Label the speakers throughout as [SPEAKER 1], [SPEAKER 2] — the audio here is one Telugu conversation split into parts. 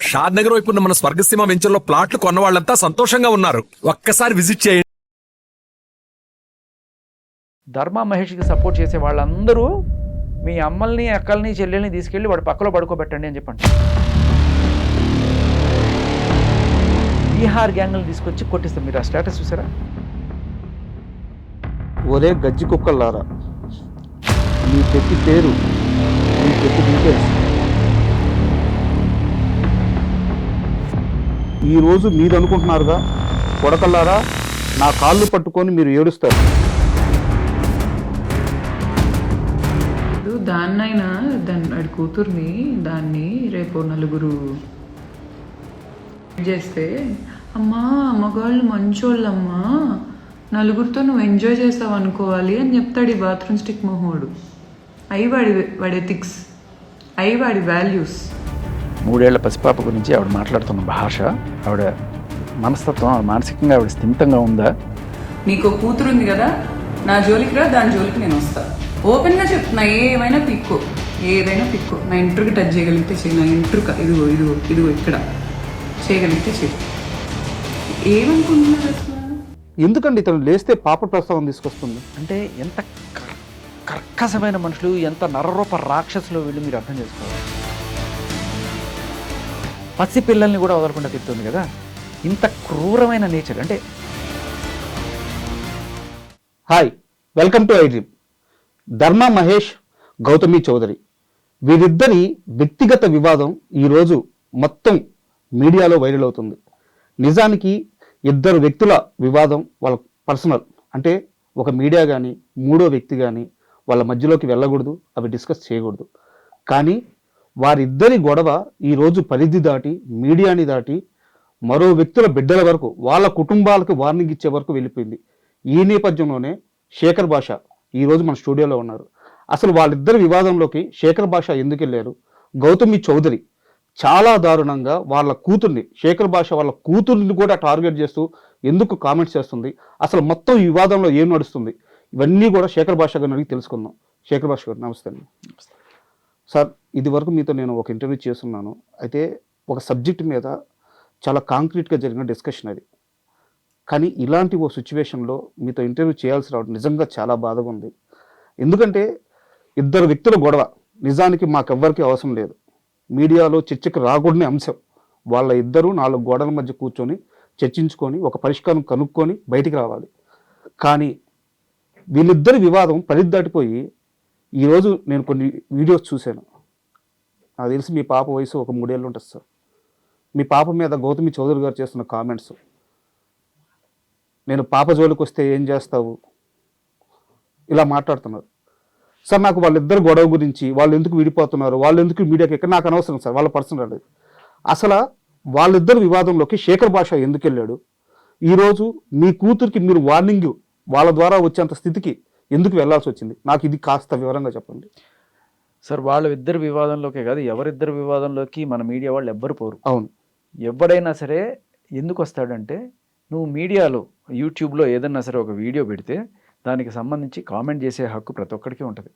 [SPEAKER 1] షాద్ నగర్ వైపు ఉన్న మన స్వర్గసీమ వెంచర్లో ప్లాట్లు కొన్న వాళ్ళంతా సంతోషంగా ఉన్నారు. ఒక్కసారి విజిట్ చేయండి.
[SPEAKER 2] ధర్మ మహేష్కి సపోర్ట్ చేసే వాళ్ళందరూ మీ అమ్మల్ని అక్కల్ని చెల్లెల్ని తీసుకెళ్ళి వాడి పక్కలో పడుకోబెట్టండి అని చెప్పండి. బీహార్ గ్యాంగ్లు తీసుకొచ్చి కొట్టిస్తాం. మీరు ఆ స్టేటస్ చూసారా?
[SPEAKER 3] ఒరే గజ్జి కుక్కల్లారా, మీ పెట్టి పేరు, మీ పెట్టి డీటెయిల్స్ ఈరోజు మీరు అనుకుంటున్నారుగా, కొడకల్లారా నా కాళ్ళు పట్టుకొని మీరు ఏడుస్తారు.
[SPEAKER 4] దాన్నైనా వాడి కూతుర్ని దాన్ని రేపు నలుగురు చేస్తే, అమ్మా మగవాళ్ళు మంచోళ్ళమ్మా, నలుగురితో నువ్వు ఎంజాయ్ చేస్తావు అనుకోవాలి అని చెప్తాడు ఈ బాత్రూమ్ స్టిక్ మొహోడు. అవి వాడి ఎథిక్స్, అవి వాడి వాల్యూస్.
[SPEAKER 2] 3 ఏళ్ల పసిపాప గురించి ఆవిడ మాట్లాడుతున్న భాష, ఆవిడ మనస్తత్వం, మానసికంగా ఆవిడ స్థిమితంగా ఉందా?
[SPEAKER 4] నీకు కూతురు ఉంది కదా, నా జోలికి రా, దాని జోలికి నేను వస్తా. ఓపెన్గా చెప్తున్నా, ఏమైనా పిక్కు, ఏదైనా పిక్కు. నా ఇంటర్కి టచ్ చేయగలిగితే చెయ్యి, నా ఇంటర్క ఇదిగో ఇదిగో ఇదిగో ఇక్కడ చేయగలిగితే చెయ్యి. ఏమనుకుంటున్నారు అసలు?
[SPEAKER 3] ఎందుకండి ఇతను లేస్తే పాప ప్రస్తావన తీసుకొస్తుంది?
[SPEAKER 2] అంటే ఎంత కర్కశమైన మనుషులు, ఎంత నరరూప రాక్షసులు వీళ్ళు, మీరు అర్థం చేసుకోవాలి. పసి పిల్లల్ని కూడా వదలకుండా తిప్పుతుంది కదా, ఇంత క్రూరమైన నేచర్. అంటే
[SPEAKER 3] hi, welcome to I dream. ధర్మ మహేష్, గౌతమి చౌదరి వీరిద్దరి వ్యక్తిగత వివాదం ఈరోజు మొత్తం మీడియాలో వైరల్ అవుతుంది. నిజానికి ఇద్దరు వ్యక్తుల వివాదం వాళ్ళ పర్సనల్, అంటే ఒక మీడియా కానీ మూడో వ్యక్తి కానీ వాళ్ళ మధ్యలోకి వెళ్ళకూడదు, అవి డిస్కస్ చేయకూడదు. కానీ వారిద్దరి గొడవ ఈరోజు పరిధి దాటి, మీడియాని దాటి, మరో వ్యక్తుల బిడ్డల వరకు, వాళ్ళ కుటుంబాలకు వార్నింగ్ ఇచ్చే వరకు వెళ్ళిపోయింది. ఈ నేపథ్యంలోనే శేఖర్ భాష ఈరోజు మన స్టూడియోలో ఉన్నారు. అసలు వాళ్ళిద్దరి వివాదంలోకి శేఖర్ భాష ఎందుకు వెళ్ళారు, గౌతమి చౌదరి చాలా దారుణంగా వాళ్ళ కూతుర్ని, శేఖర్ భాష వాళ్ళ కూతుర్ని కూడా టార్గెట్ చేస్తూ ఎందుకు కామెంట్స్ చేస్తుంది, అసలు మొత్తం ఈ వివాదంలో ఏం నడుస్తుంది, ఇవన్నీ కూడా శేఖర్ భాష గారిని అడిగి తెలుసుకుందాం. శేఖర్ భాష గారు నమస్తే అండి. సార్, ఇది వరకు మీతో నేను ఒక ఇంటర్వ్యూ చేస్తున్నాను. అయితే ఒక సబ్జెక్ట్ మీద చాలా కాంక్రీట్గా జరిగిన డిస్కషన్ అది. కానీ ఇలాంటి ఓ సిచ్యువేషన్లో మీతో ఇంటర్వ్యూ చేయాల్సి రావడం నిజంగా చాలా బాధగా ఉంది. ఎందుకంటే ఇద్దరు వ్యక్తుల గొడవ నిజానికి మాకెవ్వరికీ అవసరం లేదు, మీడియాలో చర్చకు రాకూడని అంశం. వాళ్ళ ఇద్దరు 4 గోడల మధ్య కూర్చొని చర్చించుకొని ఒక పరిష్కారం కనుక్కొని బయటికి రావాలి. కానీ వీళ్ళిద్దరి వివాదం పరిధి దాటిపోయి ఈరోజు నేను కొన్ని వీడియోస్ చూశాను. నాకు తెలిసి మీ పాప వయసు ఒక 3 ఏళ్ళు ఉంటుంది సార్. మీ పాప మీద గౌతమి చౌదరి గారు చేస్తున్న కామెంట్స్, నేను పాప జోలికి వస్తే ఏం చేస్తావు, ఇలా మాట్లాడుతున్నారు. సార్, నాకు వాళ్ళిద్దరు గొడవ గురించి, వాళ్ళు ఎందుకు విడిపోతున్నారు, వాళ్ళు ఎందుకు మీడియాకి ఎక్కడ, నాకు అనవసరం సార్, వాళ్ళ పర్సనల్ అది. అసలు వాళ్ళిద్దరు వివాదంలోకి శేఖర్ భాష ఎందుకు వెళ్ళాడు, ఈరోజు మీ కూతురికి మీరు వార్నింగ్ వాళ్ళ ద్వారా వచ్చేంత స్థితికి ఎందుకు వెళ్లాల్సి వచ్చింది, నాకు ఇది కాస్త వివరంగా చెప్పండి.
[SPEAKER 2] సార్, వాళ్ళ ఇద్దరు వివాదంలోకే కాదు, ఎవరిద్దరు వివాదంలోకి మన మీడియా వాళ్ళు ఎవ్వరు పోరు.
[SPEAKER 3] అవును,
[SPEAKER 2] ఎవడైనా సరే ఎందుకు వస్తాడంటే, నువ్వు మీడియాలో యూట్యూబ్లో ఏదన్నా సరే ఒక వీడియో పెడితే దానికి సంబంధించి కామెంట్ చేసే హక్కు ప్రతి ఒక్కరికి ఉంటుంది.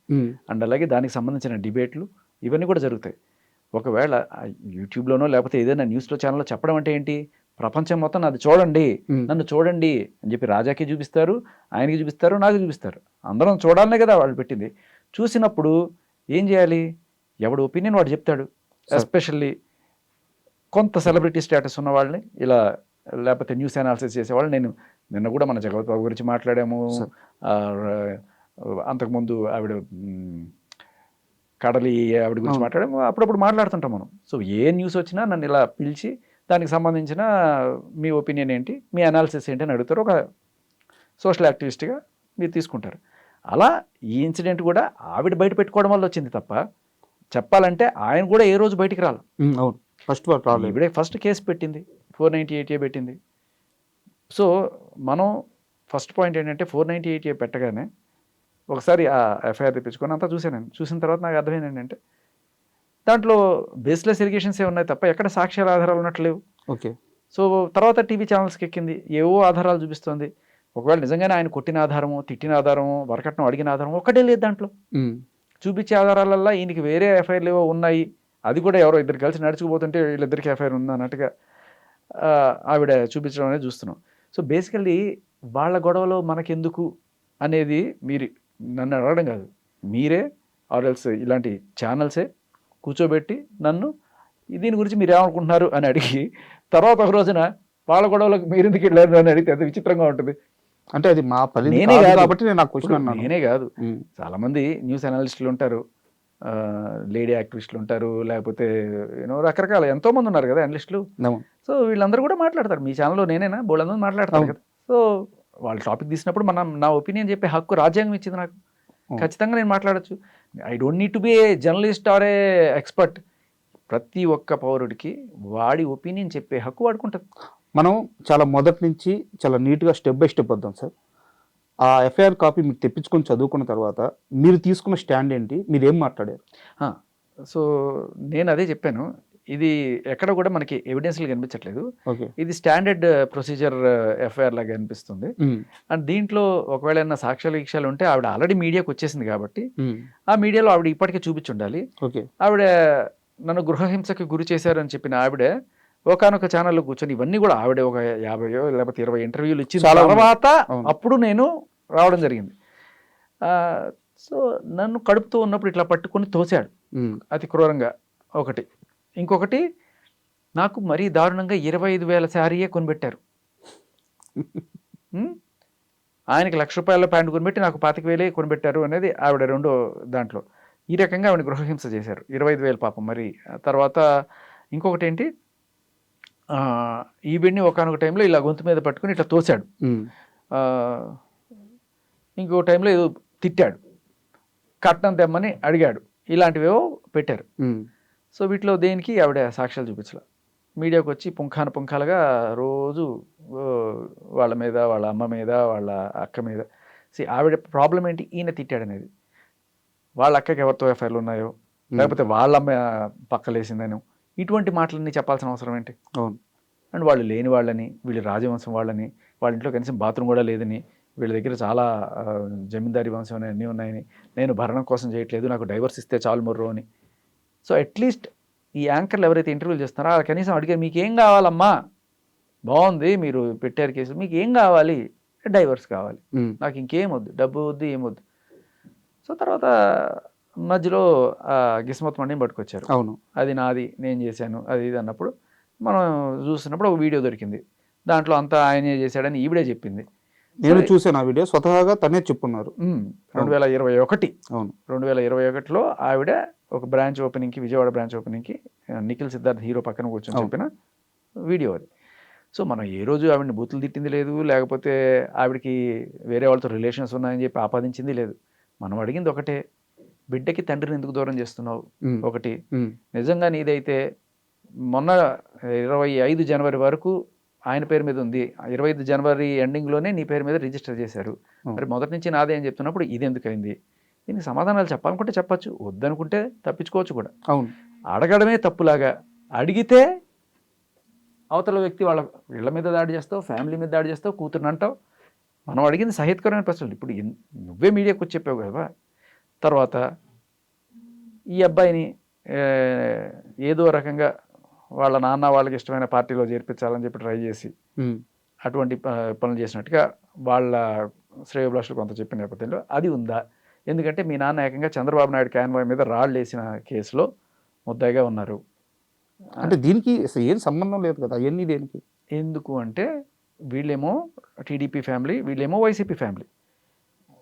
[SPEAKER 2] అండ్ అలాగే దానికి సంబంధించిన డిబేట్లు ఇవన్నీ కూడా జరుగుతాయి. ఒకవేళ యూట్యూబ్లోనో లేకపోతే ఏదైనా న్యూస్లో ఛానల్లో చెప్పడం అంటే ఏంటి, ప్రపంచం మొత్తం అది చూడండి, నన్ను చూడండి అని చెప్పి రాజాకి చూపిస్తారు, ఆయనకి చూపిస్తారు, నాకు చూపిస్తారు, అందరం చూడాలనే కదా వాళ్ళు పెట్టింది. చూసినప్పుడు ఏం చేయాలి, ఎవడు ఒపీనియన్ వాడు చెప్తాడు. ఎస్పెషల్లీ కొంత సెలబ్రిటీ స్టేటస్ ఉన్న వాళ్ళని, ఇలా లేకపోతే న్యూస్ అనాలిసిస్ చేసేవాళ్ళు. నేను నిన్న కూడా మన జగవత్ బాబు గురించి మాట్లాడాము, అంతకుముందు ఆవిడ కడలి ఆవిడ గురించి మాట్లాడాము, అప్పుడప్పుడు మాట్లాడుతుంటాం మనం. సో ఏ న్యూస్ వచ్చినా నన్ను ఇలా పిలిచి దానికి సంబంధించిన మీ ఒపీనియన్ ఏంటి, మీ అనాలిసిస్ ఏంటి అని అడుగుతారు. ఒక సోషల్ యాక్టివిస్ట్గా మీరు తీసుకుంటారు. అలా ఈ ఇన్సిడెంట్ కూడా ఆవిడ బయట పెట్టుకోవడం వల్ల వచ్చింది తప్ప, చెప్పాలంటే ఆయన కూడా ఏ రోజు బయటికి రాలి.
[SPEAKER 3] అవును,
[SPEAKER 2] ఈవిడే ఫస్ట్ కేసు పెట్టింది, 498A పెట్టింది. సో మనం ఫస్ట్ పాయింట్ ఏంటంటే, 498A పెట్టగానే ఒకసారి ఆ ఎఫ్ఐఆర్ తెప్పించుకొని అంతా చూసాను. నేను చూసిన తర్వాత నాకు అర్థమైంది ఏంటంటే, దాంట్లో బేస్లెస్ ఎలిగేషన్స్ ఉన్నాయి తప్ప ఎక్కడ సాక్ష్యాల ఆధారాలు ఉన్నట్లేవు.
[SPEAKER 3] ఓకే.
[SPEAKER 2] సో తర్వాత టీవీ ఛానల్స్కి ఎక్కింది, ఏవో ఆధారాలు చూపిస్తుంది. ఒకవేళ నిజంగానే ఆయన కొట్టిన ఆధారము, తిట్టిన ఆధారము, వరకట్నం అడిగిన ఆధారం ఒక్కటే లేదు దాంట్లో. చూపించే ఆధారాలల్లో ఈయనకి వేరే ఎఫ్ఐఆర్లు ఏవో ఉన్నాయి అది కూడా ఎవరో ఇద్దరు కలిసి నడుచుకుపోతుంటే వీళ్ళిద్దరికి ఎఫ్ఐఆర్ ఉంది అన్నట్టుగా ఆవిడ చూపించడం అనేది చూస్తున్నాం. సో బేసికల్లీ వాళ్ళ గొడవలో మనకెందుకు అనేది మీరు నన్ను అడగడం కాదు, మీరే ఆర్ఎల్స్ ఇలాంటి ఛానల్సే కూర్చోబెట్టి నన్ను దీని గురించి మీరు ఏమనుకుంటున్నారు అని అడిగి తర్వాత ఒక రోజున వాళ్ళ గొడవలకు మీరు ఎందుకు వెళ్ళారు అని అడిగితే ఎంత విచిత్రంగా ఉంటుంది.
[SPEAKER 3] అంటే అది మా పరిధి
[SPEAKER 2] నేనే
[SPEAKER 3] కాదు
[SPEAKER 2] కాదు
[SPEAKER 3] కాబట్టి నేను నాకు క్వశ్చన్ అన్నాను.
[SPEAKER 2] నేనే కాదు, చాలామంది న్యూస్ అనలిస్టులు ఉంటారు, లేడీ యాక్టివిస్టులు ఉంటారు, లేకపోతే రకరకాల ఎంతోమంది ఉన్నారు కదా అనలిస్టులు. సో వీళ్ళందరూ కూడా మాట్లాడతారు. మీ ఛానల్లో నేనేనా బోళ్ళందరూ మాట్లాడతారు కదా. సో వాళ్ళ టాపిక్ తీసినప్పుడు నా ఒపీనియన్ చెప్పే హక్కు రాజ్యాంగం ఇచ్చింది నాకు. ఖచ్చితంగా నేను మాట్లాడచ్చు. I don't need to be a journalist or a expert. ప్రతి ఒక్క పౌరుడికి వాడి ఒపీనియన్ చెప్పే హక్కు వాడుకుంటుంది.
[SPEAKER 3] మనం చాలా మొదటి నుంచి చాలా నీట్గా స్టెప్ బై స్టెప్ వద్దాం సార్. ఆ ఎఫ్ఐఆర్ కాపీ మీకు తెప్పించుకొని చదువుకున్న తర్వాత మీరు తీసుకున్న స్టాండ్ ఏంటి, మీరు ఏం మాట్లాడారు?
[SPEAKER 2] సో నేను అదే చెప్పాను, ఇది ఎక్కడ కూడా మనకి ఎవిడెన్స్లు కనిపించట్లేదు.
[SPEAKER 3] ఓకే,
[SPEAKER 2] ఇది స్టాండర్డ్ ప్రొసీజర్ ఎఫ్ఐఆర్ లాగా అనిపిస్తుంది. అండ్ దీంట్లో ఒకవేళ ఏమైనా సాక్ష్యాలు ఉంటే ఆవిడ ఆల్రెడీ మీడియాకి వచ్చేసింది కాబట్టి ఆ మీడియాలో ఆవిడ ఇప్పటికే చూపించుండాలి.
[SPEAKER 3] ఓకే,
[SPEAKER 2] ఆవిడ నన్ను గృహహింసకి గురి చేశారని చెప్పిన ఆవిడ ఒకనొక ఛానల్లో కూర్చొని ఇవన్నీ కూడా ఆవిడ ఒక 50 లేకపోతే 20 ఇంటర్వ్యూలు ఇచ్చిన తర్వాత అప్పుడు నేను రావడం జరిగింది. సో నన్ను కడుపుతూ ఉన్నప్పుడు ఇట్లా పట్టుకొని తోశాడు అతి క్రూరంగా ఒకటి. ఇంకొకటి నాకు మరీ దారుణంగా 25,000 శారీయే కొనిపెట్టారు. ఆయనకి ₹1,00,000 ప్యాంటు కొనిపెట్టి నాకు 25,000 కొనిపెట్టారు అనేది ఆవిడ రెండో దాంట్లో. ఈ రకంగా ఆవిడ గృహహింస చేశారు. 25,000 పాపం. మరి తర్వాత ఇంకొకటి ఏంటి, ఈవిడ్ని ఒకనొక టైంలో ఇలా గొంతు మీద పట్టుకుని ఇట్లా తోశాడు. ఇంకో టైంలో ఏదో తిట్టాడు, కట్నం తెమ్మని అడిగాడు, ఇలాంటివేవో పెట్టారు. సో వీటిలో దేనికి ఆవిడ సాక్ష్యాలు చూపించలే. మీడియాకు వచ్చి పుంఖాలుగా రోజు వాళ్ళ మీద, వాళ్ళ అమ్మ మీద, వాళ్ళ అక్క మీద. ఆవిడ ప్రాబ్లం ఏంటి, ఈయన తిట్టాడు అనేది. వాళ్ళ అక్కకి ఎవరితో ఎఫ్ఐఆర్లు ఉన్నాయో, లేకపోతే వాళ్ళ అమ్మ పక్కలేసిందనో, ఇటువంటి మాటలన్నీ చెప్పాల్సిన అవసరం ఏంటి?
[SPEAKER 3] అవును.
[SPEAKER 2] అండ్ వాళ్ళు లేని వాళ్ళని, వీళ్ళు రాజవంశం వాళ్ళని, వాళ్ళ ఇంట్లో కనీసం బాత్రూమ్ కూడా లేదని, వీళ్ళ దగ్గర చాలా జమీందారీ వంశం అని అన్నీ ఉన్నాయని, నేను భరణం కోసం చేయట్లేదు, నాకు డైవర్స్ ఇస్తే చాలు మొర్రో అని. సో అట్లీస్ట్ ఈ యాంకర్లు ఎవరైతే ఇంటర్వ్యూలు చేస్తున్నారో వాళ్ళు కనీసం అడిగారు, మీకేం కావాలమ్మా, బాగుంది మీరు పెట్టారు కేసు, మీకు ఏం కావాలి? డైవర్స్ కావాలి, నాకు ఇంకేం వద్దు, డబ్బు వద్దు, ఏమొద్దు. సో తర్వాత మధ్యలో గిస్మత్ మండిని పట్టుకొచ్చారు.
[SPEAKER 3] అవును,
[SPEAKER 2] అది నాది, నేను చేశాను, అది ఇది అన్నప్పుడు మనం చూస్తున్నప్పుడు ఒక వీడియో దొరికింది. దాంట్లో అంతా ఆయనే చేశాడని ఈవిడే చెప్పింది.
[SPEAKER 3] నేను చూసాను ఆ వీడియో, స్వతహాగా తనే చెప్పున్నారు.
[SPEAKER 2] 2021.
[SPEAKER 3] అవును,
[SPEAKER 2] 2021లో ఆవిడ ఒక బ్రాంచ్ ఓపెనింగ్కి, విజయవాడ బ్రాంచ్ ఓపెనింగ్కి నిఖిల్ సిద్ధార్థ్ హీరో పక్కన కూర్చొని చెప్పిన వీడియో అది. సో మనం ఏ రోజు ఆవిడని బూతులు తిట్టింది లేదు, లేకపోతే ఆవిడకి వేరే వాళ్ళతో రిలేషన్స్ ఉన్నాయని చెప్పి ఆపాదించింది లేదు. మనం అడిగింది ఒకటే, బిడ్డకి తండ్రిని ఎందుకు దూరం చేస్తున్నావు? ఒకటి, నిజంగా నీదైతే మొన్న 25 జనవరి వరకు ఆయన పేరు మీద ఉంది, 25 జనవరి ఎండింగ్లోనే నీ పేరు మీద రిజిస్టర్ చేశారు, మరి మొదటి నుంచి నాదే అని చెప్తున్నప్పుడు ఇది ఎందుకు అయింది? దీనికి సమాధానాలు చెప్పాలనుకుంటే చెప్పచ్చు, వద్దనుకుంటే తప్పించుకోవచ్చు కూడా.
[SPEAKER 3] అవును,
[SPEAKER 2] అడగడమే తప్పులాగా, అడిగితే అవతల వ్యక్తి వీళ్ళ మీద దాడి చేస్తావు, ఫ్యామిలీ మీద దాడి చేస్తావు, కూతురుని అంటావు. మనం అడిగింది సహేతుకరమైన ప్రశ్నలు. ఇప్పుడు నువ్వే మీడియాకి వచ్చి చెప్పావు కదా. తర్వాత ఈ అబ్బాయిని ఏదో రకంగా వాళ్ళ నాన్న వాళ్ళకి ఇష్టమైన పార్టీలో చేర్పించాలని చెప్పి ట్రై చేసి అటువంటి పనులు చేసినట్టుగా వాళ్ళ శ్రేయోభిలాషులు కొంత చెప్పిన నేపథ్యంలో అది ఉందా? ఎందుకంటే మీ నాన్న ఏకంగా చంద్రబాబు నాయుడు కాన్వాయ్ మీద రాళ్ళు వేసిన కేసులో ముద్దాయిగా ఉన్నారు.
[SPEAKER 3] అంటే దీనికి ఏం సంబంధం లేదు కదా, అవన్నీ దేనికి?
[SPEAKER 2] ఎందుకు అంటే వీళ్ళేమో టీడీపీ ఫ్యామిలీ, వీళ్ళేమో వైసీపీ ఫ్యామిలీ.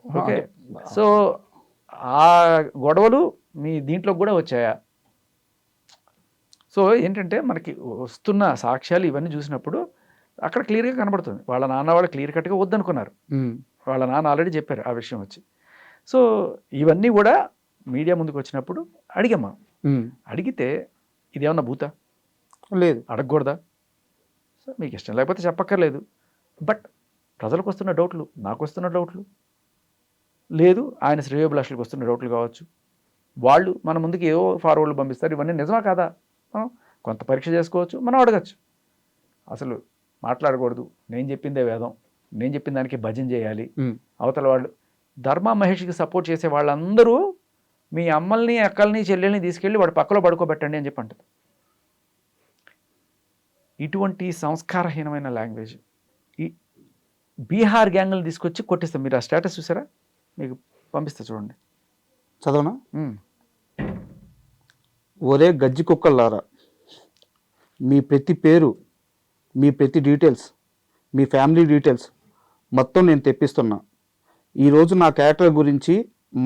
[SPEAKER 2] ఓకే, సో ఆ గొడవలు మీ దీంట్లో కూడా వచ్చాయా? సో ఏంటంటే మనకి వస్తున్న సాక్ష్యాలు ఇవన్నీ చూసినప్పుడు అక్కడ క్లియర్గా కనబడుతుంది. వాళ్ళ నాన్న వాళ్ళు క్లియర్ కట్గా వద్దనుకున్నారు, వాళ్ళ నాన్న ఆల్రెడీ చెప్పారు ఆ విషయం వచ్చి. సో ఇవన్నీ కూడా మీడియా ముందుకు వచ్చినప్పుడు అడిగాం మనం. అడిగితే ఇదేమన్నా భూతా?
[SPEAKER 3] లేదు,
[SPEAKER 2] అడగకూడదా? సో మీకు ఇష్టం లేకపోతే చెప్పక్కర్లేదు. బట్ ప్రజలకు వస్తున్న డౌట్లు, నాకు వస్తున్న డౌట్లు లేదు, ఆయన శ్రేయోభిలాషులకు వస్తున్న డౌట్లు కావచ్చు, వాళ్ళు మన ముందుకు ఏవో ఫార్వర్డ్లు పంపిస్తారు. ఇవన్నీ నిజమా కాదా మనం కొంత పరీక్ష చేసుకోవచ్చు, మనం అడగచ్చు. అసలు మాట్లాడకూడదు, నేను చెప్పిందే వేదం, నేను చెప్పిన దానికి భజన చేయాలి. అవతల వాళ్ళు ధర్మా మహేష్కి సపోర్ట్ చేసే వాళ్ళందరూ మీ అమ్మల్ని అక్కల్ని చెల్లెల్ని తీసుకెళ్ళి వాడు పక్కలో పడుకోబెట్టండి అని చెప్పి అంటుంది. ఇటువంటి సంస్కారహీనమైన లాంగ్వేజ్ ఈ బీహార్ గ్యాంగ్లు తీసుకొచ్చి కొట్టిస్తాం. మీరు ఆ స్టేటస్ చూసారా? మీకు పంపిస్తా చూడండి.
[SPEAKER 3] చదవనా?
[SPEAKER 2] ఉమ్.
[SPEAKER 3] ఒరే గజ్జి కుక్కల్లారా, మీ ప్రతి పేరు, మీ ప్రతి డీటెయిల్స్, మీ ఫ్యామిలీ డీటెయిల్స్ మొత్తం నేను తెప్పిస్తున్నా. ఈరోజు నా క్యారెక్టర్ గురించి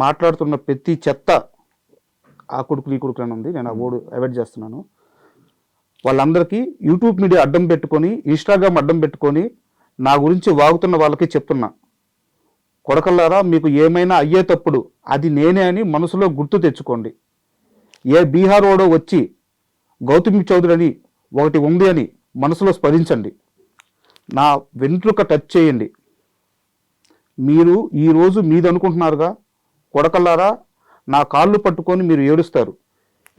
[SPEAKER 3] మాట్లాడుతున్న ప్రతి చెత్త ఆ కొడుకు ఈ కొడుకు అని ఉంది, నేను ఆ ఓడు అవాయిడ్ చేస్తున్నాను. వాళ్ళందరికీ యూట్యూబ్ మీడియా అడ్డం పెట్టుకొని, ఇన్స్టాగ్రామ్ అడ్డం పెట్టుకొని నా గురించి వాగుతున్న వాళ్ళకి చెప్తున్నా, కొడకల్లారా మీకు ఏమైనా అయ్యేటప్పుడు అది నేనే అని మనసులో గుర్తు తెచ్చుకోండి. ఏ బీహార్ ఓడో వచ్చి గౌతమి చౌదరి అని ఒకటి ఉంది అని మనసులో స్మరించండి. నా వెంట్రుక టచ్ చేయండి. మీరు ఈరోజు మీది అనుకుంటున్నారుగా, కొడకల్లారా నా కాళ్ళు పట్టుకొని మీరు ఏడుస్తారు.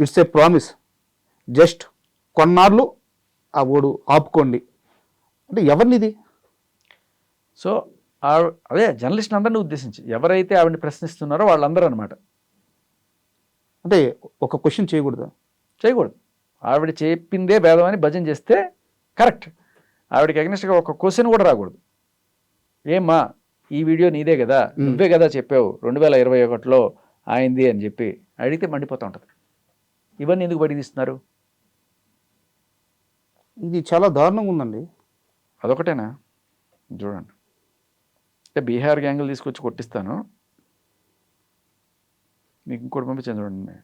[SPEAKER 3] It's a promise. జస్ట్ కొన్నాళ్ళు ఆ ఓడు ఆపుకోండి. అంటే ఎవరినిది?
[SPEAKER 2] సో అదే జర్నలిస్ట్ అందరిని ఉద్దేశించి ఎవరైతే ఆవిడని ప్రశ్నిస్తున్నారో వాళ్ళందరూ అనమాట.
[SPEAKER 3] అంటే ఒక క్వశ్చన్ చేయకూడదా?
[SPEAKER 2] చేయకూడదు. ఆవిడ చెప్పిందే భేదం అని భజన చేస్తే కరెక్ట్. ఆవిడకి అగ్నిస్ట్గా ఒక క్వశ్చన్ కూడా రాకూడదు. ఏమ్మా ఈ వీడియో నీదే కదా, నువ్వే కదా చెప్పావు 2021లో ఆయింది అని చెప్పి అడిగితే మండిపోతూ ఉంటుంది. ఇవన్నీ ఎందుకు బయటికి తీస్తున్నారు?
[SPEAKER 3] ఇది చాలా దారుణంగా ఉందండి.
[SPEAKER 2] అదొకటేనా? చూడండి, అంటే బీహార్ గ్యాంగులు తీసుకొచ్చి కొట్టిస్తాను. మీకు ఇంకోటి పంపించాను చూడండి.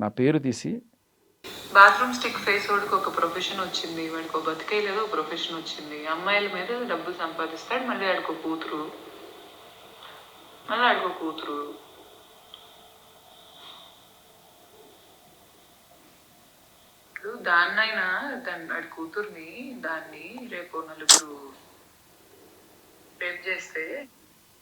[SPEAKER 2] నా పేరు తీసి
[SPEAKER 4] బాత్రూమ్ స్టిక్ ఫేస్ వాడికి ఒక ప్రొఫెషన్ వచ్చింది, వాడికి ఒక బతికే లేదు ఒక ప్రొఫెషన్ వచ్చింది. అమ్మాయిల మీద డబ్బులు సంపాదిస్తాడు, మళ్ళీ ఆడికో కూతురు, ఇప్పుడు దాన్నైనా వాడి కూతుర్ని దాన్ని రేపు నలుగురు రేప్ చేస్తే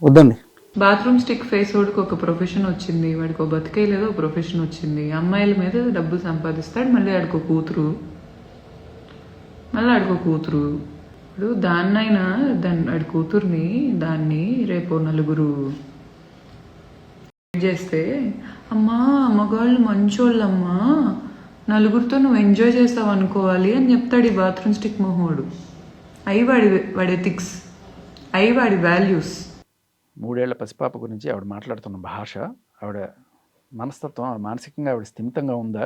[SPEAKER 3] వద్దండి.
[SPEAKER 4] బాత్రూమ్ స్టిక్ ఫేస్ వాడికి ఒక ప్రొఫెషన్ వచ్చింది, వాడికి ఒక బతికే లేదు ఒక ప్రొఫెషన్ వచ్చింది. అమ్మాయిల మీద డబ్బులు సంపాదిస్తాడు, మళ్ళీ ఆడికో కూతురు, ఇప్పుడు దాన్నైనా వాడి కూతుర్ని దాన్ని రేపు నలుగురు చేస్తే, అమ్మా మగవాళ్ళు మంచోళ్ళమ్మా, నలుగురితో నువ్వు ఎంజాయ్ చేస్తావు అనుకోవాలి అని చెప్తాడు ఈ బాత్రూమ్ స్టిక్ మొహోడు. అవి వాడి ఎథిక్స్, అవి వాడి వాల్యూస్.
[SPEAKER 2] 3 ఏళ్ల పసిపాప గురించి ఆవిడ మాట్లాడుతున్న భాష, ఆవిడ మనస్తత్వం, ఆవిడ మానసికంగా ఆవిడ స్థిమితంగా ఉందా?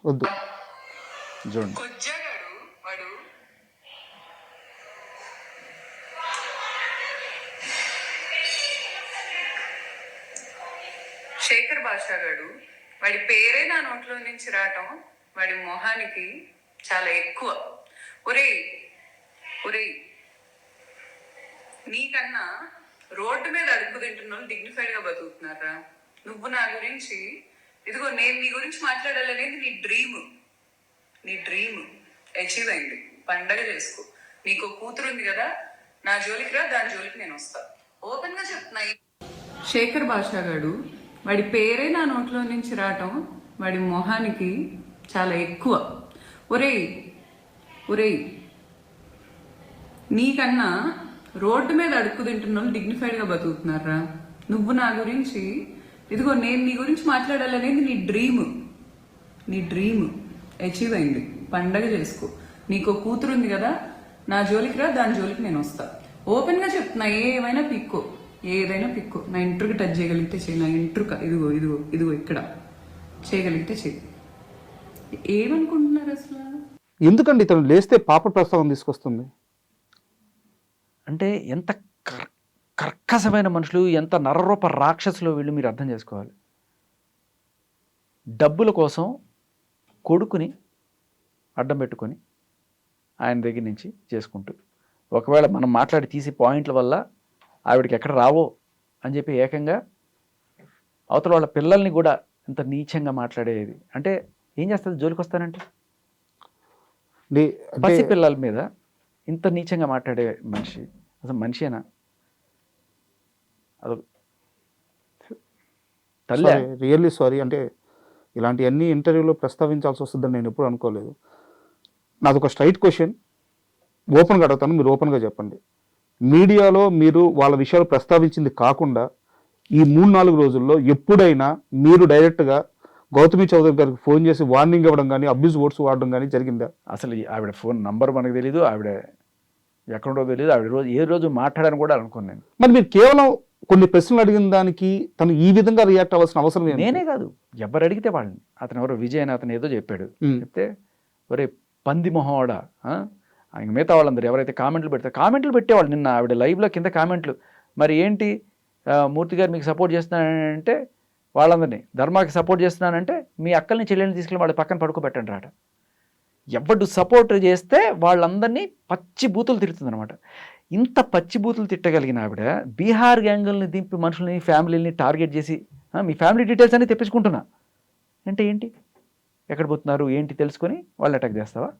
[SPEAKER 3] వద్దు.
[SPEAKER 2] చూడండి.
[SPEAKER 4] వాడు శేఖర్ భాషగాడు, వాడి పేరే నా నోట్లో నుంచి రావటం వాడి మొహానికి చాలా ఎక్కువ. ఒరేయ్ నీకన్నా రోడ్డు మీద అడుగు తింటున్న వాళ్ళు డిగ్నిఫైడ్ గా బతుకుతున్నారా? నువ్వు నా గురించి, ఇదిగో నేను నీ గురించి మాట్లాడాలనేది నీ డ్రీమ్ అచీవ్ అయింది. పండగ చేసుకో. నీకు కూతురు ఉంది కదా, నా జోలికి రా, దాని జోలికి నేను వస్తా. ఓపెన్ గా చెప్తున్నా. శేఖర్ భాషగాడు, వాడి పేరే నా నోట్లో నుంచి రావటం వాడి మొహానికి చాలా ఎక్కువ. ఒరేయ్ నీకన్నా రోడ్డు మీద అడుక్కు తింటున్న వాళ్ళు డిగ్నిఫైడ్ గా బతుకుతున్నారా? నువ్వు నా గురించి, ఇదిగో నేను నీ గురించి మాట్లాడాలనేది నీ డ్రీమ్ అచీవ్ అయింది. పండగ చేసుకో. నీకు కూతురు ఉంది కదా, నా జోలికి రా, దాని జోలికి నేను వస్తా. ఓపెన్ గా చెప్తున్నా. ఏదైనా పిక్కో. నా ఇంట్రుకి టచ్ చేయగలిగితే చెయ్యి. నా ఇంట్రుక ఇదిగో ఇక్కడ చేయగలిగితే చెయ్యి. ఏమనుకుంటున్నారు అసలు?
[SPEAKER 3] ఎందుకండి ఇతను లేస్తే పాప ప్రస్తావన తీసుకొస్తుంది?
[SPEAKER 2] అంటే ఎంత కర్కశమైన మనుషులు, ఎంత నరరూప రాక్షసులు వీళ్ళు, మీరు అర్థం చేసుకోవాలి. డబ్బుల కోసం కొడుకుని అడ్డం పెట్టుకొని ఆయన దగ్గర నుంచి చేసుకుంటూ, ఒకవేళ మనం మాట్లాడి తీసి పాయింట్ల వల్ల ఆవిడకి ఎక్కడ రావో అని చెప్పి ఏకంగా అవతల వాళ్ళ పిల్లల్ని కూడా ఇంత నీచంగా మాట్లాడేది. అంటే ఏం చేస్తుంది? జోలికి వస్తానంటే పసి పిల్లల మీద ఇంత నీచంగా మాట్లాడే మనిషి అసలు మనిషేనా? అది తల్లి.
[SPEAKER 3] Really sorry. అంటే ఇలాంటివన్నీ ఇంటర్వ్యూలో ప్రస్తావించాల్సి వస్తుందని నేను ఎప్పుడు అనుకోలేదు. నాదొక స్ట్రైట్ క్వశ్చన్ ఓపెన్గా అడుగుతాను, మీరు ఓపెన్గా చెప్పండి. మీడియాలో మీరు వాళ్ళ విషయాలు ప్రస్తావించింది కాకుండా ఈ 3-4 రోజుల్లో ఎప్పుడైనా మీరు డైరెక్ట్గా గౌతమి చౌదరి గారికి ఫోన్ చేసి వార్నింగ్ ఇవ్వడం కానీ అబ్యూజ్ వర్డ్స్ వాడడం కానీ జరిగిందా?
[SPEAKER 2] అసలు ఆవిడ ఫోన్ నంబర్ మనకు తెలీదు, ఆవిడ ఎక్కడో తెలియదు, ఆవిడ ఏ రోజు మాట్లాడని కూడా అనుకోను నేను.
[SPEAKER 3] మరి మీరు కేవలం కొన్ని ప్రశ్నలు అడిగిన దానికి తను ఈ విధంగా రియాక్ట్ అవ్వాల్సిన అవసరం ఏంటి?
[SPEAKER 2] నేనే కాదు, ఎవరు అడిగితే వాళ్ళని. అతను ఎవరో విజయ్ అని అతను ఏదో చెప్పాడు, చెప్తే ఒరే పంది మొహవాడా, ఇంక మిగతా వాళ్ళందరూ ఎవరైతే కామెంట్లు పెడతారు, కామెంట్లు పెట్టేవాళ్ళు. నిన్న ఆవిడ లైవ్లో కింద కామెంట్లు, మరి ఏంటి మూర్తి గారు మీకు సపోర్ట్ చేస్తున్నానంటే వాళ్ళందరినీ, ధర్మాకి సపోర్ట్ చేస్తున్నానంటే మీ అక్కల్ని చెల్లెల్ని తీసుకెళ్ళి వాళ్ళ పక్కన పడుకోబెట్టండి రాట. ఎవడు సపోర్ట్ చేస్తే వాళ్ళందరినీ పచ్చి బూతులు తిడుతుందనమాట. ఇంత పచ్చి బూతులు తిట్టగలిగిన ఆవిడ బీహార్ గ్యాంగుల్ని దింపి మనుషుల్ని ఫ్యామిలీని టార్గెట్ చేసి మీ ఫ్యామిలీ డీటెయిల్స్ అన్ని తెప్పించుకుంటున్నా అంటే ఏంటి, ఎక్కడ పోతున్నారు ఏంటి తెలుసుకొని వాళ్ళు అటాక్ చేస్తావా?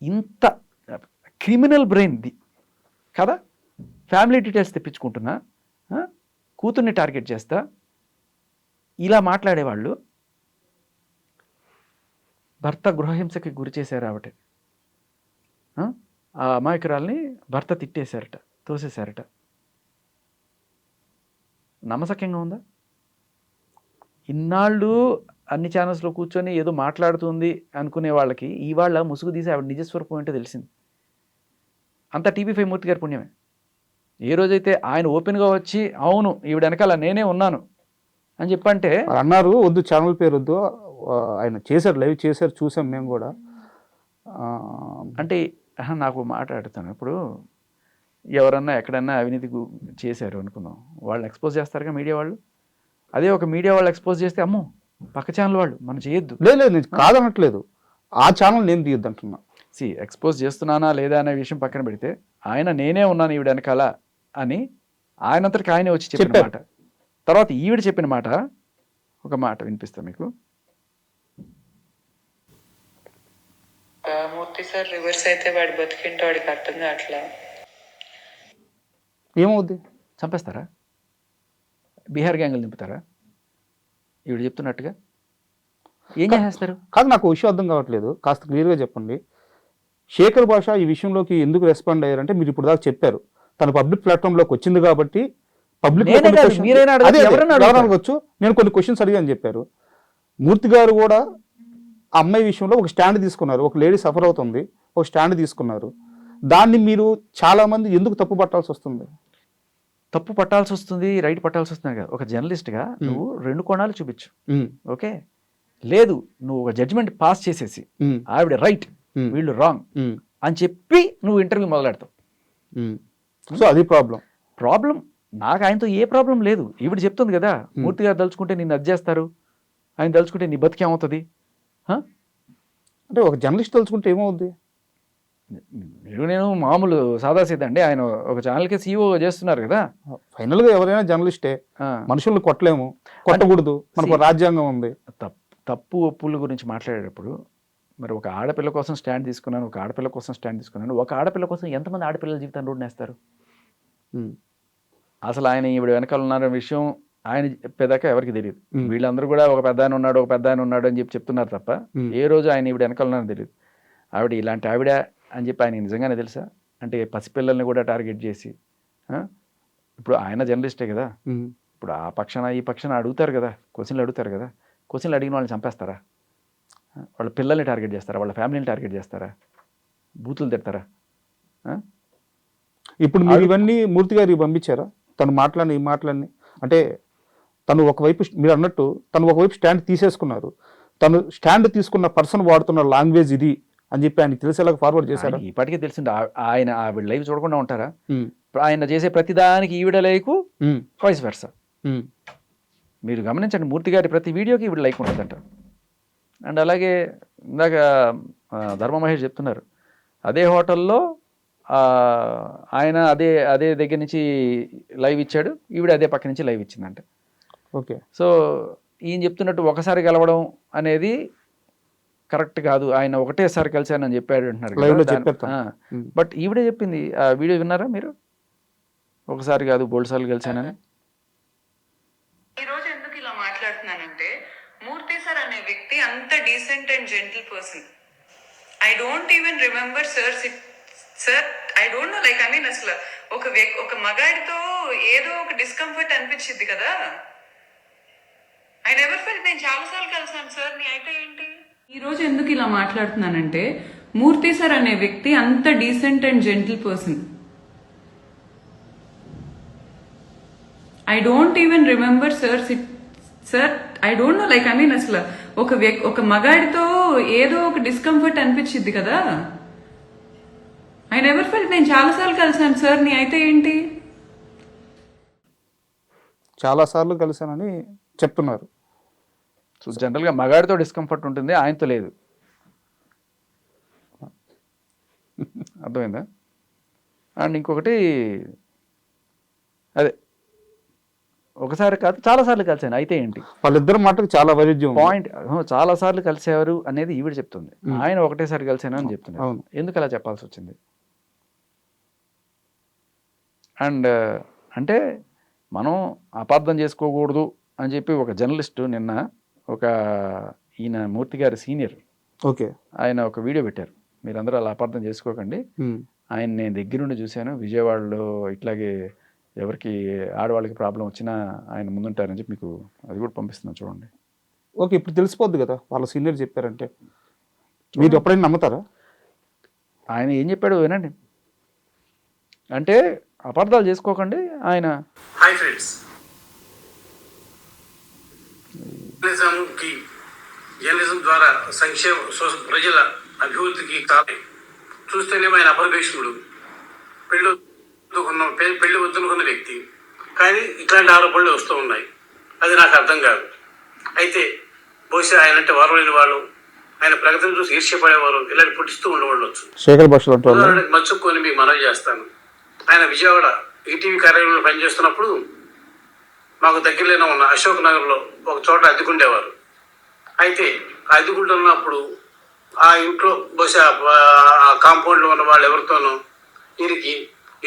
[SPEAKER 2] ఇంత క్రిమినల్ బ్రెయిన్ది కదా. ఫ్యామిలీ డీటెయిల్స్ తెప్పించుకుంటున్నా, కూతుర్ని టార్గెట్ చేస్తా, ఇలా మాట్లాడేవాళ్ళు. భర్త గృహహింసకి గురి చేశారు ఆవిడ. ఆ అమాయకురాల్ని భర్త తిట్టేశారట, తోసేశారట. నమ్మసక్యంగా ఉందా? ఇన్నాళ్ళు అన్ని ఛానల్స్లో కూర్చొని ఏదో మాట్లాడుతుంది అనుకునే వాళ్ళకి ఇవాళ ముసుగు తీసి ఆవిడ నిజస్వరూపం ఏంటో తెలిసింది. అంతా టీవీ5 మూర్తి గారి పుణ్యమే. ఏ రోజైతే ఆయన ఓపెన్గా వచ్చి అవును ఈవిడ వెనకాల నేనే ఉన్నాను అని చెప్పంటే
[SPEAKER 3] అన్నారు, వద్దు ఛానల్ పేరు వద్దు, ఆయన చేశారు, లైవ్ చేశారు, చూసాం మేము కూడా.
[SPEAKER 2] అంటే నాకు మాట్లాడుతాను ఇప్పుడు, ఎవరన్నా ఎక్కడన్నా అవినీతి చేశారు అనుకుందాం, వాళ్ళు ఎక్స్పోజ్ చేస్తారుగా మీడియా వాళ్ళు. అదే ఒక మీడియా వాళ్ళు ఎక్స్పోజ్ చేస్తే అమ్మో పక్క ఛానల్ వాళ్ళు మనం చేయొద్దు.
[SPEAKER 3] లేదు నేను కాదనట్లేదు, ఆ ఛానల్ నేను తీయొద్దు అంటున్నా.
[SPEAKER 2] ఎక్స్పోజ్ చేస్తున్నానా లేదా అనే విషయం పక్కన పెడితే ఆయన నేనే ఉన్నాను ఈవిడ వెనకాల అని ఆయనంతటికి ఆయనే వచ్చి చెప్పిన మాట. తర్వాత ఈవిడ చెప్పిన మాట, ఒక మాట వినిపిస్తా మీకు.
[SPEAKER 4] మూర్తి సార్ రివర్స్ అయితే వాడి బతికింటే వాడికి అర్థం కావట్లా.
[SPEAKER 3] ఏమవుద్ది?
[SPEAKER 2] చంపేస్తారా? బీహార్ గ్యాంగులు నింపుతారా? ఈవిడ చెప్తున్నట్టుగా ఏం చేస్తారు?
[SPEAKER 3] కాదు, నాకు విషయం అర్థం కావట్లేదు, కాస్త క్లియర్గా చెప్పండి. శేఖర్ భాష ఈ విషయంలోకి ఎందుకు రెస్పాండ్ అయ్యారంటే మీరు ఇప్పుడు దాకా చెప్పారు, తను పబ్లిక్ ప్లాట్ఫామ్లోకి వచ్చింది కాబట్టి పబ్లిక్ అడగచ్చు, నేను కొన్ని క్వశ్చన్స్ అడిగాను చెప్పారు. మూర్తి గారు కూడా ఆ అమ్మాయి విషయంలో ఒక స్టాండ్ తీసుకున్నారు, ఒక లేడీ సఫర్ అవుతుంది, ఒక స్టాండ్ తీసుకున్నారు. దాన్ని మీరు చాలా మంది ఎందుకు తప్పు పట్టాల్సి వస్తుంది?
[SPEAKER 2] తప్పు పట్టాల్సి వస్తుంది, రైట్ పట్టాల్సి వస్తుంది కదా. ఒక జర్నలిస్ట్గా నువ్వు 2 కోణాలు చూపించు, ఓకే? లేదు నువ్వు ఒక జడ్జిమెంట్ పాస్ చేసేసి ఆవిడ రైట్ వీళ్ళు రాంగ్ అని చెప్పి నువ్వు ఇంటర్వ్యూ మొదలెడతావు.
[SPEAKER 3] సో అది ప్రాబ్లం.
[SPEAKER 2] నాకు ఆయనతో ఏ ప్రాబ్లం లేదు. ఈవిడ చెప్తుంది కదా, మూర్తి గారు తలుచుకుంటే నిన్ను అది చేస్తారు, ఆయన తలుచుకుంటే నీ బతికేమవుతుంది
[SPEAKER 3] అంటే ఒక జర్నలిస్ట్ తలుచుకుంటే ఏమవుద్ది?
[SPEAKER 2] నేను మామూలు సాదాసీదా అండి, ఆయన ఒక ఛానల్కి సీఈఓ చేస్తున్నారు కదా.
[SPEAKER 3] ఫైనల్గా ఎవరైనా జర్నలిస్టే, మనుషుల్ని కొట్టలేము, కొట్టకూడదు, మనకు రాజ్యాంగం ఉంది.
[SPEAKER 2] తప్పు ఒప్పుల గురించి మాట్లాడేటప్పుడు మరి ఒక ఆడపిల్ల కోసం స్టాండ్ తీసుకున్నాను, ఒక ఆడపిల్ల కోసం స్టాండ్ తీసుకున్నాను. ఒక ఆడపిల్ల కోసం ఎంతమంది ఆడపిల్లల జీవితాన్ని రోడ్డు నేస్తారు? అసలు ఆయన ఈవిడ వెనకాల ఉన్నారనే విషయం ఆయన చెప్పేదాకా ఎవరికి తెలియదు. వీళ్ళందరూ కూడా ఒక పెద్ద ఆయన ఉన్నాడు అని చెప్పి చెప్తున్నారు తప్ప ఏ రోజు ఆయన ఈవిడ వెనకాల ఉన్నారని తెలియదు. ఆవిడ ఇలాంటి ఆవిడ అని చెప్పి ఆయన నిజంగానే తెలుసా? అంటే పసిపిల్లల్ని కూడా టార్గెట్ చేసి, ఇప్పుడు ఆయన జర్నలిస్టే కదా, ఇప్పుడు ఆ పక్షాన ఈ పక్షాన అడుగుతారు కదా, క్వశ్చన్లు అడుగుతారు కదా, క్వశ్చన్లు అడిగిన వాళ్ళని చంపేస్తారా? వాళ్ళ పిల్లల్ని టార్గెట్ చేస్తారా? వాళ్ళ ఫ్యామిలీని టార్గెట్ చేస్తారా? బూతులు తిడతారా?
[SPEAKER 3] ఇప్పుడు మీరు ఇవన్నీ మూర్తి గారికి పంపించారా? తను మాట్లాడిన ఈ మాటలన్నీ, అంటే తను ఒకవైపు మీరు అన్నట్టు తను ఒకవైపు స్టాండ్ తీసేసుకున్నారు, తను స్టాండ్ తీసుకున్న పర్సన్ వాడుతున్న లాంగ్వేజ్ ఇది అని చెప్పి ఆయన తెలిసేలాగా ఫార్వర్డ్ చేశారు.
[SPEAKER 2] ఇప్పటికే తెలిసింది. ఆయన ఆవిడ లైవ్ చూడకుండా ఉంటారా? ఆయన చేసే ప్రతిదానికి ఈవిడ లైకు, వాయిస్ వెర్సా. మీరు గమనించండి, మూర్తి గారి ప్రతి వీడియోకి ఈవిడ లైక్ ఉంటుందంట. అండ్ అలాగే ఇందాక ధర్మ మహేష్ చెప్తున్నారు, అదే హోటల్లో ఆయన అదే దగ్గర నుంచి లైవ్ ఇచ్చాడు, ఈవిడ అదే పక్క నుంచి లైవ్ ఇచ్చిందంట.
[SPEAKER 3] ఓకే.
[SPEAKER 2] సో ఈయన చెప్తున్నట్టు ఒకసారి గెలవడం అనేది కరెక్ట్ కాదు, ఆయన ఒకటేసారి కలిశానని చెప్పాడు అంటున్నారు. బట్ ఈవిడే చెప్పింది, ఆ వీడియో విన్నారా మీరు? ఒకసారి కాదు 2 సార్లు కలిశానని.
[SPEAKER 4] ఈరోజు ఎందుకు ఇలా మాట్లాడుతున్నానంటే, మూర్తి సార్ అనే వ్యక్తి అంత decent and gentle person. I don't even remember sir I don't know like I mean అసలు ఒక మగాడితో ఏదో ఒక డిస్కంఫర్ట్ అనిపించింది కదా. I never felt. నేను చాలాసార్లు కలిసాను సార్, నీ అయితే ఏంటి? ఈ రోజు ఎందుకు ఇలా మాట్లాడుతున్నానంటే, మూర్తి సార్ అనే వ్యక్తి అంత decent and gentle person. I don't even remember sir I don't know like I mean అసలు ఒక మగాడితో ఏదో ఒక డిస్కంఫర్ట్ అనిపించింది కదా. I never felt. నేను చాలాసార్లు కలిసాను సార్, నీ అయితే ఏంటి?
[SPEAKER 3] చాలాసార్లు కలిశానని చెప్తున్నారు.
[SPEAKER 2] సో జనరల్గా మగాడితో డిస్కంఫర్ట్ ఉంటుంది, ఆయనతో లేదు. అర్థమైందా? అండ్ ఇంకొకటి అదే ఒకసారి కాదు చాలాసార్లు కలిసాను అయితే ఏంటి?
[SPEAKER 3] వాళ్ళిద్దరు మాటకు చాలా వైరుధ్యం.
[SPEAKER 2] పాయింట్ చాలాసార్లు కలిసేవారు అనేది ఈవిడ చెప్తుంది, ఆయన ఒకటేసారి కలిసాను అని చెప్తున్నారు.
[SPEAKER 3] అవును.
[SPEAKER 2] ఎందుకు అలా చెప్పాల్సి వచ్చింది? అండ్ అంటే మనం అపార్థం చేసుకోకూడదు అని చెప్పి ఒక జర్నలిస్టు నిన్న ఈయన మూర్తి గారి సీనియర్
[SPEAKER 3] ఓకే
[SPEAKER 2] ఆయన ఒక వీడియో పెట్టారు, మీరందరూ అలా అపార్థం చేసుకోకండి, ఆయన నేను దగ్గరుండి చూశాను, విజయవాడలో ఇట్లాగే ఎవరికి ఆడవాళ్ళకి ప్రాబ్లం వచ్చినా ఆయన ముందుంటారని చెప్పి మీకు అది కూడా పంపిస్తున్నాను చూడండి.
[SPEAKER 3] ఓకే, ఇప్పుడు తెలిసిపోద్ది కదా వాళ్ళ సీనియర్ చెప్పారంటే. మీరు ఎప్పుడైనా నమ్ముతారా?
[SPEAKER 2] ఆయన ఏం చెప్పాడు వినండి. అంటే అపార్థాలు చేసుకోకండి ఆయన.
[SPEAKER 5] హాయ్ ఫ్రెండ్స్, జర్నలిజం ద్వారా ప్రజల అభివృద్ధికి కాదు చూస్తేనేమో ఆయన అపరిభేషణుడు, పెళ్లి వద్దనుకున్న వ్యక్తి. కానీ ఇట్లాంటి ఆరోపణలు వస్తూ ఉన్నాయి, అది నాకు అర్థం కాదు. అయితే బహుశా ఆయన అంటే వారలేని వాళ్ళు, ఆయన ప్రగతిని చూసి ఈర్ష్యపడేవారు ఇలాంటి పుట్టిస్తూ ఉండవచ్చు. మచ్చుకొని మీకు మనవి చేస్తాను. ఆయన విజయవాడ ఈటీవీ కార్యాలయంలో పనిచేస్తున్నప్పుడు మాకు దగ్గరలోనే ఉన్న అశోక్ నగర్లో ఒక చోట అద్దెకుండేవారు. అయితే ఆ అద్దెకుంటున్నప్పుడు ఆ ఇంట్లో బహుశా కాంపౌండ్లో ఉన్న వాళ్ళు ఎవరితోనో వీరికి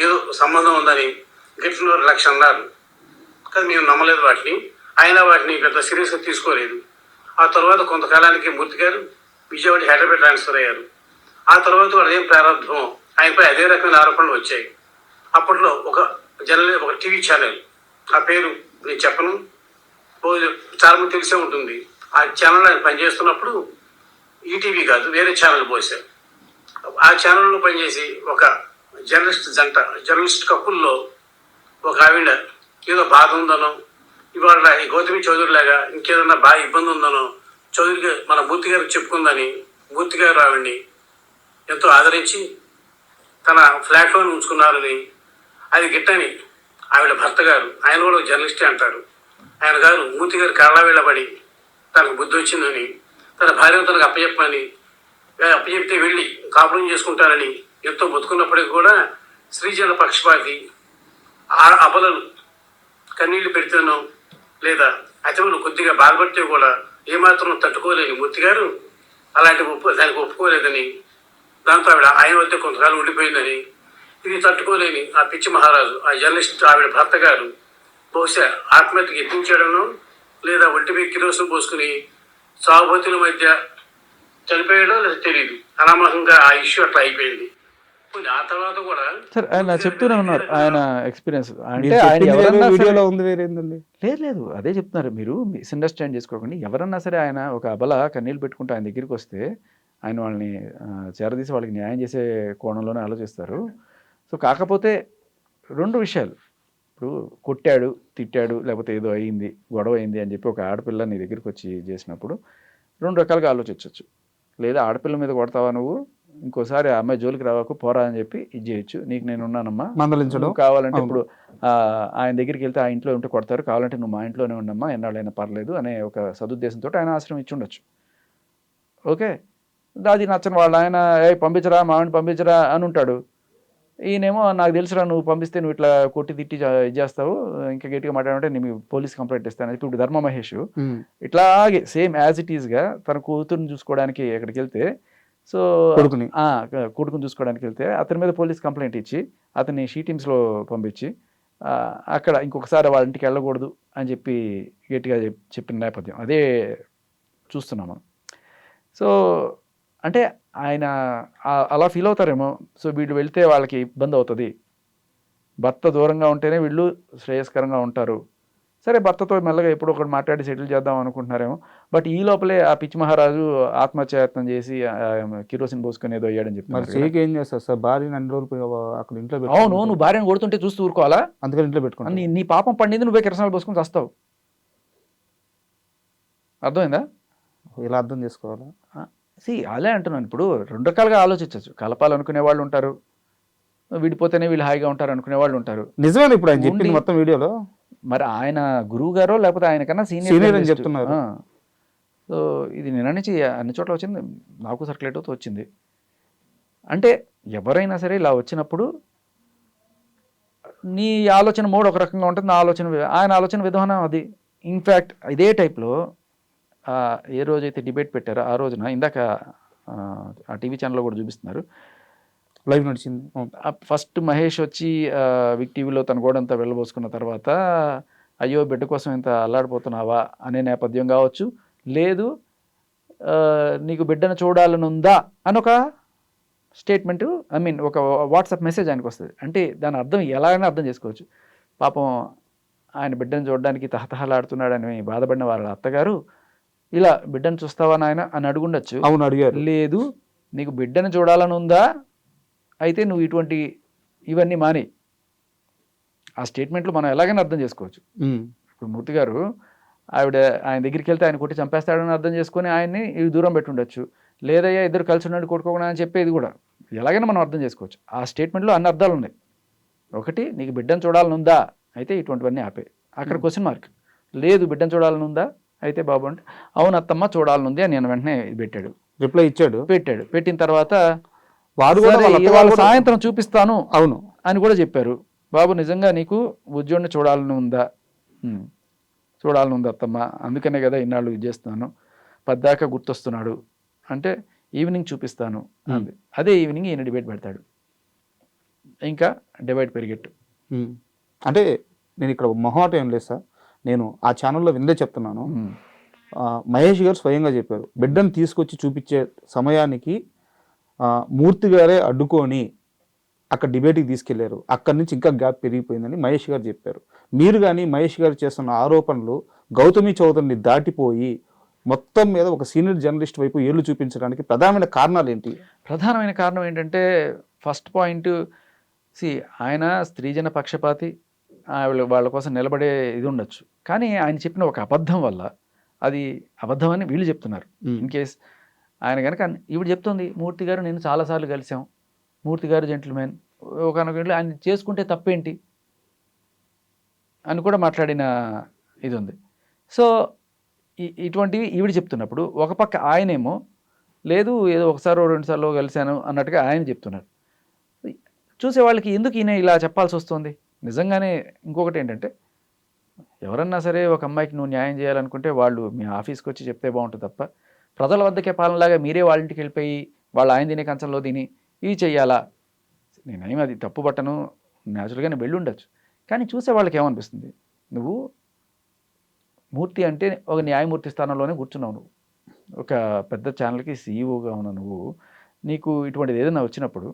[SPEAKER 5] ఏదో సంబంధం ఉందని గట్టిలో 1,00,000 అన్నారు. కానీ మేము నమ్మలేదు వాటిని. అయినా వాటిని పెద్ద సీరియస్గా తీసుకోలేదు. ఆ తర్వాత కొంతకాలానికి మూర్తి గారు విజయవాడ హైదరాబాద్ ట్రాన్స్ఫర్ అయ్యారు. ఆ తర్వాత వాళ్ళు ఏం ప్రారంభమో ఆయనపై అదే రకమైన ఆరోపణలు వచ్చాయి. అప్పట్లో ఒక టీవీ ఛానల్, ఆ పేరు నేను చెప్పను, చాలా మంది తెలిసే ఉంటుంది. ఆ ఛానల్ ఆయన పనిచేస్తున్నప్పుడు ఈటీవీ కాదు వేరే ఛానల్ పోసారు. ఆ ఛానల్లో పనిచేసి ఒక జర్నలిస్ట్ కప్పుల్లో ఒక ఆవిడ ఏదో బాధ ఉందనో, ఇవాళ ఈ గౌతమి చౌదరి లాగా ఇంకేదన్నా బాగా ఇబ్బంది ఉందనో చౌదరికి మన మూర్తి గారికి చెప్పుకుందని మూర్తి గారు ఆవిడ్ని ఎంతో ఆదరించి తన ఫ్లాట్లో ఉంచుకున్నారని, అది గిట్టని ఆవిడ భర్త గారు, ఆయన కూడా ఒక జర్నలిస్టే అంటారు, ఆయన గారు మూర్తి గారు కాళ్ళ వెళ్ళబడి తనకు బుద్ధి వచ్చిందని, తన భార్యను తనకు అప్పచెప్తే వెళ్ళి కాపురం చేసుకుంటానని ఎంతో బతుకున్నప్పటికీ కూడా స్త్రీజన పక్షపాతి, అబలలు కన్నీళ్లు పెడితేనో లేదా అతను కొద్దిగా బాధపడితే కూడా ఏమాత్రం తట్టుకోలేని మూర్తి గారు దానికి ఒప్పుకోలేదని, దాంతో ఆయన వద్ద కొంతకాలం ఉండిపోయిందని, ఇది తట్టుకోలేని ఆ పిచ్చి మహారాజు ఆ జర్నలిస్ట్ ఆవిడ భర్త గారు బహుశా ఆత్మహత్యకి ఎత్తించడను లేదా ఒంటిపై కిరోసిన్ పోసుకుని సాగుబతుల మధ్య చనిపోయడం లేదా తెలియదు, అనామకంగా ఆ ఇష్యూ అట్లా అయిపోయింది. ఆ తర్వాత కూడా
[SPEAKER 2] సార్ ఆయన చెప్తూనే ఉన్నారు ఆయన ఎక్స్పీరియన్స్. అంటే
[SPEAKER 3] వీడియోలో ఉంది వేరేందండి?
[SPEAKER 2] లేదు అదే చెప్తున్నారు, మీరు మిస్అండర్స్టాండ్ చేసుకోకండి. ఎవరన్నా సరే ఆయన ఒక అబల కన్నీళ్ళు పెట్టుకుంటూ ఆయన దగ్గరికి వస్తే ఆయన వాళ్ళని చేరదీసి వాళ్ళకి న్యాయం చేసే కోణంలోనే ఆలోచిస్తారు. సో కాకపోతే 2 విషయాలు, ఇప్పుడు కొట్టాడు తిట్టాడు లేకపోతే ఏదో అయింది గొడవ అయింది అని చెప్పి ఒక ఆడపిల్ల నీ దగ్గరికి వచ్చి చేసినప్పుడు 2 రకాలుగా ఆలోచించవచ్చు. లేదా ఆడపిల్ల మీద కొడతావా నువ్వు, ఇంకోసారి ఆ అమ్మాయి జోలికి రావాకు పోరా అని చెప్పి ఇది చేయొచ్చు, నీకు నేను ఉన్నానమ్మా
[SPEAKER 3] మందలించడం
[SPEAKER 2] కావాలంటే ఇప్పుడు ఆయన దగ్గరికి వెళ్తే ఆ ఇంట్లో ఉంటే కొడతారు, కావాలంటే నువ్వు మా ఇంట్లోనే ఉండమ్మా ఎన్నాళ్ళైనా పర్లేదు అనే ఒక సదుద్దేశంతో ఆయన ఆశ్రమం ఇచ్చి ఉండొచ్చు. ఓకే, అది నచ్చని వాళ్ళు ఆయన పంపించరా మావిని పంపించరా అని ఉంటాడు. ఈయనేమో నాకు తెలుసురా నువ్వు పంపిస్తే నువ్వు ఇట్లా కొట్టి తిట్టి ఇది చేస్తావు, ఇంకా గట్టిగా మాట్లాడంటే నేను పోలీస్ కంప్లైంట్ ఇస్తాను. ఇప్పుడు ధర్మ మహేష్ ఇట్లాగే సేమ్ యాజ్ ఇట్ ఈస్గా తన కూతురుని చూసుకోవడానికి ఎక్కడికి వెళ్తే, సో కొడుకుని చూసుకోవడానికి వెళ్తే అతని మీద పోలీస్ కంప్లైంట్ ఇచ్చి అతన్ని షీటింగ్స్లో పంపించి అక్కడ ఇంకొకసారి వాళ్ళ ఇంటికి వెళ్ళకూడదు అని చెప్పి గట్టిగా చెప్పిన నేపథ్యం అదే చూస్తున్నాం మనం. సో అంటే ఆయన అలా ఫీల్ అవుతారేమో. సో వీళ్ళు వెళ్తే వాళ్ళకి ఇబ్బంది అవుతుంది, భర్త దూరంగా ఉంటేనే వీళ్ళు శ్రేయస్కరంగా ఉంటారు. సరే భర్తతో మెల్లగా ఎప్పుడు ఒకటి మాట్లాడి సెటిల్ చేద్దాం అనుకుంటున్నారేమో. బట్ ఈ లోపలే ఆ పిచ్చి మహారాజు ఆత్మహత్యాయత్నం చేసి కిరోసిన్ పోసుకొని ఏదో అయ్యాడని
[SPEAKER 3] మరి
[SPEAKER 2] చెప్తున్నారు కదా.
[SPEAKER 3] చేయకి ఏం చేస్తారు సార్? భార్యని అన్ని రోజులు పోయి అక్కడ ఇంట్లో
[SPEAKER 2] అవును,
[SPEAKER 3] పెట్టుకుంటారు.
[SPEAKER 2] నువ్వు భార్యను కొడుతుంటే చూస్తూ ఊరుకోవాలా?
[SPEAKER 3] అందుకని ఇంట్లో పెట్టుకుంటారు.
[SPEAKER 2] నీ పాపం పండింది, నువ్వే కిరసనాలు పోసుకొని వస్తావు. అర్థమైందా?
[SPEAKER 3] ఇలా అర్థం చేసుకోవాలా?
[SPEAKER 2] అదే అంటున్నాను. ఇప్పుడు రెండు రకాలుగా ఆలోచించవచ్చు. కలపాలనుకునే వాళ్ళు ఉంటారు, విడిపోతేనే వీళ్ళు హాయిగా ఉంటారు అనుకునే వాళ్ళు ఉంటారు.
[SPEAKER 3] నిజమేనా ఇప్పుడు ఆయన చెప్పింది
[SPEAKER 2] ఉండి-
[SPEAKER 3] మొత్తం వీడియోలో?
[SPEAKER 2] మరి ఆయన గురువు గారో లేకపోతే ఆయన కన్నా
[SPEAKER 3] Senior అని
[SPEAKER 2] జర్నలిస్ట్.
[SPEAKER 3] చెప్తున్నారు.
[SPEAKER 2] సో ఇది నిన్న నుంచి అన్ని చోట్ల వచ్చింది, నాకు సర్క్యులేట్ అవుతూ వచ్చింది. అంటే ఎవరైనా సరే ఇలా వచ్చినప్పుడు నీ ఆలోచన మోడ్ ఒక రకంగా ఉంటుంది, నా ఆలోచన ఆయన ఆలోచన విధానం అది. ఇన్ఫ్యాక్ట్ ఇదే టైప్లో ఏ రోజైతే డిబేట్ పెట్టారో ఆ రోజున ఇందాక ఆ టీవీ ఛానల్లో కూడా చూపిస్తున్నారు.
[SPEAKER 3] లైవ్ నడిచింది.
[SPEAKER 2] ఫస్ట్ మహేష్ వచ్చి విక్ టీవీలో తన గోడంతా వెళ్ళబోసుకున్న తర్వాత అయ్యో బిడ్డ కోసం ఇంత అల్లాడిపోతున్నావా అనే నేపథ్యం కావచ్చు, లేదు నీకు బిడ్డను చూడాలని ఉందా అని ఒక స్టేట్మెంట్, ఐ మీన్ ఒక వాట్సాప్ మెసేజ్ ఆయనకు వస్తుంది. అంటే దాని అర్థం ఎలాగైనా అర్థం చేసుకోవచ్చు. పాపం ఆయన బిడ్డను చూడడానికి తహతహలాడుతున్నాడని బాధపడిన వాళ్ళ అత్తగారు ఇలా బిడ్డను చూస్తావా నాయన అని అడుగుండొచ్చు.
[SPEAKER 3] అవును, అడిగారు.
[SPEAKER 2] లేదు నీకు బిడ్డను చూడాలని ఉందా, అయితే నువ్వు ఇవన్నీ మాని. ఆ స్టేట్మెంట్లు మనం ఎలాగైనా అర్థం చేసుకోవచ్చు. ఇప్పుడు మూర్తి గారు ఆయన దగ్గరికి వెళ్తే ఆయన కొట్టి చంపేస్తాడని అర్థం చేసుకొని ఆయన్ని దూరం పెట్టుండొచ్చు. లేదయ్యా ఇద్దరు కలిసి ఉండండి కొట్టుకోకుండా అని చెప్పేది కూడా ఎలాగైనా మనం అర్థం చేసుకోవచ్చు. ఆ స్టేట్మెంట్లో అన్ని అర్థాలు ఉన్నాయి. ఒకటి, నీకు బిడ్డను చూడాలని ఉందా, అయితే ఇటువంటివన్నీ ఆపే. అక్కడ క్వశ్చన్ మార్క్. లేదు బిడ్డను చూడాలని ఉందా, అయితే బాబు అంటే అవును అత్తమ్మ చూడాలని ఉంది అని నేను వెంటనే పెట్టాడు,
[SPEAKER 3] రిప్లై ఇచ్చాడు.
[SPEAKER 2] పెట్టిన తర్వాత
[SPEAKER 3] వారు కూడా
[SPEAKER 2] సరే,
[SPEAKER 3] వాళ్ళ అత్తగారు
[SPEAKER 2] ఇవాళ
[SPEAKER 3] కూడా-
[SPEAKER 2] సాయంత్రం చూపిస్తాను
[SPEAKER 3] అవును,
[SPEAKER 2] అని కూడా చెప్పారు. బాబు నిజంగా నీకు ఉద్యోగిని చూడాలని ఉందా? చూడాలని ఉంది అత్తమ్మ, అందుకనే కదా ఇన్నాళ్ళు ఇది చేస్తున్నాను, పద్దాక గుర్తొస్తున్నాడు అంటే ఈవినింగ్ చూపిస్తాను అంది. అదే ఈవినింగ్ ఈయన డిబేట్ పెడతాడు. ఇంకా డిబేట్ పెరిగెట్టు.
[SPEAKER 3] అంటే నేను ఇక్కడ మొహమాటం ఏం లేదు సార్, నేను ఆ ఛానల్లో విందే చెప్తున్నాను. మహేష్ గారు స్వయంగా చెప్పారు, బిడ్డను తీసుకొచ్చి చూపించే సమయానికి మూర్తి గారే అడ్డుకొని అక్కడ డిబేట్కి తీసుకెళ్లారు. అక్కడి నుంచి ఇంకా గ్యాప్ పెరిగిపోయిందని మహేష్ గారు చెప్పారు. మీరు కానీ మహేష్ గారు చేస్తున్న ఆరోపణలు గౌతమి చౌదరిని దాటిపోయి మొత్తం మీద ఒక సీనియర్ జర్నలిస్ట్ వైపు ఏళ్ళు చూపించడానికి ప్రధానమైన కారణాలు ఏంటి?
[SPEAKER 2] ప్రధానమైన కారణం ఏంటంటే, ఫస్ట్ పాయింట్, ఆయన స్త్రీజన పక్షపాతి, వాళ్ళ కోసం నిలబడే ఇది ఉండొచ్చు. కానీ ఆయన చెప్పిన ఒక అబద్ధం వల్ల అది అబద్ధం అని వీళ్ళు చెప్తున్నారు. ఇన్ కేస్ ఆయన కనుక ఈవిడ చెప్తుంది, మూర్తి గారు నేను చాలాసార్లు కలిసాం, మూర్తి గారు జెంటిల్మెన్, ఒకనొక ఆయన చేసుకుంటే తప్పేంటి అని కూడా మాట్లాడిన ఇది ఉంది. సో ఇటువంటివి ఈవిడ చెప్తున్నప్పుడు ఒక పక్క ఆయనేమో లేదు ఏదో ఒకసారి రెండు సార్లు కలిశాను అన్నట్టుగా ఆయన చెప్తున్నారు. చూసే వాళ్ళకి ఎందుకు ఈయన ఇలా చెప్పాల్సి వస్తుంది? నిజంగానే ఇంకొకటి ఏంటంటే, ఎవరన్నా సరే ఒక అమ్మాయికి నువ్వు న్యాయం చేయాలనుకుంటే వాళ్ళు మీ ఆఫీస్కి వచ్చి చెప్తే బాగుంటుంది తప్ప, ప్రజల వద్దకే పాలనలాగా మీరే వాళ్ళ ఇంటికి వెళ్ళిపోయి వాళ్ళు ఆయన తినే కంచంలో తిని ఇవి చెయ్యాలా? నేనేమి అది తప్పు పట్టను, న్యాచురల్గానే వెళ్ళి ఉండొచ్చు. కానీ చూసే వాళ్ళకి ఏమనిపిస్తుంది, నువ్వు మూర్తి అంటే ఒక న్యాయమూర్తి స్థానంలోనే కూర్చున్నావు, నువ్వు ఒక పెద్ద ఛానల్కి సీఈఓగా ఉన్న నువ్వు, నీకు ఇటువంటిది ఏదైనా వచ్చినప్పుడు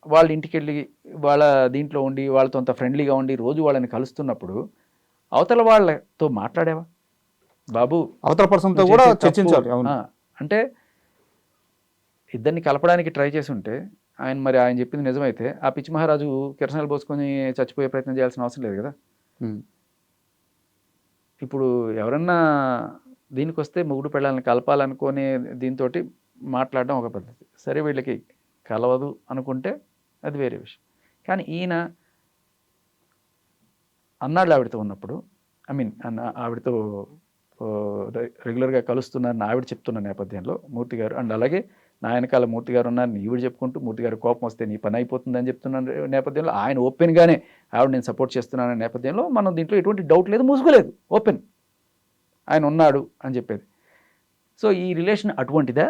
[SPEAKER 2] వాళ్ళ ఇంటికి వెళ్ళి వాళ్ళ దీంట్లో ఉండి వాళ్ళతో అంత ఫ్రెండ్లీగా ఉండి రోజు వాళ్ళని కలుస్తున్నప్పుడు అవతల వాళ్ళతో మాట్లాడేవా? బాబు
[SPEAKER 3] అవతల పర్సన్తో కూడా చర్చించాలి. అవును,
[SPEAKER 2] అంటే ఇద్దరిని కలపడానికి ట్రై చేసి ఉంటే ఆయన చెప్పింది నిజమైతే ఆ పిచ్చి మహారాజు కిరసనాలు పోసుకొని చచ్చిపోయే ప్రయత్నం చేయాల్సిన అవసరం లేదు కదా. ఇప్పుడు ఎవరన్నా దీనికి వస్తే మొగుడు పెళ్ళాలని కలపాలనుకునే దీంతో మాట్లాడడం ఒక పద్ధతి. సరే వీళ్ళకి కలవదు అనుకుంటే అది వేరే విషయం. కానీ ఈయన అన్నాళ్ళు ఆవిడతో ఉన్నప్పుడు, ఐ మీన్ ఆవిడతో రెగ్యులర్గా కలుస్తున్నారని ఆవిడ చెప్తున్న నేపథ్యంలో మూర్తి గారు, అండ్ అలాగే నా వెనకాల మూర్తి గారు ఉన్నారని ఈవిడ చెప్పుకుంటూ, మూర్తి గారు కోపం వస్తే నీ పని అయిపోతుందని చెప్తున్న నేపథ్యంలో ఆయన ఓపెన్గానే ఆవిడ నేను సపోర్ట్ చేస్తున్నాననే నేపథ్యంలో మనం దీంట్లో ఎటువంటి డౌట్ లేదు, మూసుకోలేదు, ఓపెన్ ఆయన ఉన్నాడు అని చెప్పేది. సో ఈ రిలేషన్ అటువంటిదా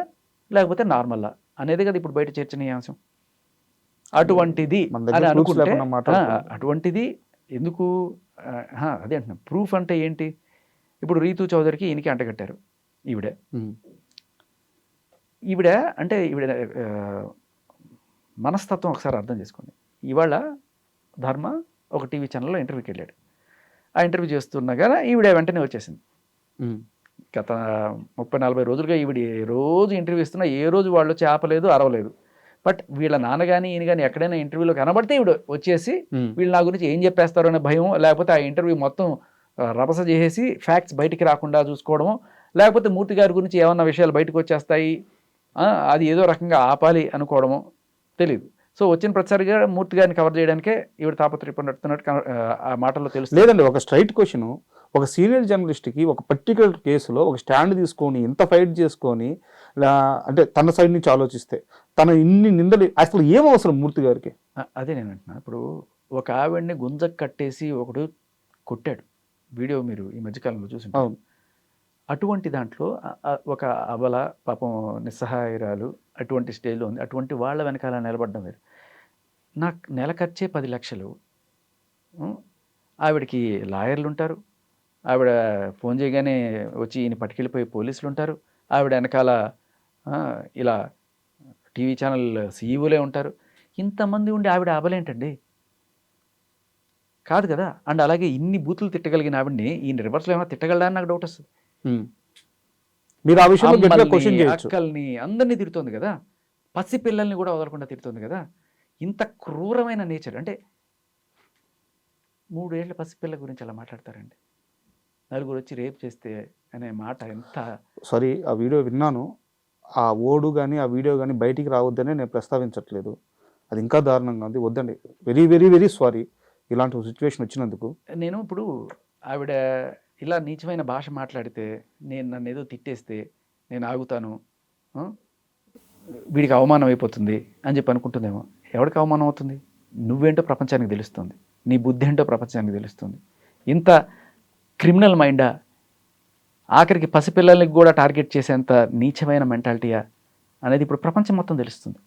[SPEAKER 2] లేకపోతే నార్మలా అనేది కదా ఇప్పుడు బయట చర్చనీయాంశం. అటువంటిది అని అనుకుంటే అటువంటిది ఎందుకు అదే అంటున్నాను. ప్రూఫ్ అంటే ఏంటి? ఇప్పుడు రీతూ చౌదరికి ఈయనకి అంటగట్టారు ఈవిడే, ఈవిడ అంటే ఈవిడ మనస్తత్వం ఒకసారి అర్థం చేసుకోండి. ఇవాళ ధర్మ ఒక టీవీ ఛానల్లో ఇంటర్వ్యూకి వెళ్ళాడు. ఆ ఇంటర్వ్యూ చేస్తున్నాగా ఈవిడ వెంటనే వచ్చేసింది. గత 30-40 రోజులుగా ఈవిడ రోజు ఇంటర్వ్యూ ఇస్తున్నా ఏ రోజు వాళ్ళు వచ్చి ఆపలేదు, అరవలేదు. బట్ వీళ్ళ నాన్న కానీ ఈయన కానీ ఎక్కడైనా ఇంటర్వ్యూలో కనబడితే ఈవిడ వచ్చేసి వీళ్ళు నా గురించి ఏం చెప్పేస్తారో అనే భయం, లేకపోతే ఆ ఇంటర్వ్యూ మొత్తం రభస చేసేసి ఫ్యాక్ట్స్ బయటికి రాకుండా చూసుకోవడము, లేకపోతే మూర్తి గారి గురించి ఏమన్నా విషయాలు బయటకు వచ్చేస్తాయి అది ఏదో రకంగా ఆపాలి అనుకోవడము తెలియదు. సో వచ్చిన ప్రతిసారిగా మూర్తి గారిని కవర్ చేయడానికే ఈవిడ తాపత్రయపడుతున్నట్టు ఆ మాటల్లో తెలుసు.
[SPEAKER 3] లేదండి, ఒక స్ట్రైట్ క్వశ్చన్, ఒక సీనియర్ జర్నలిస్ట్కి ఒక పర్టికులర్ కేసులో ఒక స్టాండ్ తీసుకొని ఇంత ఫైట్ చేసుకొని అంటే తన సైడ్ నుంచి ఆలోచిస్తే తన ఇన్ని నిందలు అసలు ఏం అవసరం మూర్తి గారికి?
[SPEAKER 2] అదే నేను అంటున్నా. ఇప్పుడు ఒక ఆవిడ్ని గుంజకు కట్టేసి ఒకడు కొట్టాడు, వీడియో మీరు ఈ మధ్యకాలంలో చూసి.
[SPEAKER 3] అవును.
[SPEAKER 2] అటువంటి దాంట్లో ఒక అబల పాపం నిస్సహాయరాలు అటువంటి స్టేజ్లో ఉంది. అటువంటి వాళ్ళ వెనకాల నిలబడ్డం వేరు. నాకు నెల ఖర్చే 10 లక్షలు. ఆవిడకి లాయర్లు ఉంటారు, ఆవిడ ఫోన్ చేయగానే వచ్చి ఈయన పట్టుకెళ్ళిపోయి పోలీసులు ఉంటారు, ఆవిడ వెనకాల ఇలా టీవీ ఛానల్ సీఈఓలే ఉంటారు. ఇంతమంది ఉండి ఆవిడ అబలేంటండి? కాదు కదా. అండ్ అలాగే ఇన్ని బూతులు తిట్టగలిగిన ఆవిడ్ని ఈయన రివర్స్లో ఏమైనా తిట్టగలడా అని నాకు డౌట్ వస్తుంది.
[SPEAKER 3] మీరు ఆ విషయంలో గట్టిగా క్వశ్చన్ చేయొచ్చు.
[SPEAKER 2] అక్కల్ని అందరినీ తిడుతోంది కదా, పసి పిల్లల్ని కూడా వదలకుండా తిడుతోంది కదా. ఇంత క్రూరమైన నేచర్ అంటే 3 ఏళ్ల పసిపిల్ల గురించి అలా మాట్లాడతారండి. నలుగురు వచ్చి రేప్ చేస్తే అనే మాట ఎంత.
[SPEAKER 3] సారీ, ఆ వీడియో విన్నాను. ఆ ఓడు కానీ ఆ వీడియో కానీ బయటికి రావద్దనే నేను ప్రస్తావించట్లేదు. అది ఇంకా దారుణంగా ఉంది, వద్దండి. వెరీ వెరీ వెరీ సారీ ఇలాంటి సిచ్యువేషన్ వచ్చినందుకు.
[SPEAKER 2] నేను ఇప్పుడు ఆవిడ ఇలా నీచమైన భాష మాట్లాడితే, నన్ను ఏదో తిట్టేస్తే నేను ఆగుతాను, వీడికి అవమానం అయిపోతుంది అని చెప్పి అనుకుంటుందేమో. ఎవరికి అవమానం అవుతుంది? నువ్వేంటో ప్రపంచానికి తెలుస్తుంది, నీ బుద్ధి ఏంటో ప్రపంచానికి తెలుస్తుంది. ఇంత క్రిమినల్ మైండా, ఆఖరికి పసిపిల్లలకి కూడా టార్గెట్ చేసేంత నీచమైన మెంటాలిటీయా అనేది ఇప్పుడు ప్రపంచం మొత్తం తెలుస్తుంది.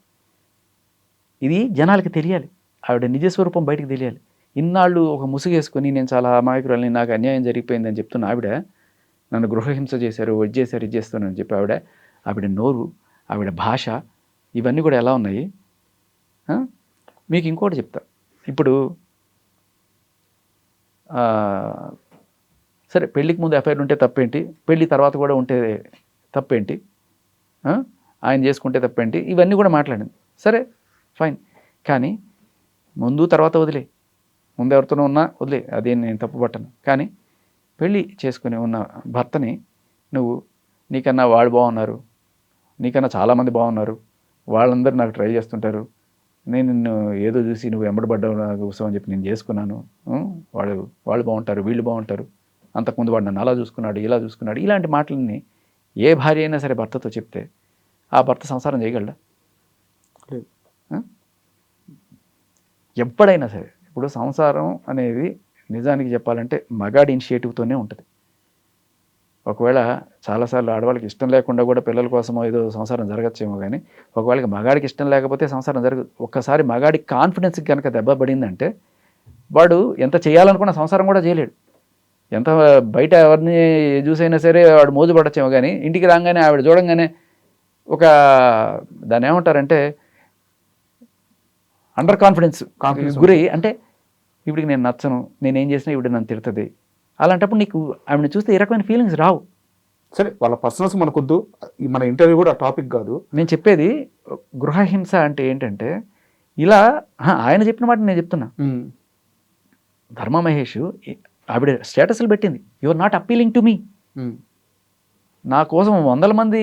[SPEAKER 2] ఇది జనాలకి తెలియాలి, ఆవిడ నిజస్వరూపం బయటకు తెలియాలి. ఇన్నాళ్ళు ఒక ముసుగేసుకొని నేను చాలా అమాయకురాలని, నాకు అన్యాయం జరిగిపోయిందని చెప్తున్న ఆవిడ నన్ను గృహహింస చేశారు, ఇది చేశారు, ఇది చేస్తానని చెప్పి ఆవిడ నోరు, ఆవిడ భాష, ఇవన్నీ కూడా ఎలా ఉన్నాయి? మీకు ఇంకోటి చెప్తా. ఇప్పుడు సరే, పెళ్ళికి ముందు ఎఫ్ఐఆర్ ఉంటే తప్పేంటి, పెళ్ళి తర్వాత కూడా ఉంటే తప్పేంటి, ఆయన చేసుకుంటే తప్పేంటి, ఇవన్నీ కూడా మాట్లాడింది. సరే ఫైన్. కానీ ముందు తర్వాత వదిలే, ముందు ఎవరితోనూ ఉన్నా వదిలే, అదే నేను తప్పు పట్టను. కానీ పెళ్ళి చేసుకుని ఉన్న భర్తని నువ్వు, నీకన్నా వాళ్ళు బాగున్నారు, నీకన్నా చాలామంది బాగున్నారు, వాళ్ళందరూ నాకు ట్రై చేస్తుంటారు, నేను నిన్ను ఏదో చూసి నువ్వు వెంబడబడ్డావు నా కోసం అని చెప్పి నేను చేసుకున్నాను, వాళ్ళు బాగుంటారు, వీళ్ళు బాగుంటారు, అంతకుముందు వాడు నన్ను అలా చూసుకున్నాడు, ఇలా చూసుకున్నాడు, ఇలాంటి మాటలని ఏ భార్య అయినా సరే భర్తతో చెప్తే ఆ భర్త సంసారం చేయగలడా? ఎప్పుడైనా సరే. ఇప్పుడు సంసారం అనేది నిజానికి చెప్పాలంటే మగాడి ఇనిషియేటివ్తోనే ఉంటుంది. ఒకవేళ చాలాసార్లు ఆడవాళ్ళకి ఇష్టం లేకుండా కూడా పిల్లల కోసమో ఏదో సంసారం జరగచ్చేమో, కానీ ఒకవేళకి మగాడికి ఇష్టం లేకపోతే సంసారం జరగదు. ఒక్కసారి మగాడి కాన్ఫిడెన్స్కి కనుక దెబ్బ పడిందంటే వాడు ఎంత చేయాలనుకున్న సంసారం కూడా చేయలేడు. ఎంత బయట ఎవరిని చూసైనా సరే వాడు మోజు పడచ్చేమో, కానీ ఇంటికి రాగానే ఆవిడ చూడంగానే ఒక దాన్ని ఏమంటారంటే అండర్ కాన్ఫిడెన్స్ గురి, అంటే ఇవిడికి నేను నచ్చను, నేనేం చేసినా ఇవిడ నన్ను తిడుతుంది. అలాంటప్పుడు నీకు ఆవిడని చూస్తే ఏ రకమైన ఫీలింగ్స్ రావు.
[SPEAKER 3] సరే, వాళ్ళ పర్సనల్స్ మనకొద్దు, మన ఇంటర్వ్యూ కూడా టాపిక్ కాదు.
[SPEAKER 2] నేను చెప్పేది గృహహింస అంటే ఏంటంటే, ఇలా ఆయన చెప్పిన మాట నేను చెప్తున్నా. ధర్మ మహేష్ ఆవిడ స్టేటస్లు పెట్టింది, you are not appealing to me. నా కోసం 100 మంది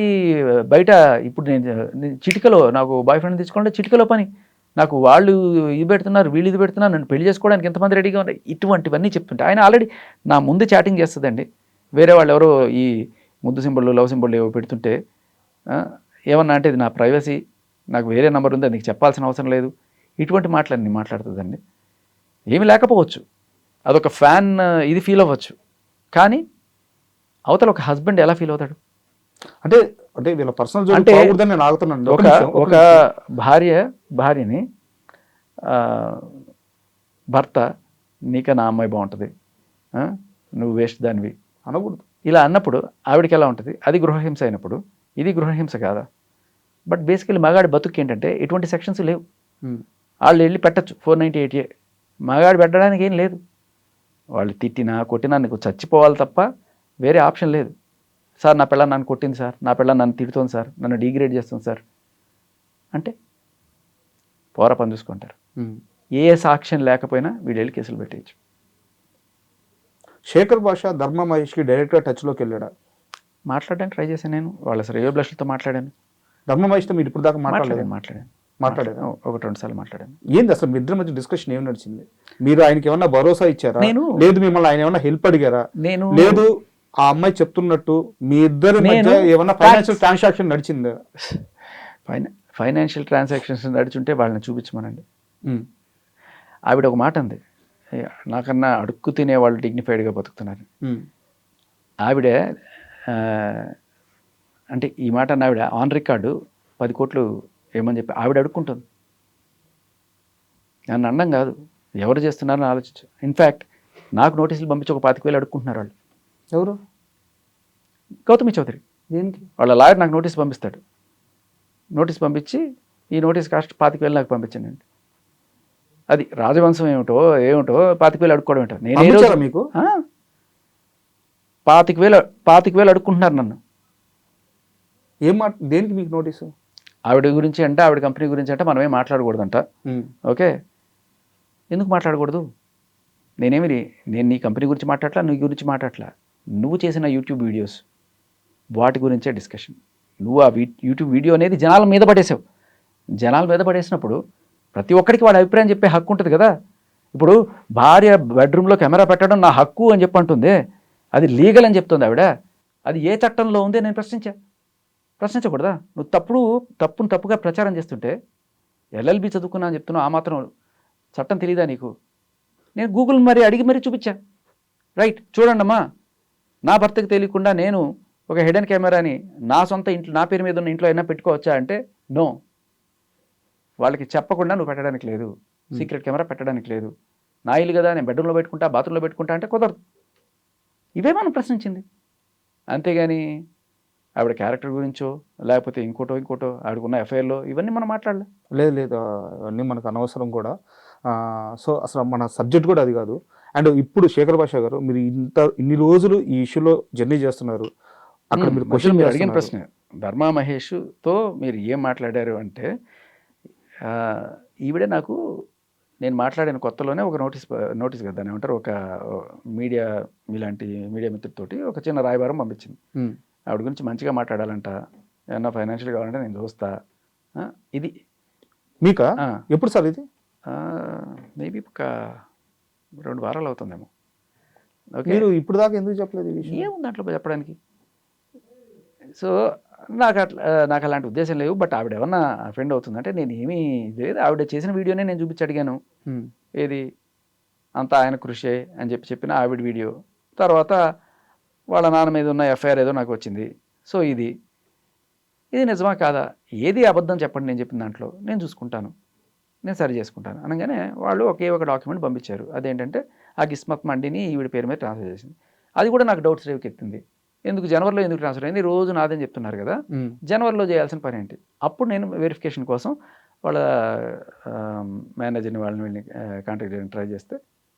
[SPEAKER 2] బయట, ఇప్పుడు నేను చిటికలో నాకు బాయ్ ఫ్రెండ్ తెచ్చుకోవాలంటే చిటికలో పని, నాకు వాళ్ళు ఇది పెడుతున్నారు, వీళ్ళు ఇది పెడుతున్నారు, నన్ను పెళ్లి చేసుకోవడానికి ఎంతమంది రెడీగా ఉన్నారు, ఇటువంటివన్నీ చెప్తుంటే ఆయన ఆల్రెడీ నా ముందు చాటింగ్ చేస్తుందండి. వేరే వాళ్ళు ఎవరో ఈ ముద్దు సింబళ్ళు, లవ్ సింబళ్ళు ఏవో పెడుతుంటే ఏమన్నా అంటే ఇది నా ప్రైవసీ, నాకు వేరే నెంబర్ ఉంది, నీకు చెప్పాల్సిన అవసరం లేదు, ఇటువంటి మాటలన్నీ మాట్లాడుతుందండి. ఏమి లేకపోవచ్చు, అదొక ఫ్యాన్ ఇది ఫీల్ అవ్వచ్చు, కానీ అవతల ఒక హస్బెండ్ ఎలా ఫీల్ అవుతాడు?
[SPEAKER 3] అంటే అంటే వీళ్ళ పర్సనల్
[SPEAKER 2] అంటే
[SPEAKER 3] నేను ఆగుతున్నాను.
[SPEAKER 2] ఒక భార్యని భర్త, నీకన్నా అమ్మాయి బాగుంటుంది, నువ్వు వేస్ట్ దానివి అనకూడదు ఇలా అన్నప్పుడు ఆవిడకి ఎలా ఉంటుంది? అది గృహహింస అయినప్పుడు ఇది గృహహింస కాదా? బట్ బేసికలీ మగాడి బతుకు ఏంటంటే ఎటువంటి సెక్షన్స్ లేవు.
[SPEAKER 3] ఉమ్.
[SPEAKER 2] వాళ్ళు వెళ్ళి పెట్టచ్చు 498A. మగాడు పెట్టడానికి ఏం లేదు. వాళ్ళు తిట్టినా కొట్టినా నీకు చచ్చిపోవాలి తప్ప వేరే ఆప్షన్ లేదు. సార్ నా పిల్ల నన్ను కొట్టింది సార్, నా పిల్ల నన్ను తిడుతోంది సార్, నన్ను డిగ్రేడ్ చేస్తుంది సార్ అంటే పోరా పని చూసుకుంటారు.
[SPEAKER 3] ఉమ్.
[SPEAKER 2] ఏ సాక్ష్యం లేకపోయినా వీళ్ళు వెళ్ళి కేసులు పెట్టేయచ్చు.
[SPEAKER 3] శేఖర్ భాష ధర్మ మహేష్కి డైరెక్ట్గా టచ్లోకి వెళ్ళాడా?
[SPEAKER 2] మాట్లాడడానికి ట్రై చేశాను నేను. వాళ్ళ శ్రేయో బ్లష్లతో మాట్లాడాను.
[SPEAKER 3] ధర్మ మహేష్తో మీరు ఇప్పుడు దాకా మాట్లాడలేదు?
[SPEAKER 2] మాట్లాడాను 1-2 సార్లు మాట్లాడాను.
[SPEAKER 3] ఏంది అసలు మీ ఇద్దరి మధ్య డిస్కషన్ ఏం నడిచింది? మీరు ఆయనకి ఏమన్నా భరోసా ఇచ్చారా? లేదు మిమ్మల్ని ఆయన ఏమన్నా హెల్ప్ అడిగారా? లేదు ఆ అమ్మాయి చెప్తున్నట్టు మీ ఇద్దరి మధ్య ఏమన్నా ఫైనాన్షియల్ ట్రాన్సాక్షన్ నడిచిందా?
[SPEAKER 2] ఫైనాన్షియల్ ట్రాన్సాక్షన్స్ నడుచుంటే వాళ్ళని చూపించమనండి. ఆవిడ ఒక మాట అంది, నాకన్నా అడుక్కు తినే వాళ్ళు డిగ్నిఫైడ్గా బతుకుతున్నారు. ఆవిడ అంటే ఈ మాట అన్న ఆవిడ ఆన్ రికార్డు 10 కోట్లు ఏమని చెప్పి ఆవిడ అడుక్కుంటుంది. నన్ను అనడం కాదు, ఎవరు చేస్తున్నారని ఆలోచించు. ఇన్ఫ్యాక్ట్ నాకు నోటీసులు పంపించి ఒక 25,000 అడుక్కుంటున్నారు వాళ్ళు.
[SPEAKER 3] ఎవరు?
[SPEAKER 2] గౌతమి చౌదరి.
[SPEAKER 3] దేనికి?
[SPEAKER 2] వాళ్ళ లాయర్ నాకు నోటీస్ పంపిస్తాడు. నోటీస్ పంపించి ఈ నోటీస్ కాస్ట్ 25,000 నాకు పంపించానండి. అది రాజవంశం ఏమిటో 25,000 అడుక్కోవడం ఏంటో. నేను
[SPEAKER 3] మీకు
[SPEAKER 2] 25,000 అడుక్కుంటున్నారు నన్ను.
[SPEAKER 3] ఏం మాట? దేనికి మీకు నోటీసు?
[SPEAKER 2] ఆవిడ గురించి అంటే, ఆవిడ కంపెనీ గురించి అంటే మనమేం మాట్లాడకూడదంట. ఓకే, ఎందుకు మాట్లాడకూడదు? నేను నీ కంపెనీ గురించి మాట్లాడలా, నీ గురించి మాట్లాడలా. నువ్వు చేసిన యూట్యూబ్ వీడియోస్ వాటి గురించే డిస్కషన్. నువ్వు ఆ యూట్యూబ్ వీడియో అనేది జనాల మీద పడేసావు. జనాల మీద పడేసినప్పుడు ప్రతి ఒక్కరికి వాడి అభిప్రాయం చెప్పే హక్కు ఉంటుంది కదా. ఇప్పుడు భార్య బెడ్రూమ్లో కెమెరా పెట్టడం నా హక్కు అని చెప్పి అంటుంది, అది లీగల్ అని చెప్తుంది ఆవిడ. అది ఏ చట్టంలో ఉంది నేను ప్రశ్నించకూడదా? నువ్వు తప్పును తప్పుగా ప్రచారం చేస్తుంటే LLB చదువుకున్నా అని చెప్తున్నావు, ఆ మాత్రం చట్టం తెలియదా నీకు? నేను గూగుల్ అడిగి చూపించా. రైట్, చూడండమ్మా, నా భర్తకు తెలియకుండా నేను ఒక హిడెన్ కెమెరాని నా సొంత ఇంట్లో నా పేరు మీద ఉన్న ఇంట్లో అయినా పెట్టుకోవచ్చా అంటే నో. వాళ్ళకి చెప్పకుండా నువ్వు పెట్టడానికి లేదు, సీక్రెట్ కెమెరా పెట్టడానికి లేదు. నా ఇల్లు కదా, నేను బెడ్రూమ్లో పెట్టుకుంటా, బాత్రూంలో పెట్టుకుంటా అంటే కుదరదు. ఇవే మనం ప్రశ్నించింది. అంతేగాని ఆవిడ క్యారెక్టర్ గురించో లేకపోతే ఇంకోటో ఆవిడకున్న ఎఫ్ఐఆర్లో ఇవన్నీ మనం మాట్లాడలే.
[SPEAKER 3] లేదు అవన్నీ మనకు అనవసరం కూడా. సో అసలు మన సబ్జెక్ట్ కూడా అది కాదు. అండ్ ఇప్పుడు శేఖర్ భాష గారు, మీరు ఇన్ని రోజులు ఈ ఇష్యూలో జర్నీ చేస్తున్నారు. అక్కడ మీరు క్వశ్చన్
[SPEAKER 2] అడిగిన ప్రశ్న, ధర్మా మహేష్తో మీరు ఏం మాట్లాడారు అంటే, ఈవిడే నాకు నేను మాట్లాడిన కొత్తలోనే ఒక నోటీస్ కదా దాన్ని ఏమంటారు, ఒక మీడియా మీలాంటి మీడియా మిత్రుడితోటి ఒక చిన్న రాయబారం పంపించింది. ఆవిడ గురించి మంచిగా మాట్లాడాలంట, ఏమన్నా ఫైనాన్షియల్ కావాలంటే నేను చూస్తా. ఇది
[SPEAKER 3] మీకా? ఎప్పుడు సార్ ఇది?
[SPEAKER 2] మేబీ ఒక 2 వారాలు అవుతుందేమో. ఓకే,
[SPEAKER 3] మీరు ఇప్పుడు దాకా ఎందుకు చెప్పలేదు?
[SPEAKER 2] ఏముంది దాంట్లో చెప్పడానికి? సో నాకు అలాంటి ఉద్దేశం లేవు. బట్ ఆవిడ ఏమన్నా అఫెండ్ అవుతుందంటే నేను ఏమీ లేదు. ఆవిడ చేసిన వీడియోనే నేను చూపించి అడిగాను, ఏది అంతా ఆయన కృషి అని చెప్పిన ఆవిడ వీడియో. తర్వాత వాళ్ళ నాన్న మీద ఉన్న ఎఫ్ఐఆర్ ఏదో నాకు వచ్చింది. సో ఇది నిజమా కాదా, ఏది అబద్ధం చెప్పండి, నేను చెప్పిన దాంట్లో నేను చూసుకుంటాను, నేను సరి చేసుకుంటాను అనగానే వాళ్ళు ఒక డాక్యుమెంట్ పంపించారు. అదేంటంటే ఆ కిస్మత్ మండిని ఈవిడ పేరు మీద ట్రాన్స్ఫర్ చేసింది. అది కూడా నాకు డౌట్స్ రేవుకెత్తింది. జనవరిలో ఎందుకు ట్రాన్స్ఫర్ అయింది? రోజు నాదని చెప్తున్నారు కదా, జనవరిలో చేయాల్సిన పని ఏంటి? అప్పుడు నేను వెరిఫికేషన్ కోసం వాళ్ళ మేనేజర్ని వాళ్ళని కాంటాక్ట్ చేయడానికి ట్రై చేస్తే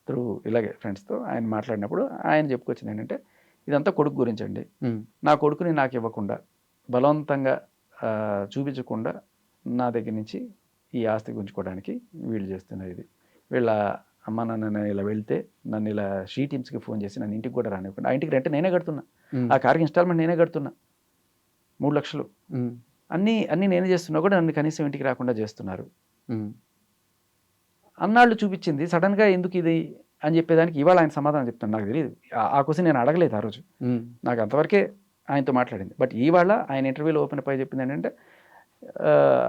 [SPEAKER 2] త్రూ ఇలాగే ఫ్రెండ్స్తో ఆయన మాట్లాడినప్పుడు ఆయన చెప్పుకొచ్చింది ఏంటంటే, ఇదంతా కొడుకు గురించి అండి. నా కొడుకుని నాకు ఇవ్వకుండా బలవంతంగా చూపించకుండా నా దగ్గర నుంచి ఈ ఆస్తి గుంజుకోవడానికి వీళ్ళు చేస్తున్నారు. ఇది వీళ్ళ అమ్మ నాన్న ఇలా వెళ్తే నన్ను ఇలా షీ టీమ్స్కి ఫోన్ చేసి నన్ను ఇంటికి కూడా రానివ్వకుండా, ఆ ఇంటికి రెంట్ నేనే కడుతున్నా, ఆ కార్కి ఇన్స్టాల్మెంట్ నేనే కడుతున్నా 3 లక్షలు, అన్నీ నేనే చేస్తున్నా కూడా నన్ను కనీసం ఇంటికి రాకుండా చేస్తున్నారు అన్నాళ్ళు చూపించింది. సడన్గా ఎందుకు ఇది అని చెప్పేదానికి ఇవాళ ఆయన సమాధానం చెప్తాను. నాకు తెలియదు, ఆ క్వశ్చన్ నేను అడగలేదు ఆ రోజు, నాకు అంతవరకే ఆయనతో మాట్లాడింది. బట్ ఇవాళ ఆయన ఇంటర్వ్యూలో ఓపెన్ అప్ చెప్పింది ఏంటంటే,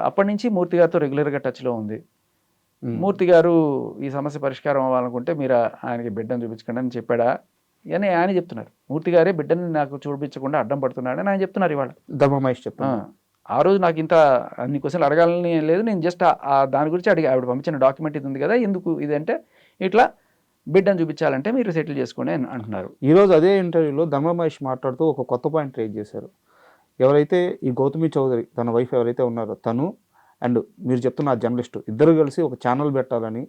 [SPEAKER 2] అప్పటి నుంచి మూర్తి గారితో రెగ్యులర్గా టచ్లో ఉంది. మూర్తి గారు ఈ సమస్య పరిష్కారం అవ్వాలనుకుంటే మీరు ఆయనకి బిడ్డను చూపించకండి అని చెప్పాడా అని ఆయన చెప్తున్నారు. మూర్తి గారే బిడ్డని నాకు చూపించకుండా అడ్డం పడుతున్నాడని ఆయన చెప్తున్నారు ఇవాళ.
[SPEAKER 3] ధర్మ మహేష్ చెప్తాను.
[SPEAKER 2] ఆ రోజు నాకు ఇంత అన్ని క్వశ్చన్లు అడగాలని లేదు, నేను జస్ట్ దాని గురించి అడిగి ఆవిడ పంపించిన డాక్యుమెంట్ ఇది ఉంది కదా, ఎందుకు ఇదంటే ఇట్లా బిడ్డను చూపించాలంటే మీరు సెటిల్ చేసుకోండి అని అంటున్నారు.
[SPEAKER 3] ఈరోజు అదే ఇంటర్వ్యూలో ధర్మ మహేష్ మాట్లాడుతూ ఒక కొత్త పాయింట్ రేజ్ చేశారు. ఎవరైతే ఈ గౌతమి చౌదరి తన వైఫ్ ఎవరైతే ఉన్నారో తను అండ్ మీరు చెప్తున్న ఆ జర్నలిస్టు ఇద్దరు కలిసి ఒక ఛానల్ పెట్టాలని,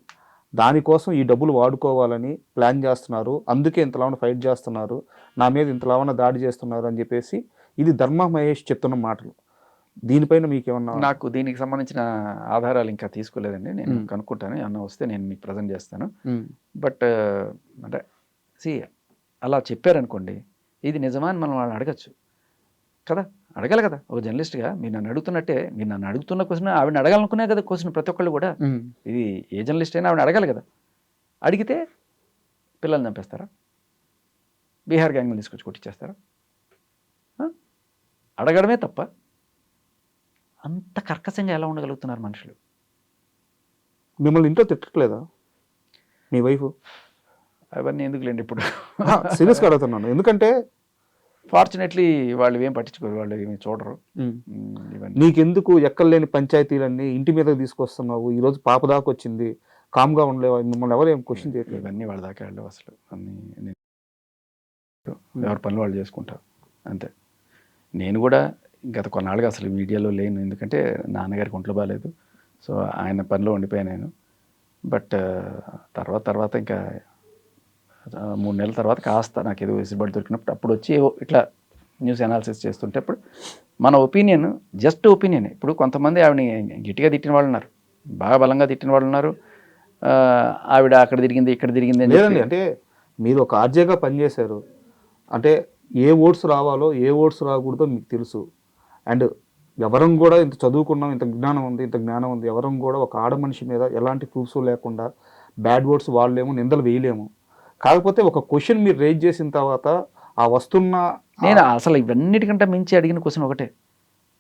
[SPEAKER 3] దానికోసం ఈ డబ్బులు వాడుకోవాలని ప్లాన్ చేస్తున్నారు, అందుకే ఇంతలావన ఫైట్ చేస్తున్నారు, నా మీద ఇంతలావన దాడి చేస్తున్నారు అని చెప్పేసి ఇది ధర్మా మహేష్ చెప్తున్న మాటలు. దీనిపైన మీకేమన్నా?
[SPEAKER 2] నాకు దీనికి సంబంధించిన ఆధారాలు ఇంకా తీసుకోలేదండి, నేను కనుక్కుంటాను, ఏమన్నా వస్తే నేను మీకు ప్రజెంట్ చేస్తాను. బట్ అంటే అలా చెప్పారనుకోండి, ఇది నిజమా అని మనం వాళ్ళని అడగచ్చు కదా, అడగాలి కదా. ఒక జర్నలిస్ట్గా మీరు నన్ను అడుగుతున్నట్టే, మీరు నన్ను అడుగుతున్న క్వశ్చన్ ఆవిడని అడగాలనుకునే కదా క్వశ్చన్ ప్రతి ఒక్కళ్ళు కూడా. ఇది ఏ జర్నలిస్ట్ అయినా ఆవిడ అడగాలి కదా. అడిగితే పిల్లల్ని చంపేస్తారా, బీహార్ గ్యాంగ్ని తీసుకొచ్చి కొట్టించేస్తారా? అడగడమే తప్ప అంత కర్కశంగా ఎలా ఉండగలుగుతున్నారు మనుషులు?
[SPEAKER 3] మిమ్మల్ని ఇంట్లో తిట్టట్లేదా మీ వైఫ్?
[SPEAKER 2] అవన్నీ ఎందుకులేండి ఇప్పుడు.
[SPEAKER 3] సీరియస్గా అడుగుతున్నాను, ఎందుకంటే
[SPEAKER 2] ఫార్చునేట్లీ వాళ్ళు ఏం పట్టించుకోరు, వాళ్ళు ఏమి చూడరు ఇవన్నీ.
[SPEAKER 3] నీకెందుకు ఎక్కడలేని పంచాయతీలన్నీ ఇంటి మీద తీసుకొస్తున్నావు, ఈరోజు పాప దాకా వచ్చింది, కామ్గా ఉండలేవా? మిమ్మల్ని ఎవరు ఏం క్వశ్చన్ చేయట్లేదు.
[SPEAKER 2] ఇవన్నీ వాళ్ళ దాకా వెళ్ళవు అసలు. అన్నీ ఎవరి పనులు వాళ్ళు చేసుకుంటారు అంతే. నేను కూడా గత కొన్నాళ్ళుగా అసలు మీడియాలో లేను, ఎందుకంటే నాన్నగారికి ఒంట్లో బాగాలేదు. సో ఆయన పనిలో ఉండిపోయాను నేను. బట్ తర్వాత ఇంకా 3 నెలల తర్వాత కాస్త నాకు ఏదో వెసులుబాటు దొరికినప్పుడు అప్పుడు వచ్చి ఇట్లా న్యూస్ అనాలిసిస్ చేస్తుంటే అప్పుడు మన ఒపీనియన్ జస్ట్ ఒపీనియన్. ఇప్పుడు కొంతమంది ఆవిడని గట్టిగా తిట్టిన వాళ్ళు ఉన్నారు, బాగా బలంగా తిట్టిన వాళ్ళు ఉన్నారు. ఆవిడ అక్కడ తిరిగింది ఇక్కడ తిరిగింది అని
[SPEAKER 3] లేదండి. అంటే మీరు ఒక ఆర్జేగా పనిచేశారు అంటే ఏ ఓట్స్ రావాలో ఏ ఓట్స్ రాకూడదో మీకు తెలుసు. అండ్ ఎవరం కూడా ఇంత చదువుకున్నాం, ఇంత జ్ఞానం ఉంది, ఎవరం కూడా ఒక ఆడ మనిషి మీద ఎలాంటి ప్రూఫ్స్ లేకుండా బ్యాడ్ వర్డ్స్ వాడలేము, నిందలు వేయలేము. కాకపోతే ఒక క్వశ్చన్ మీరు రేజ్ చేసిన తర్వాత ఆ వస్తున్న
[SPEAKER 2] నేను అసలు ఇవన్నిటికంటే మించి అడిగిన క్వశ్చన్ ఒకటే,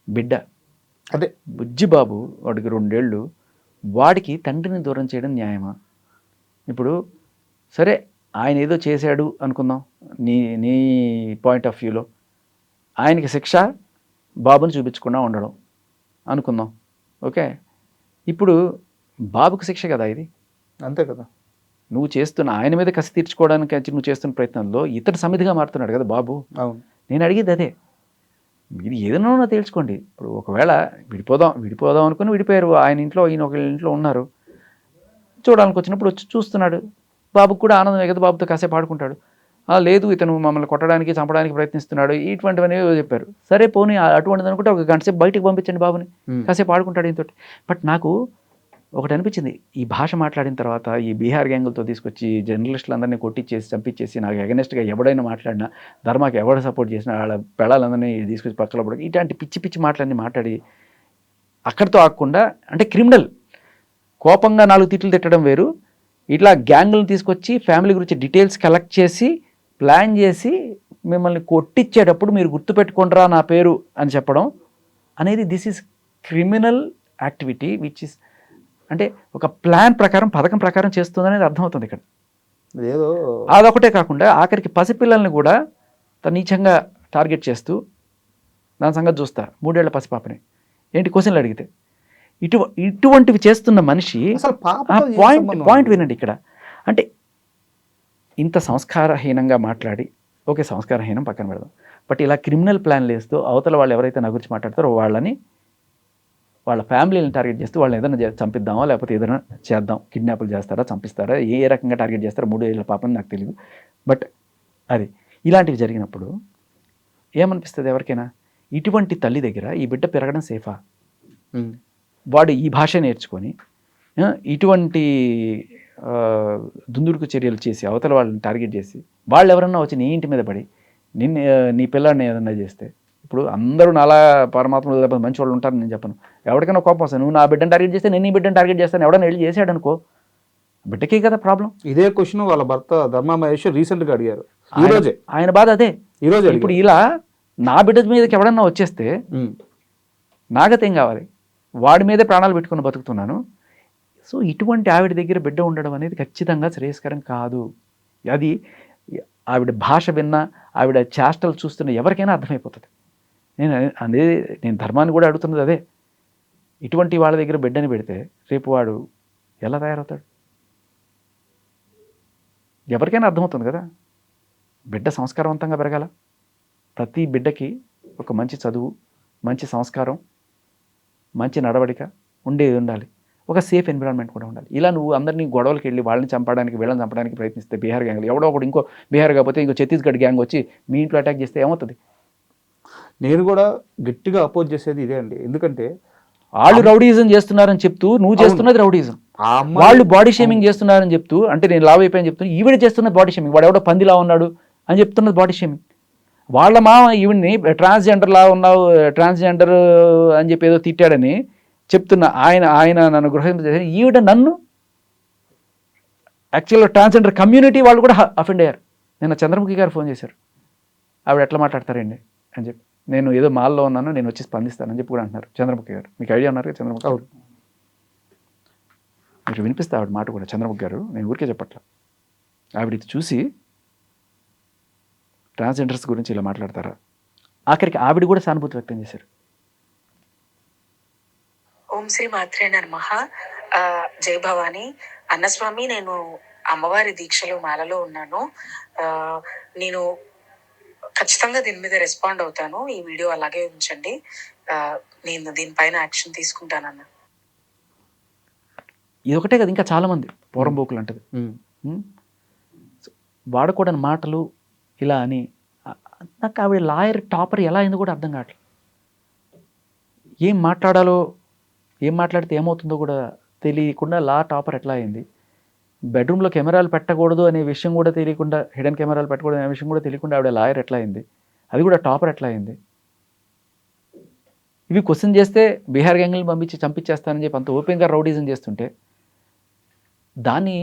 [SPEAKER 2] బిడ్డ
[SPEAKER 3] అదే
[SPEAKER 2] బుజ్జిబాబు వాడికి 2 ఏళ్ళు, వాడికి తండ్రిని దూరం చేయడం న్యాయమా? ఇప్పుడు సరే ఆయన ఏదో చేశాడు అనుకుందాం, నీ పాయింట్ ఆఫ్ వ్యూలో ఆయనకి శిక్ష బాబుని చూపించకుండా ఉండడం అనుకుందాం, ఓకే. ఇప్పుడు బాబుకి శిక్ష కదా ఇది,
[SPEAKER 3] అంతే కదా.
[SPEAKER 2] నువ్వు చేస్తున్న ఆయన మీద కసి తీర్చుకోవడానికి నువ్వు చేస్తున్న ప్రయత్నంలో ఇతడు సమిధిగా మారుతున్నాడు కదా బాబు.
[SPEAKER 3] అవును,
[SPEAKER 2] నేను అడిగేది అదే, మీరు ఏదైనా తేల్చుకోండి. ఇప్పుడు ఒకవేళ విడిపోదాం అనుకుని విడిపోయారు, ఆయన ఇంట్లో ఈయన ఒక ఇంట్లో ఉన్నారు, చూడాలని వచ్చినప్పుడు వచ్చి చూస్తున్నాడు, బాబుకు కూడా ఆనందమే కదా, బాబుతో కాసేపు ఆడుకుంటాడు. లేదు ఇతను మమ్మల్ని కొట్టడానికి చంపడానికి ప్రయత్నిస్తున్నాడు, ఇటువంటివన్నీ చెప్పారు. సరే పోనీ అటువంటిది అనుకుంటే ఒక గంట సేపు బయటికి పంపించండి బాబుని, కాసేపు ఆడుకుంటాడు ఈయనతో. బట్ నాకు ఒకటి అనిపించింది, ఈ భాష మాట్లాడిన తర్వాత ఈ బీహార్ గ్యాంగులతో తీసుకొచ్చి జర్నలిస్టులందరినీ కొట్టించేసి చంపించేసి నాకు అగెనెస్ట్గా ఎవడైనా మాట్లాడినా, ధర్మాకి ఎవడ సపోర్ట్ చేసినా వాళ్ళ పెళ్ళాలందరినీ తీసుకొచ్చి పక్కలో పడి ఇట్లాంటి పిచ్చి మాటలన్నీ మాట్లాడి అక్కడితో ఆగకుండా, అంటే క్రిమినల్ కోపంగా 4 తిట్లు తిట్టడం వేరు, ఇట్లా గ్యాంగులను తీసుకొచ్చి ఫ్యామిలీ గురించి డీటెయిల్స్ కలెక్ట్ చేసి ప్లాన్ చేసి మిమ్మల్ని కొట్టించేటప్పుడు మీరు గుర్తుపెట్టుకుంటారా నా పేరు అని చెప్పడం అనేది this is criminal activity which is, అంటే ఒక ప్లాన్ ప్రకారం పథకం ప్రకారం చేస్తుందనేది అర్థమవుతుంది ఇక్కడ.
[SPEAKER 3] ఏదో
[SPEAKER 2] అదొకటే కాకుండా ఆఖరికి పసిపిల్లల్ని కూడా నీచంగా టార్గెట్ చేస్తూ దాని సంగతి చూస్తా, 3 ఏళ్ల పసిపాపని ఏంటి క్వశ్చన్లు అడిగితే ఇటువంటివి చేస్తున్న మనిషి. పాయింట్ వినండి ఇక్కడ, అంటే ఇంత సంస్కారహీనంగా మాట్లాడి, ఓకే సంస్కారహీనం పక్కన పెడదాం, బట్ ఇలా క్రిమినల్ ప్లాన్లు వేస్తూ అవతల వాళ్ళు ఎవరైతే నా గురించి మాట్లాడతారో వాళ్ళ ఫ్యామిలీని టార్గెట్ చేస్తూ వాళ్ళని ఏదైనా చంపిద్దామా లేకపోతే ఏదైనా చేద్దాం, కిడ్నాపులు చేస్తారా, చంపిస్తారా, ఏ రకంగా టార్గెట్ చేస్తారో 3 ఏళ్ల పాపని నాకు తెలియదు. బట్ అది ఇలాంటివి జరిగినప్పుడు ఏమనిపిస్తుంది ఎవరికైనా, ఇటువంటి తల్లి దగ్గర ఈ బిడ్డ పెరగడం సేఫా? వాడు ఈ భాష నేర్చుకొని ఇటువంటి దుందుడుకు చర్యలు చేసి అవతల వాళ్ళని టార్గెట్ చేసి వాళ్ళు ఎవరన్నా వచ్చి నీ ఇంటి మీద పడి నీ పిల్లాడిని ఏదన్నా చేస్తే, ఇప్పుడు అందరూ నాలా పరమాత్మలు లేకపోతే మంచి వాళ్ళు ఉంటారని నేను చెప్పను, ఎవరికైనా కోపం వస్తాను, నువ్వు నా బిడ్డను టార్గెట్ చేస్తే నేను నీ బిడ్డను టార్గెట్ చేస్తాను, ఎవడన్నా వెళ్ళి చేశాడు అనుకో, బిడ్డకే కదా ప్రాబ్లం.
[SPEAKER 3] ఇదే క్వశ్చన్ వాళ్ళ భర్త ధర్మా మహేష్ రీసెంట్గా అడిగారు,
[SPEAKER 2] ఆయన బాధ అదే.
[SPEAKER 3] ఈరోజు
[SPEAKER 2] ఇప్పుడు ఇలా నా బిడ్డ మీదకి ఎవడన్నా వచ్చేస్తే నాగతేం కావాలి, వాడి మీదే ప్రాణాలు పెట్టుకుని బతుకుతున్నాను. సో ఇటువంటి ఆవిడ దగ్గర బిడ్డ ఉండడం అనేది ఖచ్చితంగా శ్రేయస్కరం కాదు. అది ఆవిడ భాష విన్నా, ఆవిడ చేష్టలు చూస్తున్న ఎవరికైనా అర్థమైపోతుంది. నేను ధర్మాన్ని కూడా అడుగుతున్నది అదే, ఇటువంటి వాళ్ళ దగ్గర బిడ్డని పెడితే రేపు వాడు ఎలా తయారవుతాడు ఎవరికైనా అర్థమవుతుంది కదా. బిడ్డ సంస్కారవంతంగా పెరగాల, ప్రతి బిడ్డకి ఒక మంచి చదువు, మంచి సంస్కారం, మంచి నడవడిక ఉండాలి. ఒక సేఫ్ ఎన్విరాన్మెంట్ కూడా ఉండాలి. ఇలా నువ్వు అందరినీ గొడవలకు వెళ్ళి వాళ్ళని చంపడానికి వీళ్ళని చంపడానికి ప్రయత్నిస్తే బీహార్ గ్యాంగ్లు ఎవడో ఒకటి ఇంకో బీహార్ కాకపోతే ఇంకో ఛత్తీస్గఢ్ గ్యాంగ్ వచ్చి మీ ఇంట్లో అటాక్ చేస్తే ఏమవుతుంది?
[SPEAKER 3] నేను కూడా గట్టిగా అపోజ్ చేసేది ఇదే అండి. ఎందుకంటే
[SPEAKER 2] వాళ్ళు రౌడీజం చేస్తున్నారని చెప్తూ నువ్వు చేస్తున్నది రౌడీజం.
[SPEAKER 3] ఆ అమ్మాయి
[SPEAKER 2] వాళ్ళు బాడీ షేమింగ్ చేస్తున్నారని చెప్తూ, అంటే నేను లావ్ అయిపోయాను చెప్తూ ఈవిడ చేస్తున్నది బాడీ షేమింగ్. వాడు ఎవడో పందిలా ఉన్నాడు అని చెప్తున్నది బాడీ షేమింగ్. వాళ్ళ మామ ఈవిడ్ని ట్రాన్స్జెండర్ లా ఉన్నావు, ట్రాన్స్జెండర్ అని చెప్పి ఏదో తిట్టాడని చెప్తున్నా. ఆయన నన్ను గృహింప చేసి ఈవిడ నన్ను యాక్చువల్గా ట్రాన్స్జెండర్ కమ్యూనిటీ వాళ్ళు కూడా అఫెండ్ అయ్యారు. నిన్న చంద్రముఖి గారు ఫోన్ చేశారు, ఆవిడ ఎట్లా మాట్లాడతారండి అని చెప్పి. నేను ఏదో మాల్లో ఉన్నాను, నేను వచ్చి స్పందిస్తానని చెప్పి కూడా అంటున్నారు చంద్రముఖి గారు. మీకు ఐడియా ఉన్నారు చంద్రముఖి గారు? మీరు వినిపిస్తే ఆవిడ మాట కూడా. చంద్రముఖి గారు, నేను ఊరికే చెప్పట్లా, ఆవిడ ఇది చూసి ట్రాన్స్జెండర్స్ గురించి ఇలా మాట్లాడతారా? ఆఖరికి ఆవిడ కూడా సానుభూతి వ్యక్తం చేశారు.
[SPEAKER 6] ఓం శ్రీ మాత్రే నమః. జై భవాని. అన్నస్వామి, నేను అమ్మవారి దీక్షలో మాలలో ఉన్నాను. నేను ఖచ్చితంగా దీని మీద రెస్పాండ్ అవుతాను. ఈ వీడియో అలాగే ఉంచండి, నేను దీనిపైన యాక్షన్ తీసుకుంటానన్న.
[SPEAKER 2] ఇది ఒకటే కదా, ఇంకా చాలామంది పోరంబోకులు అంటది వాడకూడని మాటలు ఇలా అని. నాకు ఆవిడ లాయర్ టాపర్ ఎలా అయిందో కూడా అర్థం కావట్లేదు. ఏం మాట్లాడాలో, ఏం మాట్లాడితే ఏమవుతుందో కూడా తెలియకుండా లా టాపర్ ఎట్లా అయింది. బెడ్రూమ్లో కెమెరాలు పెట్టకూడదు అనే విషయం కూడా తెలియకుండా, హిడెన్ కెమెరాలు పెట్టకూడదు అనే విషయం కూడా తెలియకుండా ఆవిడ లాయర్ ఎట్లా అయింది, అది కూడా టాపర్ ఎట్లా అయింది. ఇవి క్వశ్చన్ చేస్తే బీహార్ గ్యాంగ్లను పంపించి చంపించేస్తానని చెప్పి అంత ఓపెన్గా రౌడీజం చేస్తుంటే దాన్ని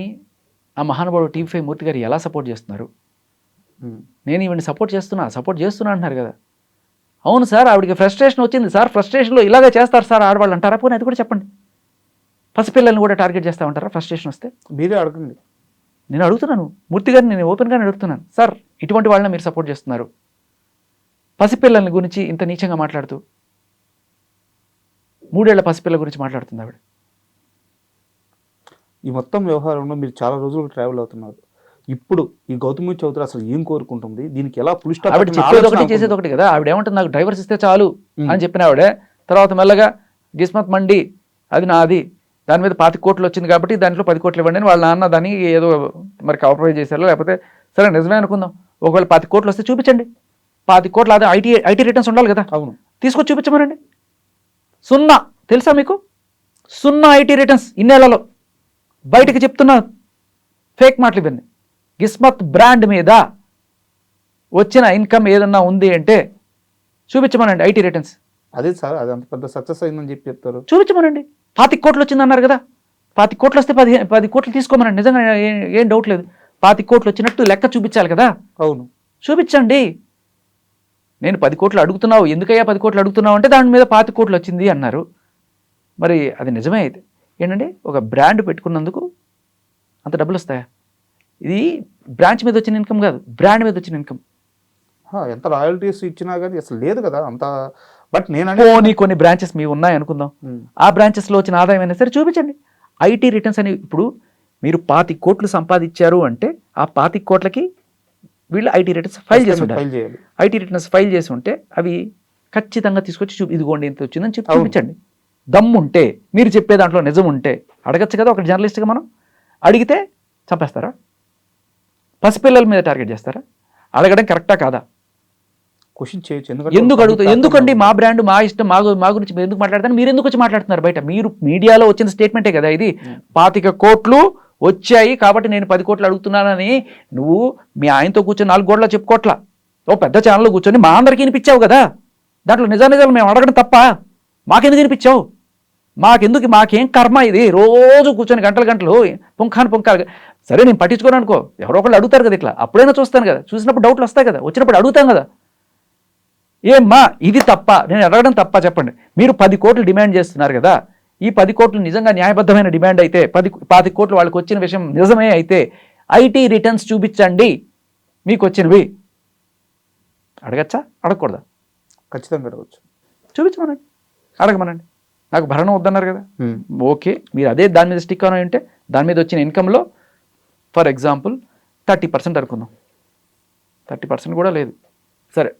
[SPEAKER 2] ఆ మహానుభావుడు టీవీ5 మూర్తి గారు ఎలా సపోర్ట్ చేస్తున్నారు? నేను ఈవిని సపోర్ట్ చేస్తున్నా అంటున్నారు కదా. అవును సార్, ఆవిడకి ఫ్రస్ట్రేషన్ వచ్చింది సార్, ఫ్రస్ట్రేషన్లో ఇలాగే చేస్తారు సార్ ఆడవాళ్ళు అంటారా? పోనీ అది కూడా చెప్పండి. పసిపిల్లల్ని కూడా టార్గెట్ చేస్తామంటారా ఫ్రస్ట్రేషన్ వస్తే?
[SPEAKER 3] మీరే అడగండి.
[SPEAKER 2] నేను అడుగుతున్నాను మూర్తి గారిని, నేను ఓపెన్గానే అడుగుతున్నాను. సార్, ఇటువంటి వాళ్ళని మీరు సపోర్ట్ చేస్తున్నారు, పసిపిల్లల్ని గురించి ఇంత నీచంగా మాట్లాడుతూ, 3 ఏళ్ల పసిపిల్ల గురించి మాట్లాడుతుంది ఆవిడ.
[SPEAKER 3] ఈ మొత్తం వ్యవహారంలో మీరు చాలా రోజులు ట్రావెల్ అవుతున్నారు. ఇప్పుడు ఈ గౌతమి చౌదరి అసలు ఏం కోరుకుంటుంది, దీనికి ఎలా పులి స్టాప్?
[SPEAKER 2] ఆవిడ చెప్పేది ఒకటి చేసేది ఒకటి కదా. ఆవిడ ఏమంటుంది, నాకు డ్రైవర్స్ ఇస్తే చాలు అని చెప్పిన ఆవిడే తర్వాత మెల్లగా గిస్మత్ మండి అది నాది, దాని మీద 25 కోట్లు వచ్చింది కాబట్టి దాంట్లో 10 కోట్లు ఇవ్వండి అని వాళ్ళ నాన్న దాన్ని ఏదో మరి కాంప్రమైజ్ చేశారు. లేకపోతే సరే నిజమే అనుకుందాం, ఒకవేళ 25 కోట్లు వస్తే చూపించండి. 25 కోట్లు అదే ఐటీ రిటర్న్స్ ఉండాలి కదా,
[SPEAKER 3] అవును,
[SPEAKER 2] తీసుకొచ్చి చూపించమనండి. 0 తెలుసా మీకు? 0 ఐటీ రిటర్న్స్ ఇన్నేళ్లలో. బయటకు చెప్తున్న ఫేక్ మాటలు ఇవన్నీ. గిస్మత్ బ్రాండ్ మీద వచ్చిన ఇన్కమ్ ఏదన్నా ఉంది అంటే చూపించమనండి ఐటీ రిటర్న్స్.
[SPEAKER 3] అదే సార్, అది అంత పెద్ద సక్సెస్ అయిందని చెప్పి చెప్తారు.
[SPEAKER 2] చూపించమనండి. 25 కోట్లు వచ్చింది అన్నారు కదా, 25 కోట్లు వస్తే 10 కోట్లు తీసుకోమనండి. నిజంగా ఏం డౌట్ లేదు. 25 కోట్లు వచ్చినట్టు లెక్క చూపించాలి కదా.
[SPEAKER 3] అవును,
[SPEAKER 2] చూపించండి. నేను 10 కోట్లు అడుగుతున్నావు, ఎందుకయ్యా 10 కోట్లు అడుగుతున్నావు అంటే దాని మీద 25 కోట్లు వచ్చింది అన్నారు. మరి అది నిజమే అయితే ఏంటంటే ఒక బ్రాండ్ పెట్టుకున్నందుకు అంత డబ్బులు వస్తాయా? ఇది బ్రాంచ్ మీద వచ్చిన ఇన్కమ్ కాదు, బ్రాండ్ మీద వచ్చిన ఇన్కమ్.
[SPEAKER 3] ఎంత రాయల్టీస్ ఇచ్చినా కానీ అసలు లేదు కదా అంత. బట్ నేను
[SPEAKER 2] కొన్ని బ్రాంచెస్ మీ ఉన్నాయి అనుకుందాం, ఆ బ్రాంచెస్లో వచ్చిన ఆదాయం అయినా సరే చూపించండి. ఐటీ రిటర్న్స్ అని ఇప్పుడు మీరు 25 కోట్లు సంపాదించారు అంటే ఆ 25 కోట్లకి వీళ్ళు ఐటీ రిటర్న్స్ ఫైల్ చేసి ఉంటారు. ఐటీ రిటర్న్స్ ఫైల్ చేసి ఉంటే అవి ఖచ్చితంగా తీసుకొచ్చి ఇదిగోండి ఎంత వచ్చిందని చెప్పి చూపించండి. దమ్ముంటే, మీరు చెప్పే దాంట్లో నిజం ఉంటే అడగచ్చు కదా. ఒక జర్నలిస్ట్గా మనం అడిగితే చంపేస్తారా? పసిపిల్లల మీద టార్గెట్ చేస్తారా? అడగడం కరెక్టా కాదా?
[SPEAKER 3] క్వశ్చన్ చేయొచ్చు.
[SPEAKER 2] ఎందుకు అడుగుతారు? ఎందుకండి మా బ్రాండ్ మా ఇష్టం, మా గురించి మీరు ఎందుకు మాట్లాడతారు? మీరు ఎందుకు వచ్చి మాట్లాడుతున్నారు బయట? మీరు మీడియాలో వచ్చిన స్టేట్మెంటే కదా ఇది. 25 కోట్లు వచ్చాయి కాబట్టి నేను 10 కోట్లు అడుగుతున్నానని నువ్వు మీ ఆయనతో కూర్చొని 4 గోడలో చెప్పుకోవట్లా. ఓ పెద్ద ఛానల్లో కూర్చొని మా అందరికీ వినిపించావు కదా. దాంట్లో నిజాలు మేము అడగడం తప్ప? మాకెందుకు వినిపించావు? మాకేం కర్మ ఇది? రోజు కూర్చొని గంటలు పుంఖాలు. సరే నేను పట్టించుకోను అనుకో, ఎవరో ఒకళ్ళు అడుగుతారు కదా ఇట్లా, అప్పుడైనా చూస్తాను కదా, చూసినప్పుడు డౌట్లు వస్తాయి కదా, వచ్చినప్పుడు అడుగుతాం కదా. ఏమ్మా ఇది తప్ప, నేను అడగడం తప్ప చెప్పండి. మీరు 10 కోట్లు డిమాండ్ చేస్తున్నారు కదా, ఈ 10 కోట్లు నిజంగా న్యాయబద్ధమైన డిమాండ్ అయితే, 25 కోట్లు వాళ్ళకి వచ్చిన విషయం నిజమే అయితే ఐటీ రిటర్న్స్ చూపించండి మీకు వచ్చినవి. అడగచ్చా? అడగకూడదా?
[SPEAKER 3] ఖచ్చితంగా అడగచ్చు.
[SPEAKER 2] చూపించమనండి, అడగమనండి. నాకు భరణం వద్దన్నారు కదా, ఓకే. మీరు అదే దాని మీద స్టిక్ అని ఉంటే దాని మీద వచ్చిన ఇన్కంలో ఫర్ ఎగ్జాంపుల్ 30% అనుకుందాం, 30% కూడా లేదు, సరే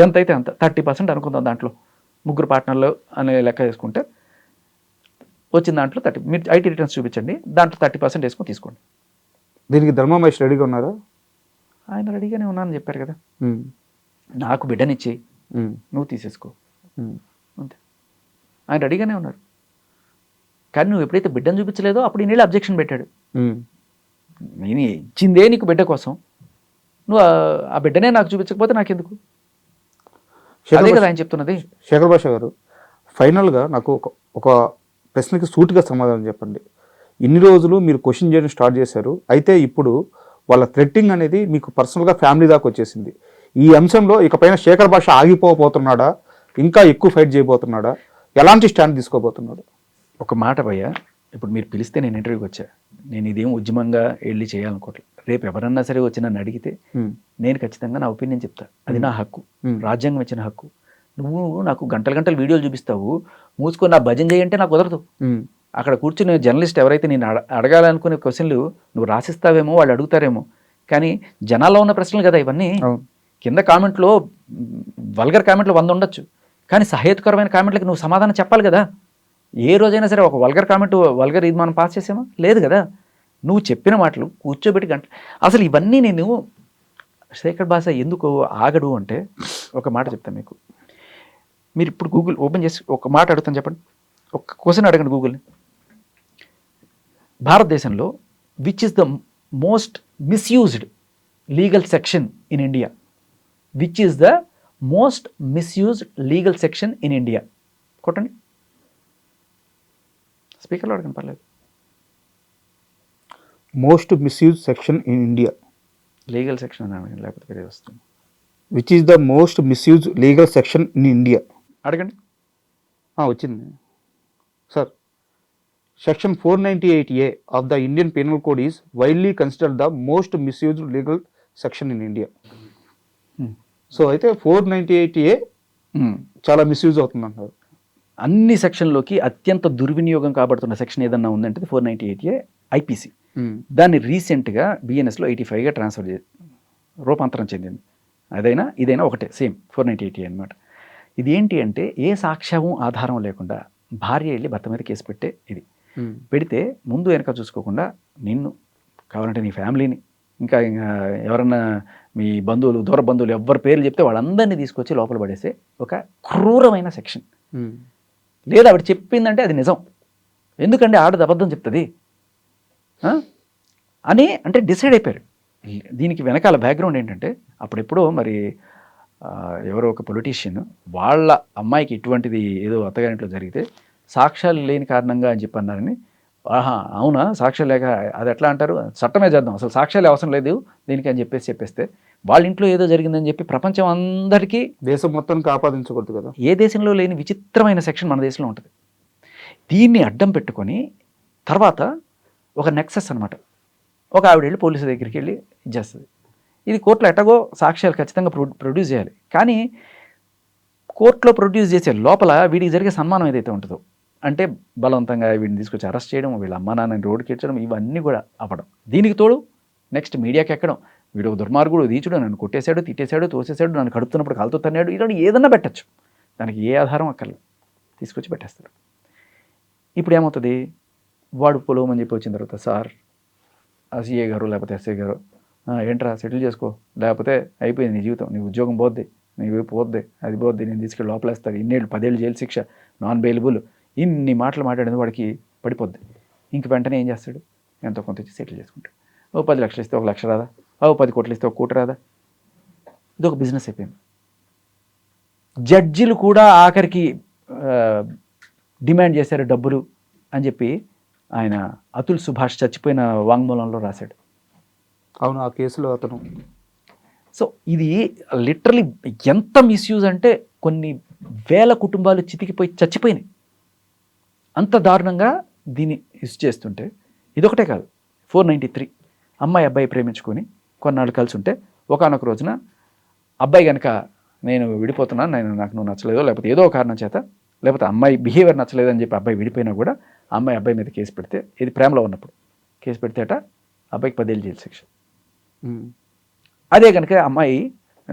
[SPEAKER 2] ఎంతైతే అంత 30% అనుకుందాం, దాంట్లో 3 పార్ట్నర్లు అనే లెక్క వేసుకుంటే వచ్చిన దాంట్లో 30, మీరు ఐటీ రిటర్న్స్ చూపించండి, దాంట్లో 30% వేసుకొని తీసుకోండి.
[SPEAKER 3] దీనికి ధర్మా మహేష్ రెడీగా ఉన్నారా?
[SPEAKER 2] ఆయన రెడీగానే ఉన్నానని చెప్పారు కదా, నాకు బిడ్డనిచ్చి నువ్వు తీసేసుకో అంతే, ఆయన రెడీగానే ఉన్నారు. కానీ నువ్వు ఎప్పుడైతే బిడ్డను చూపించలేదో అప్పుడు ఈ నీళ్ళు అబ్జెక్షన్ పెట్టాడు. నేను ఇచ్చిందే నీకు బిడ్డ కోసం, నువ్వు ఆ బిడ్డనే నాకు చూపించకపోతే నాకెందుకు, అదే కదా ఆయన చెప్తున్నది.
[SPEAKER 3] శేఖర్ భాష గారు, ఫైనల్గా నాకు ఒక ప్రశ్నకి సూటిగా సమాధానం చెప్పండి. ఇన్ని రోజులు మీరు క్వశ్చన్ చేయడం స్టార్ట్ చేశారు, అయితే ఇప్పుడు వాళ్ళ థ్రెట్టింగ్ అనేది మీకు పర్సనల్గా ఫ్యామిలీ దాకా వచ్చేసింది. ఈ అంశంలో ఇకపైన శేఖర్ భాష ఆగిపోబోతున్నాడా, ఇంకా ఎక్కువ ఫైట్ చేయబోతున్నాడా, ఎలాంటి స్టాండ్ తీసుకోబోతున్నాడు?
[SPEAKER 2] ఒక మాట భయ్యా, ఇప్పుడు మీరు పిలిస్తే నేను ఇంటర్వ్యూకి వచ్చా, నేను ఇదేం ఉద్యమంగా వెళ్ళి చేయాలనుకోవట్లేదు. రేపు ఎవరన్నా సరే వచ్చి నన్ను అడిగితే నేను ఖచ్చితంగా నా ఒపీనియన్ చెప్తా, అది నా హక్కు, రాజ్యాంగం ఇచ్చిన హక్కు. నువ్వు నాకు గంటలు గంటలు వీడియోలు చూపిస్తావు, మూసుకొని నా భజన చేయంటే నాకు కుదరదు. అక్కడ కూర్చుని జర్నలిస్ట్ ఎవరైతే నేను అడగాలనుకునే క్వశ్చన్లు నువ్వు రాసిస్తావేమో, వాళ్ళు అడుగుతారేమో, కానీ జనాల్లో ఉన్న ప్రశ్నలు కదా ఇవన్నీ. కింద కామెంట్లో వల్గర్ కామెంట్లు 100 ఉండొచ్చు, కానీ సహేతుకరమైన కామెంట్లకి నువ్వు సమాధానం చెప్పాలి కదా. ఏ రోజైనా సరే ఒక వల్గర్ కామెంట్, వల్గర్ ఇది మనం పాస్ చేసామా? లేదు కదా. నువ్వు చెప్పిన మాటలు కూర్చోబెట్టి గంట, అసలు ఇవన్నీ నేను శేఖర్ భాష ఎందుకు ఆగడు అంటే ఒక మాట చెప్తాను మీకు. మీరు ఇప్పుడు గూగుల్ ఓపెన్ చేసి ఒక మాట అడుగుతాను, చెప్పండి, ఒక క్వశ్చన్ అడగండి గూగుల్ని. భారతదేశంలో which is the most misused legal section in India? Which is the most misused legal section in India? కొట్టండి, స్పీకర్లో అడగండి పర్లేదు.
[SPEAKER 3] Most misuse section in India,
[SPEAKER 2] legal section అని అడగండి, లేకపోతే వేరే వస్తుంది.
[SPEAKER 3] Which is the most misuse legal section in India
[SPEAKER 2] అడగండి.
[SPEAKER 3] వచ్చింది sir. Section 498A of the Indian penal code is widely considered the most misused legal section in India. So అయితే 498A చాలా మిస్యూజ్ అవుతుంది అంటారు.
[SPEAKER 2] అన్ని సెక్షన్లోకి అత్యంత దుర్వినియోగం కాబడుతున్న సెక్షన్ ఏదన్నా ఉందంటే 498A ఐపీసీ. దాన్ని రీసెంట్గా బిఎన్ఎస్లో 85గా ట్రాన్స్ఫర్ రూపాంతరం చెందింది. అదైనా ఇదైనా ఒకటే, సేమ్ 498A అనమాట. ఇది ఏంటి అంటే ఏ సాక్ష్యం ఆధారం లేకుండా భార్య వెళ్ళి భర్త మీద కేసు పెట్టే ఇది పెడితే ముందు వెనక చూసుకోకుండా నిన్ను కావాలంటే నీ ఫ్యామిలీని ఇంకా ఎవరన్నా మీ బంధువులు, దూర బంధువులు ఎవరి పేర్లు చెప్తే వాళ్ళందరినీ తీసుకొచ్చి లోపల పడేసే ఒక క్రూరమైన సెక్షన్. లేదా ఆవిడ చెప్పిందంటే అది నిజం, ఎందుకంటే ఆడది అబద్ధం చెప్తుంది అని అంటే డిసైడ్ అయిపోయారు. దీనికి వెనకాల బ్యాక్గ్రౌండ్ ఏంటంటే అప్పుడెప్పుడో మరి ఎవరో ఒక పొలిటీషియన్ వాళ్ళ అమ్మాయికి ఇటువంటిది ఏదో అత్తగారింట్లో జరిగితే సాక్ష్యాలు లేని కారణంగా అని చెప్పి అన్నారని. ఆహా అవునా, సాక్ష్యాలు లేక అది ఎట్లా అంటారు, చట్టమే చేద్దాం, అసలు సాక్ష్యాలు అవసరం లేదు దీనికి అని చెప్పేస్తే వాళ్ళ ఇంట్లో ఏదో జరిగిందని చెప్పి ప్రపంచం అందరికీ,
[SPEAKER 3] దేశం మొత్తానికి ఆపాదించకూడదు కదా.
[SPEAKER 2] ఏ దేశంలో లేని విచిత్రమైన సెక్షన్ మన దేశంలో ఉంటుంది. దీన్ని అడ్డం పెట్టుకొని తర్వాత ఒక నెక్సెస్ అనమాట, ఒక ఆవిడ వెళ్ళి పోలీసు దగ్గరికి వెళ్ళి ఇచ్చేస్తుంది. ఇది కోర్టులో ఎట్టగో సాక్ష్యాలు ఖచ్చితంగా ప్రొడ్యూస్ చేయాలి, కానీ కోర్టులో ప్రొడ్యూస్ చేసే లోపల వీడికి జరిగే సన్మానం ఏదైతే ఉంటుందో, అంటే బలవంతంగా వీడిని తీసుకొచ్చి అరెస్ట్ చేయడం, వీళ్ళ అమ్మా నాన్నని రోడ్డుకి ఎచ్చడం, ఇవన్నీ కూడా అవ్వడం. దీనికి తోడు నెక్స్ట్ మీడియాకి ఎక్కడం, వీడు దుర్మార్గుడు, దీచుడు, నన్ను కొట్టేశాడు, తిట్టేశాడు, తోసేశాడు, నన్ను కడుపుతున్నప్పుడు కాలుతో తన్నాడు, ఇలాంటి ఏదన్నా పెట్టచ్చు, దానికి ఏ ఆధారం అక్కర్లేదు, తీసుకొచ్చి పెట్టేస్తారు. ఇప్పుడు ఏమవుతుంది, వాడు పొలవమని చెప్పి వచ్చిన తర్వాత సార్ సిఏ గారు లేకపోతే ఎస్ఐ గారు ఏంట్రా సెటిల్ చేసుకో, లేకపోతే అయిపోయింది నీ జీవితం, నీ ఉద్యోగం పోద్ది, నీవు పోద్ది, అది పోద్ది, నేను తీసుకెళ్ళి లోపలేస్తారు, 10 ఏళ్ళు జైలు శిక్ష, నాన్ బెయిలబుల్, ఇన్ని మాటలు మాట్లాడేది వాడికి పడిపోద్ది. ఇంక వెంటనే ఏం చేస్తాడు, ఎంతో కొంత ఇచ్చి సెటిల్ చేసుకుంటాడు. 10 లక్షలు ఇస్తే 1 లక్ష రాదా, 10 కోట్లు ఇస్తే 1 కోటి రాదా, ఇది ఒక బిజినెస్ అయిపోయింది. జడ్జిలు కూడా ఆఖరికి డిమాండ్ చేశారు డబ్బులు అని చెప్పి ఆయన అతుల్ సుభాష్ చచ్చిపోయిన వాంగ్మూలంలో రాశాడు.
[SPEAKER 3] అవును, ఆ కేసులో అతను.
[SPEAKER 2] సో ఇది లిటరలీ ఎంత మిస్యూజ్ అంటే కొన్ని వేల కుటుంబాలు చితికిపోయి చచ్చిపోయినాయి. అంత దారుణంగా దీన్ని యూజ్ చేస్తుంటే ఇదొకటే కాదు, 493 అమ్మాయి అబ్బాయి ప్రేమించుకొని కొన్నాళ్ళు కలిసి ఉంటే ఒకానొక రోజున అబ్బాయి కనుక నేను విడిపోతున్నాను, నాకు నువ్వు నచ్చలేదో లేకపోతే ఏదో కారణం చేత, లేకపోతే అమ్మాయి బిహేవియర్ నచ్చలేదని చెప్పి అబ్బాయి విడిపోయినా కూడా అబ్బాయి మీద కేసు పెడితే, ఇది ప్రేమలో ఉన్నప్పుడు కేసు పెడితేట అబ్బాయికి 10 ఏళ్ళు జైలు శిక్ష. అదే కనుక అమ్మాయి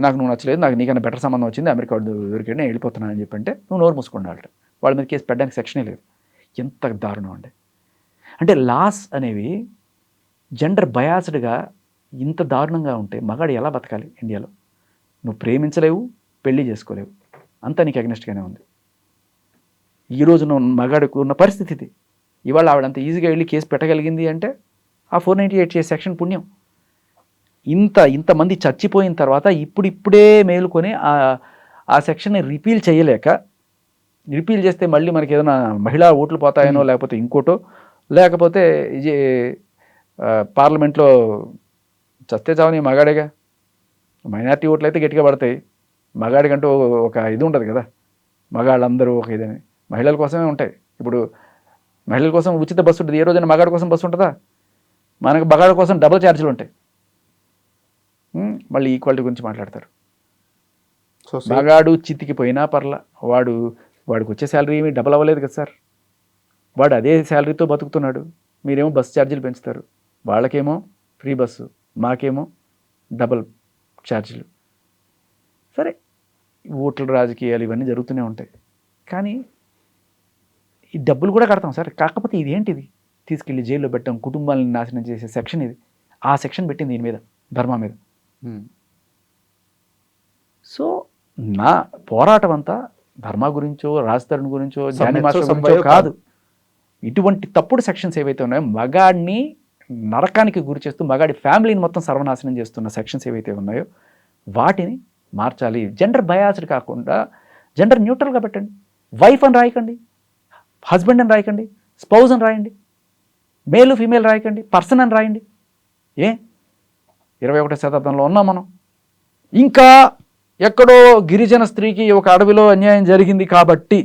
[SPEAKER 2] నాకు నువ్వు నచ్చలేదు, నాకు నీకన్నా బెటర్ సంబంధం వచ్చింది, అమెరికా వాడు దొరికాడు, నేను వెళ్ళిపోతున్నాను అని చెప్పంటే నువ్వు నోరు మూసుకున్నాడు. వాళ్ళ మీద కేసు పెట్టడానికి సెక్షనే లేదు. ఎంత దారుణం అండి. అంటే లాస్ అనేవి జెండర్ బయాస్డ్గా ఇంత దారుణంగా ఉంటే మగాడు ఎలా బతకాలి ఇండియాలో? నువ్వు ప్రేమించలేవు, పెళ్లి చేసుకోలేవు, అంతా నీకు అగ్నెస్ట్గానే ఉంది. ఈరోజు నువ్వు మగాడికి ఉన్న పరిస్థితి ఇది. ఇవాళ ఆవిడంత ఈజీగా వెళ్ళి కేసు పెట్టగలిగింది అంటే ఆ 498 సెక్షన్ పుణ్యం. ఇంతమంది చచ్చిపోయిన తర్వాత ఇప్పుడే మేలుకొని ఆ సెక్షన్ని రిపీల్ చేయలేక, రిపీల్ చేస్తే మళ్ళీ మనకి ఏదైనా మహిళా ఓట్లు పోతాయనో, లేకపోతే ఇంకోటో, లేకపోతే ఇది పార్లమెంట్లో చస్తే చావని మగాడేగా, మైనారిటీ ఓట్లు అయితే గట్టిగా పడతాయి, మగాడికంటూ ఒక ఇది ఉండదు కదా, మగాళ్ళందరూ ఒక ఇదని మహిళల కోసమే ఉంటాయి. ఇప్పుడు మహిళల కోసం ఉచిత బస్సు ఉంటుంది, ఏ రోజైనా మగాడి కోసం బస్సు ఉంటుందా? మనకు మగాడి కోసం డబుల్ ఛార్జీలు ఉంటాయి. మళ్ళీ ఈక్వాలిటీ గురించి మాట్లాడతారు. మగాడు చితికిపోయినా పర్లా, వాడికి వచ్చే శాలరీ ఏమీ డబల్ అవ్వలేదు కదా సార్, వాడు అదే శాలరీతో బతుకుతున్నాడు. మీరేమో బస్సు ఛార్జీలు పెంచుతారు, వాళ్ళకేమో ఫ్రీ బస్సు, మాకేమో డబల్ ఛార్జీలు. సరే, ఓట్ల రాజకీయాలు ఇవన్నీ జరుగుతూనే ఉంటాయి, కానీ ఈ డబ్బులు కూడా కడతాం సార్. కాకపోతే ఇదేంటిది, తీసుకెళ్ళి జైల్లో పెట్టడం, కుటుంబాలను నాశనం చేసే సెక్షన్ ఇది. ఆ సెక్షన్ పెట్టింది దీని మీద, ధర్మ మీద. సో నా పోరాటం అంతా ధర్మ గురించో, రాజ్ తరుణ్ గురించో, జానీ మాస్టర్ గురించో కాదు. ఇటువంటి తప్పుడు సెక్షన్స్ ఏవైతే ఉన్నాయో, మగాడిని నరకానికి గురి చేస్తూ మగాడి ఫ్యామిలీని మొత్తం సర్వనాశనం చేస్తున్న సెక్షన్స్ ఏవైతే ఉన్నాయో వాటిని మార్చాలి. జెండర్ బయాస్డ్ కాకుండా జెండర్ న్యూట్రల్గా పెట్టండి. వైఫ్ అని రాయకండి, హస్బెండ్ అని రాయకండి, స్పౌజ్ అని రాయండి, మేల్ ఫీమేల్ రాయకండి, పర్సన్ అని రాయండి. 21వ శతాబ్దంలో ఉన్నాం మనం. ఇంకా ఎక్కడో గిరిజన స్త్రీకి ఒక అడవిలో అన్యాయం జరిగింది కాబట్టి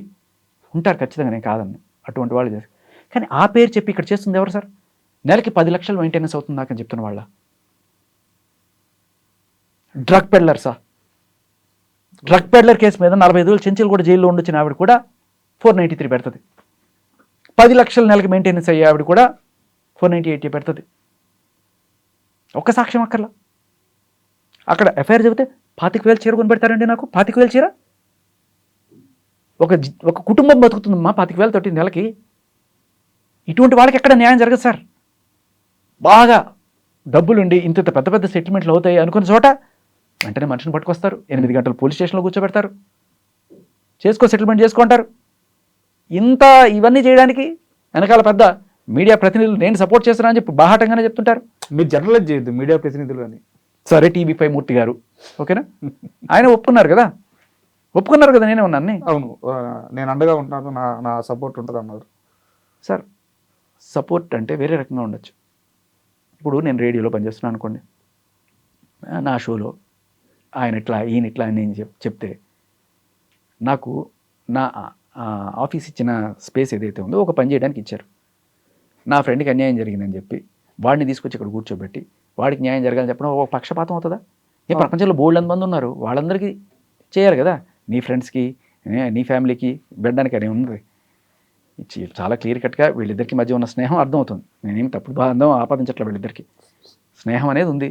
[SPEAKER 2] ఉంటారు ఖచ్చితంగా, నేను కాదన్ను, అటువంటి వాళ్ళు చేస్తారు. కానీ ఆ పేరు చెప్పి ఇక్కడ చేస్తుంది ఎవరు సార్? నెలకి 10 లక్షలు మెయింటెనెన్స్ అవుతుంది నాకని చెప్తున్న వాళ్ళ. డ్రగ్ పెడ్లర్సా? డ్రగ్ పెడ్లర్ కేసు మీద 45 రోజులు చెంచులు కూడా జైల్లో ఉండొచ్చిన ఆవిడ కూడా 493 పెడుతుంది. 10 లక్షల నెలకి మెయింటెనెన్స్ అయ్యే ఆవిడ కూడా 498 పెడుతుంది. ఒక్క సాక్ష్యం అక్కర్లా. అక్కడ ఎఫ్ఐఆర్ చెబితే 25,000 చీర కొని పెడతారండి నాకు. 25,000 చీర? ఒక కుటుంబం బతుకుతుందమ్మా 25,000 తోటి నెలకి. ఇటువంటి వాళ్ళకి ఎక్కడ న్యాయం జరగదు సార్. బాగా డబ్బులుండి ఇంత పెద్ద పెద్ద సెటిల్మెంట్లు అవుతాయి అనుకున్న చోట వెంటనే మనిషిని పట్టుకొస్తారు, 8 గంటలు పోలీస్ స్టేషన్లో కూర్చోబెడతారు, సెటిల్మెంట్ చేసుకుంటారు. ఇవన్నీ చేయడానికి వెనకాల పెద్ద మీడియా ప్రతినిధులు నేను సపోర్ట్ చేస్తున్నా అని చెప్పి బాహాటంగానే చెప్తుంటారు.
[SPEAKER 3] మీరు జర్నలైజ్ చేయొద్దు మీడియా ప్రతినిధులు అని.
[SPEAKER 2] సరే, టీవీ5 మూర్తి గారు ఓకేనా, ఆయన ఒప్పుకున్నారు కదా, నేనే ఉన్నాను.
[SPEAKER 3] అవును, నేను అండగా ఉంటున్నాను, నా సపోర్ట్ ఉంటుంది అన్నారు
[SPEAKER 2] సార్. సపోర్ట్ అంటే వేరే రకంగా ఉండొచ్చు. ఇప్పుడు నేను రేడియోలో పనిచేస్తున్నాను అనుకోండి, నా షోలో ఆయన ఈయన ఇట్లా అని నేను చెప్తే నాకు నా ఆఫీస్ ఇచ్చిన స్పేస్ ఏదైతే ఉందో ఒక పని చేయడానికి ఇచ్చారు. నా ఫ్రెండ్కి అన్యాయం జరిగిందని చెప్పి వాడిని తీసుకొచ్చి ఇక్కడ కూర్చోబెట్టి వాడికి న్యాయం జరగాలని చెప్పడం ఒక పక్షపాతం అవుతుందా? ప్రపంచంలో బోల్డ్ మంది ఉన్నారు, వాళ్ళందరికీ చేయాలి కదా. నీ ఫ్రెండ్స్కి, నీ ఫ్యామిలీకి పెట్టడానికి అని ఉన్నది. చాలా క్లియర్ కట్గా వీళ్ళిద్దరికి మధ్య ఉన్న స్నేహం అర్థమవుతుంది. నేనేమి తప్పుడు బాధం ఆపాదించట్లే, వీళ్ళిద్దరికి స్నేహం అనేది ఉంది.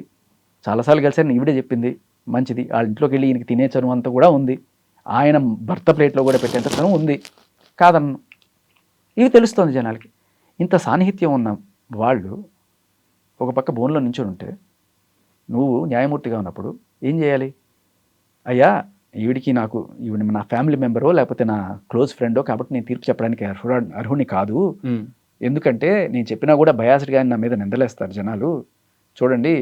[SPEAKER 2] చాలాసార్లు కలిసాను, ఈవిడే చెప్పింది మంచిది, వాళ్ళ ఇంట్లోకి వెళ్ళి ఈయనకి తినే చనువు అంతా కూడా ఉంది, ఆయన భర్త ప్లేట్లో కూడా పెట్టేంత చనువు ఉంది కాదన్ను. ఇవి తెలుస్తుంది జనాలకి. ఇంత సాన్నిహిత్యం ఉన్న వాళ్ళు ఒక పక్క బోన్లో నించొని ఉంటే నువ్వు న్యాయమూర్తిగా ఉన్నప్పుడు ఏం చేయాలి? అయ్యా, ఈవిడికి ఈవిడ నా ఫ్యామిలీ మెంబరో లేకపోతే నా క్లోజ్ ఫ్రెండో కాబట్టి నేను తీర్పు చెప్పడానికి అర్హుని కాదు. ఎందుకంటే నేను చెప్పినా కూడా బయాస్డ్గా నా మీద నిందలేస్తారు జనాలు. చూడండి,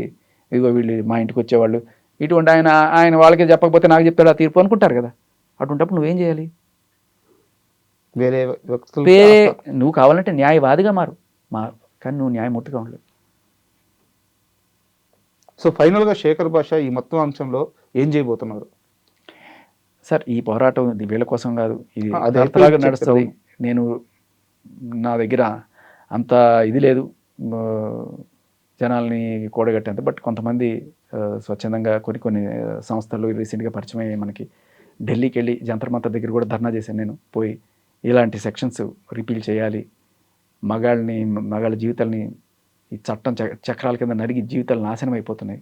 [SPEAKER 2] ఇదిగో వీళ్ళు మా ఇంటికి వచ్చేవాళ్ళు ఇటువంటి ఆయన వాళ్ళకి చెప్పకపోతే నాకు చెప్తాడు ఆ తీర్పు అనుకుంటారు కదా. అటువంటిప్పుడు నువ్వేం చేయాలి?
[SPEAKER 3] వేరే వ్యక్తులు
[SPEAKER 2] నువ్వు కావాలంటే న్యాయవాదిగా మారు, కానీ నువ్వు న్యాయమూర్తిగా ఉండలేవు.
[SPEAKER 3] సో ఫైనల్గా శేఖర్ భాష ఈ మొత్తం అంశంలో ఏం చేయబోతున్నారు
[SPEAKER 2] సార్? ఈ పోరాటం ఇది వీళ్ళ కోసం కాదు, ఇది అదలాగా నడుస్తుంది. నా దగ్గర అంత ఇది లేదు జనాల్ని కూడగట్టేంత. బట్ కొంతమంది స్వచ్ఛందంగా కొన్ని సంస్థలు రీసెంట్గా పరిచయం అయ్యాయి మనకి. ఢిల్లీకి వెళ్ళి జంతర్ మంతర్ దగ్గర కూడా ధర్నా చేశాను నేను పోయి. ఇలాంటి సెక్షన్స్ రిపీల్ చేయాలి, మగాళ్ళ జీవితాలని ఈ చట్టం చక్రాల కింద నరిగి జీవితాలు నాశనం అయిపోతున్నాయి.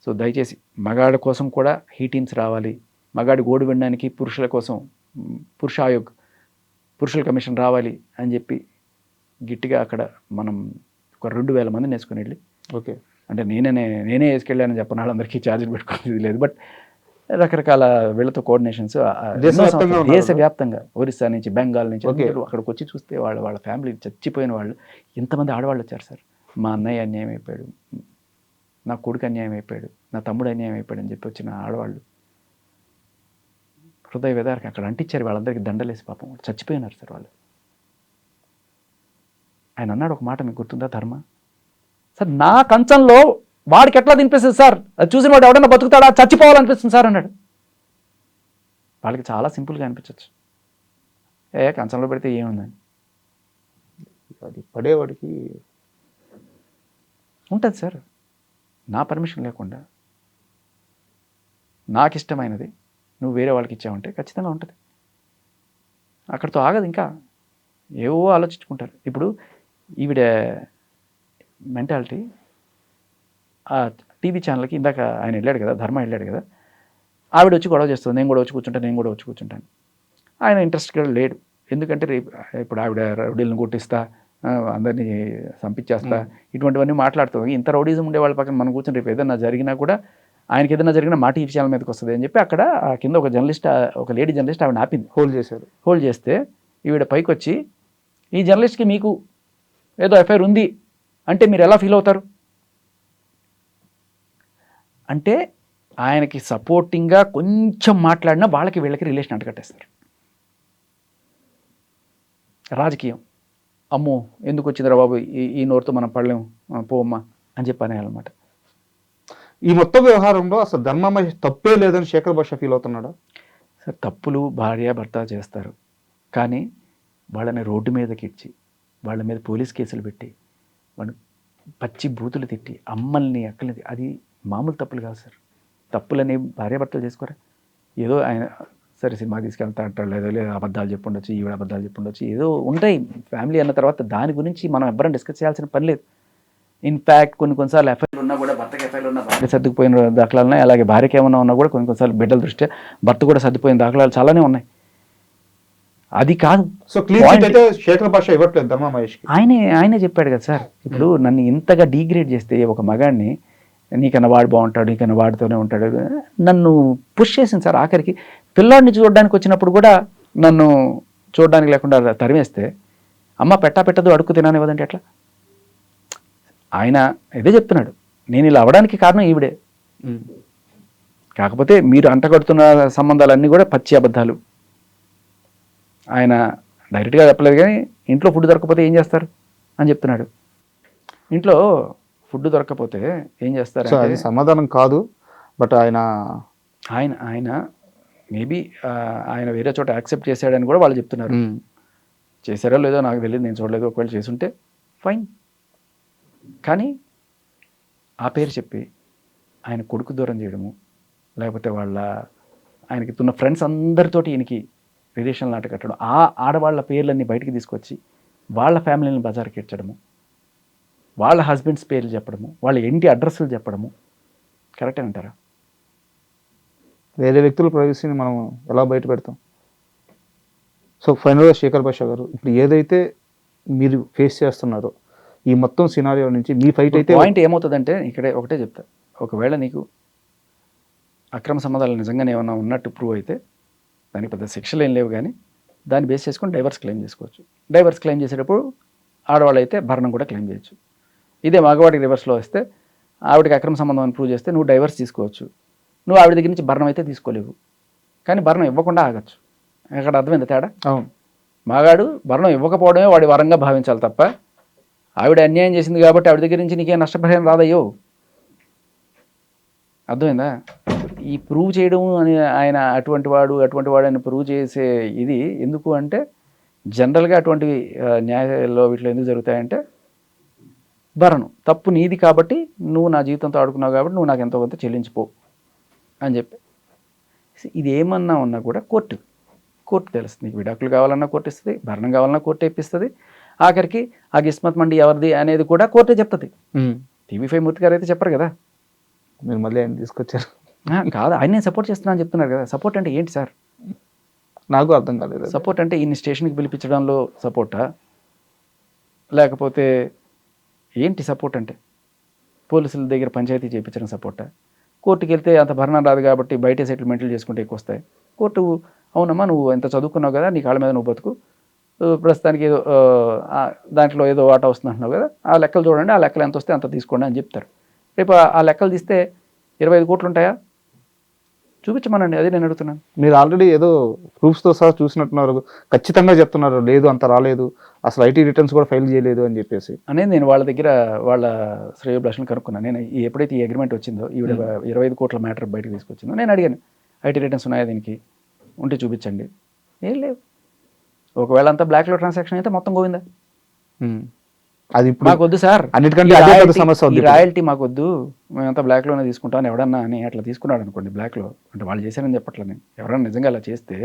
[SPEAKER 2] సో దయచేసి మగాడి కోసం కూడా హీ టీమ్స్ రావాలి, మగాడి గోడు వినడానికి పురుషుల కోసం పురుష ఆయోగ్, పురుషుల కమిషన్ రావాలి అని చెప్పి గట్టిగా అక్కడ మనం ఒక 2000 మందిని వేసుకుని వెళ్ళి,
[SPEAKER 3] ఓకే,
[SPEAKER 2] అంటే నేనే వేసుకెళ్ళానని చెప్పిన వాళ్ళందరికీ ఛార్జీలు పెట్టుకునేది లేదు, బట్ రకరకాల వీళ్ళతో కోఆర్డినేషన్స్
[SPEAKER 3] దేశవ్యాప్తంగా ఉన్నారు.
[SPEAKER 2] దేశవ్యాప్తంగా ఒరిస్సా నుంచి, బెంగాల్ నుంచి
[SPEAKER 3] Okay.
[SPEAKER 2] అందరూ అక్కడికి వచ్చి చూస్తే వాళ్ళ ఫ్యామిలీ చచ్చిపోయిన వాళ్ళు ఎంతమంది ఆడవాళ్ళు వచ్చారు సార్. మా అన్నయ్య అన్యాయం అయిపోయాడు, నా కొడుకు అన్యాయం అయిపోయాడు, నా తమ్ముడు అన్యాయం అయిపోయాడు అని చెప్పి వచ్చిన ఆడవాళ్ళు హృదయ విదారక అక్కడ అంటించారు, వాళ్ళందరికీ దండలేసి పాపం వాళ్ళు చచ్చిపోయినారు సార్ వాళ్ళు. ఆయన అన్నాడు ఒక మాట, మీకు గుర్తుందా ధర్మ సార్, నా కంచంలో వాడికి ఎట్లా తినిపిస్తుంది సార్, అది చూసిన వాడు ఎవడన్నా బతుకుతాడా, చచ్చిపోవాలనిపిస్తుంది సార్ అన్నాడు. వాళ్ళకి చాలా సింపుల్గా అనిపించవచ్చు, కంచంలో పెడితే ఏముందని.
[SPEAKER 3] అది పడేవాడికి
[SPEAKER 2] ఉంటుంది సార్, నా పర్మిషన్ లేకుండా నాకు ఇష్టమైనది నువ్వు వేరే వాళ్ళకి ఇచ్చావంటే ఖచ్చితంగా ఉంటుంది. అక్కడితో ఆగదు, ఇంకా ఏవో ఆలోచించుకుంటారు. ఇప్పుడు ఈవిడ మెంటాలిటీ ఆ టీవీ ఛానల్కి ఇందాక ఆయన వెళ్ళాడు కదా, ధర్మ వెళ్ళాడు కదా, ఆవిడ వచ్చి గొడవ చేస్తుంది, నేను కూడా వచ్చి కూర్చుంటాను. ఆయన ఇంట్రెస్ట్గా లేడు, ఎందుకంటే రేపు ఇప్పుడు ఆవిడ రౌడీలను కొట్టిస్తా, అందరినీ చంపించేస్తా, ఇటువంటివన్నీ మాట్లాడుతుంది. ఇంత రౌడీజం ఉండే వాళ్ళ పక్కన మనం కూర్చొని రేపు ఏదైనా జరిగినా కూడా, ఆయనకి ఏదైనా జరిగినా మా టీవీ ఛానల్ మీదకి వస్తుంది అని చెప్పి అక్కడ కింద ఒక లేడీ జర్నలిస్ట్ ఆవిడ ఆపింది, హోల్డ్ చేస్తే ఈవిడ పైకి వచ్చి, ఈ జర్నలిస్ట్కి మీకు ఏదో ఎఫ్ఐఆర్ ఉంది అంటే మీరు ఎలా ఫీల్ అవుతారు అంటే, ఆయనకి సపోర్టింగ్గా కొంచెం మాట్లాడినా వాళ్ళకి వీళ్ళకి రిలేషన్ అంటకట్టేస్తారు. రాజకీయం, అమ్మో ఎందుకు వచ్చిందిరా బాబు ఈ నోరుతో మనం పడలేము, పోమ్మా అని చెప్పి అనేయాలన్నమాట.
[SPEAKER 3] ఈ మొత్తం వ్యవహారంలో అసలు ధర్మ మహేష్ తప్పే లేదని శేఖర్ భాష ఫీల్ అవుతున్నాడా?
[SPEAKER 2] సార్, తప్పులు భార్య భర్త చేస్తారు, కానీ వాళ్ళని రోడ్డు మీదకి ఇచ్చి వాళ్ళ మీద పోలీస్ కేసులు పెట్టి వాళ్ళు పచ్చి బూతులు తిట్టి అమ్మల్ని అక్కల్ని, అది మామూలు తప్పులు కాదు సార్. తప్పులని భార్యాభర్తలు చేసుకోరా, ఏదో ఆయన సరే సినిమా తీసుకెళ్తా అంటారు, లేదా అబద్ధాలు చెప్పుండొచ్చు, ఈవిడ అబద్ధాలు చెప్పుండొచ్చు, ఏదో ఉంటాయి ఫ్యామిలీ అన్న తర్వాత. దాని గురించి మనం ఎవ్వరం డిస్కస్ చేయాల్సిన పని లేదు. ఇన్ఫ్యాక్ట్ కొన్నిసార్లు ఎఫ్ఐఆర్ ఉన్నా కూడా, భర్తకి ఎఫ్ఐఆర్ ఉన్నా భార్య సర్దుకుపోయిన దాఖలాలు ఉన్నాయి, అలాగే భార్యకి ఏమన్నా ఉన్నా కూడా కొన్నిసార్లు బిడ్డల దృష్ట్యా భర్త కూడా సర్దుపోయిన దాఖలాలు చాలానే ఉన్నాయి. అది కాదు.
[SPEAKER 3] సో క్లియర్ అయితే శేఖర్ భాష ఇవ్వట్లేదు ధర్మ మహేష్కి.
[SPEAKER 2] ఆయనే చెప్పాడు కదా సార్, ఇప్పుడు నన్ను ఇంతగా డీగ్రేడ్ చేస్తే ఒక మగాడిని, నీకన్నా వాడు బాగుంటాడు, నీకన్నా వాడితోనే ఉంటాడు, నన్ను పుష్ చేసింది సార్. ఆఖరికి పిల్లాడిని చూడడానికి వచ్చినప్పుడు కూడా నన్ను చూడడానికి లేకుండా తరిమేస్తే, అమ్మ పెట్టదు అడుక్కు తిననివ్వదంటే ఎట్లా? ఆయన ఇదే చెప్తున్నాడు, నేను ఇలా అవ్వడానికి కారణం ఈవిడే, కాకపోతే మీరు అంటగడుతున్న సంబంధాలన్నీ కూడా పచ్చి అబద్ధాలు. ఆయన డైరెక్ట్గా చెప్పలేదు, కానీ ఇంట్లో ఫుడ్ దొరకకపోతే ఏం చేస్తారు అని చెప్తున్నాడు. ఇంట్లో ఫుడ్ దొరకకపోతే ఏం చేస్తారు
[SPEAKER 3] అది సమాధానం కాదు, బట్
[SPEAKER 2] ఆయన మేబీ ఆయన వేరే చోట యాక్సెప్ట్ చేశాడని కూడా వాళ్ళు చెప్తున్నారు. చేశారో లేదో నాకు తెలియదు, నేను చూడలేదు, ఒకవేళ చేసుంటే ఫైన్. కానీ ఆ పేరు చెప్పి ఆయన కొడుకు దూరం చేయడము, లేకపోతే ఆయనకి ఉన్న ఫ్రెండ్స్ అందరితోటి ఈయనకి రిలేషన్ నాట కట్టడం, ఆ ఆడవాళ్ళ పేర్లన్నీ బయటికి తీసుకొచ్చి వాళ్ళ ఫ్యామిలీని బజార్కి ఇచ్చడము, వాళ్ళ హస్బెండ్స్ పేర్లు చెప్పడము, వాళ్ళ ఇంటి అడ్రస్లు చెప్పడము కరెక్టే అంటారా?
[SPEAKER 3] వేరే వ్యక్తుల ప్రైవసీని మనం ఎలా బయట పెడతాం? సో ఫైనల్గా శేఖర్ భాష గారు, ఇప్పుడు ఏదైతే మీరు ఫేస్ చేస్తున్నారో ఈ మొత్తం సినారియో నుంచి మీ ఫైట్ అయితే
[SPEAKER 2] పాయింట్ ఏమవుతుందంటే, ఇక్కడే ఒకటే చెప్తా, ఒకవేళ నీకు అక్రమ సంబంధాలు నిజంగానే ఏమన్నా ఉన్నట్టు ప్రూవ్ అయితే దానికి పెద్ద శిక్షలు ఏం లేవు, కానీ దాన్ని బేస్ చేసుకొని డైవర్స్ క్లెయిమ్ చేసుకోవచ్చు. డైవర్స్ క్లెయిమ్ చేసేటప్పుడు ఆడవాళ్ళు అయితే భరణం కూడా క్లెయిమ్ చేయొచ్చు. ఇదే మగవాడికి రివర్స్లో వస్తే, ఆవిడకి అక్రమ సంబంధం అని ప్రూవ్ చేస్తే నువ్వు డైవర్స్ తీసుకోవచ్చు, నువ్వు ఆవిడ దగ్గర నుంచి భరణం అయితే తీసుకోలేవు, కానీ భరణం ఇవ్వకుండా ఆగచ్చు. అక్కడ అర్థమైంది తేడా?
[SPEAKER 3] అవును,
[SPEAKER 2] మగాడు భరణం ఇవ్వకపోవడమే వాడి వరంగా భావించాలి తప్ప, ఆవిడ అన్యాయం చేసింది కాబట్టి ఆవిడ దగ్గర నుంచి నీకేం నష్టపరిహారం రాదయ్యో. అర్థమైందా? ఈ ప్రూవ్ చేయడం అని ఆయన అటువంటి వాడు అని ప్రూవ్ చేసే ఇది ఎందుకు అంటే, జనరల్గా అటువంటి న్యాయాల్లో వీటిలో ఎందుకు జరుగుతాయంటే, భరణం తప్పు నీది కాబట్టి నువ్వు నా జీవితంతో ఆడుకున్నావు కాబట్టి నువ్వు నాకు ఎంతో కొంత చెల్లించిపో అని చెప్పి, ఇది ఏమన్నా ఉన్నా కూడా కోర్టు తెలుస్తుంది. నీకు విడాకులు కావాలన్నా కోర్టు ఇస్తుంది, భరణం కావాలన్నా కోర్టు ఇప్పిస్తుంది, ఆఖరికి ఆ గిస్మత్ మండి ఎవరిది అనేది కూడా కోర్టే చెప్తుంది. TV5 మూర్తి గారు అయితే చెప్పరు కదా,
[SPEAKER 3] మీరు మళ్ళీ ఆయన తీసుకొచ్చారు.
[SPEAKER 2] కాదు, ఆయన నేను సపోర్ట్ చేస్తున్నాను చెప్తున్నారు కదా. సపోర్ట్ అంటే ఏంటి సార్?
[SPEAKER 3] నాకు అర్థం కాలేదు.
[SPEAKER 2] సపోర్ట్ అంటే ఈయన స్టేషన్కి పిలిపించడంలో సపోర్టా, లేకపోతే ఏంటి సపోర్ట్ అంటే? పోలీసుల దగ్గర పంచాయతీ చేయించడం సపోర్టా? కోర్టుకి వెళ్తే అంత భరణం రాదు కాబట్టి బయట సెటిల్మెంట్లు చేసుకుంటే ఎక్కువ వస్తాయి. కోర్టు అవునమ్మా నువ్వు ఎంత చదువుకున్నావు కదా, నీ కాళ్ళ మీద నువ్వు బతుకు, ప్రస్తుతానికి ఏదో దాంట్లో ఏదో వాటా వస్తుంది అంటున్నావు కదా, ఆ లెక్కలు చూడండి, ఆ లెక్కలు ఎంత వస్తే అంత తీసుకోండి అని చెప్తారు. రేపు ఆ లెక్కలు తీస్తే 25 కోట్లు ఉంటాయా? చూపించమనండి, అదే నేను అడుగుతున్నాను.
[SPEAKER 3] మీరు ఆల్రెడీ ఏదో ప్రూఫ్స్తో సహా చూసినట్టున్నారు, ఖచ్చితంగా చెప్తున్నారు లేదు అంత రాలేదు, అసలు ఐటీ రిటర్న్స్ కూడా ఫైల్ చేయలేదు అని చెప్పేసి
[SPEAKER 2] అనేది నేను వాళ్ళ దగ్గర వాళ్ళ శ్రేయోభిలాషులను కనుక్కున్నాను. నేను ఎప్పుడైతే ఈ అగ్రిమెంట్ వచ్చిందో, ఈవిడ 25 కోట్ల మ్యాటర్ బయటకు తీసుకొచ్చిందో, నేను అడిగాను ఐటీ రిటర్న్స్ ఉన్నాయా దీనికి, ఉంటే చూపించండి. ఏం లేవు. ఒకవేళ అంతా బ్లాక్లో ట్రాన్సాక్షన్ అయితే మొత్తం గోవిందా.
[SPEAKER 3] అది ఇప్పుడు
[SPEAKER 2] మాకు వద్దు సార్,
[SPEAKER 3] అన్నిటికంటే అదే పెద్ద సమస్య
[SPEAKER 2] ఈ రాయల్టీ మాకు వద్దు, మేమంతా బ్లాక్లోనే తీసుకుంటామని ఎవడన్నా అని అట్లా తీసుకున్నాడు అనుకోండి, బ్లాక్లో అంటే వాళ్ళు చేశారని చెప్పట్లేదు నేను, ఎవరన్నా నిజంగా అలా చేస్తే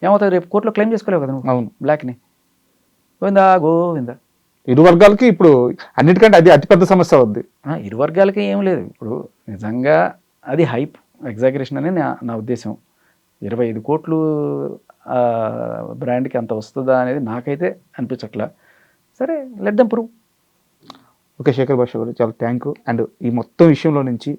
[SPEAKER 2] ఏమవుతుంది, రేపు కోర్టులో క్లెయిమ్ చేసుకోలేవు కదా నువ్వు.
[SPEAKER 3] అవును,
[SPEAKER 2] బ్లాక్ని గోవిందా గోవిందా.
[SPEAKER 3] ఇరు వర్గాలకి ఇప్పుడు అన్నిటికంటే అది అతిపెద్ద సమస్య అవుద్ది.
[SPEAKER 2] ఇరు వర్గాలకి ఏం లేదు. ఇప్పుడు నిజంగా అది హైప్, ఎగ్జాగరేషన్ అని నా ఉద్దేశం. 25 కోట్లు బ్రాండ్కి అంత వస్తుందా అనేది నాకైతే అనిపించట్లా. సరే, let them prove.
[SPEAKER 3] Okay Shekhar Basha గారు, చాలా థ్యాంక్ యూ. అండ్ ఈ మొత్తం విషయంలో నుంచి